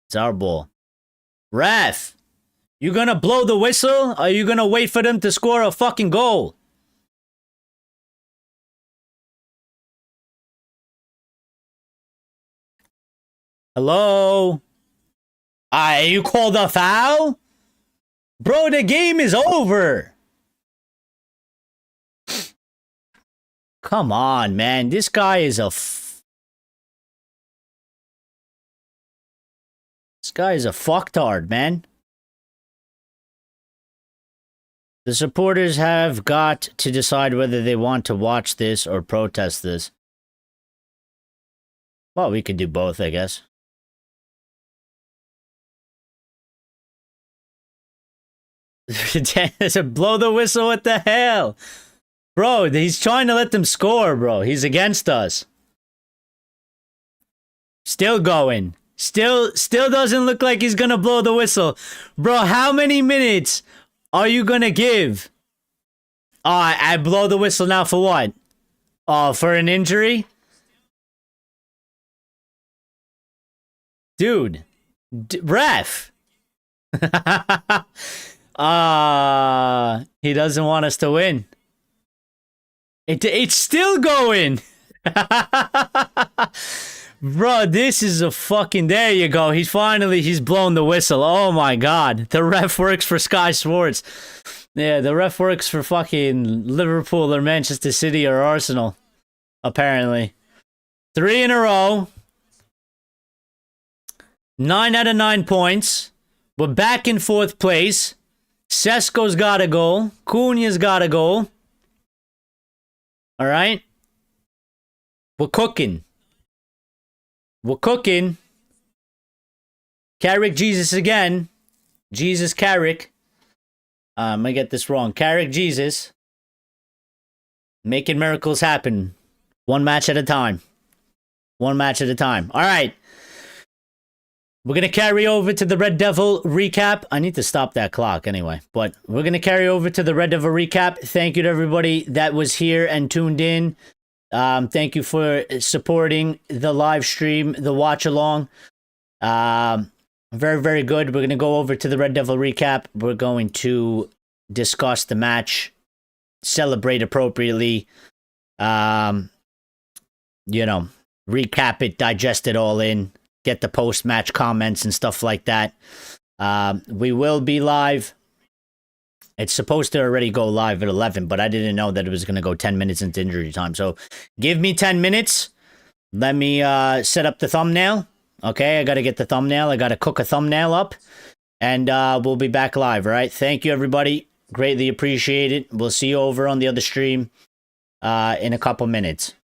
It's our ball. Ref, you gonna blow the whistle? Or are you gonna wait for them to score a fucking goal? Hello? You called a foul? Bro, the game is over. Come on, man. This guy is a This guy is a fucktard, man. The supporters have got to decide whether they want to watch this or protest this. Well, we could do both, I guess. Blow the whistle, what the hell? Bro, he's trying to let them score, bro. He's against us. Still going. Still doesn't look like he's gonna blow the whistle. Bro, how many minutes are you gonna give? I blow the whistle now for what? Oh, for an injury? Dude. Ref. He doesn't want us to win. It's still going. Bro, this is a fucking... There you go. He's blown the whistle. Oh my god. The ref works for Sky Sports. Yeah, the ref works for fucking Liverpool or Manchester City or Arsenal. Apparently. 3 in a row. 9 out of 9 points. We're back in 4th place. Sesko's got a goal. Cunha's got a goal. Alright? We're cooking. We're cooking. Carrick Jesus again. Jesus Carrick. I'm gonna get this wrong. Carrick Jesus. Making miracles happen. One match at a time. One match at a time. Alright. We're going to carry over to the Red Devil recap. I need to stop that clock anyway. But we're going to carry over to the Red Devil recap. Thank you to everybody that was here and tuned in. Thank you for supporting the live stream, the watch along. Very, very good. We're going to go over to the Red Devil recap. We're going to discuss the match, celebrate appropriately, recap it, digest it all in. Get the post-match comments and stuff like that. We will be live. It's supposed to already go live at 11, but I didn't know that it was going to go 10 minutes into injury time. So give me 10 minutes. Let me set up the thumbnail. Okay, I got to get the thumbnail. I got to cook a thumbnail up. And we'll be back live, all right? Thank you, everybody. Greatly appreciate it. We'll see you over on the other stream in a couple minutes.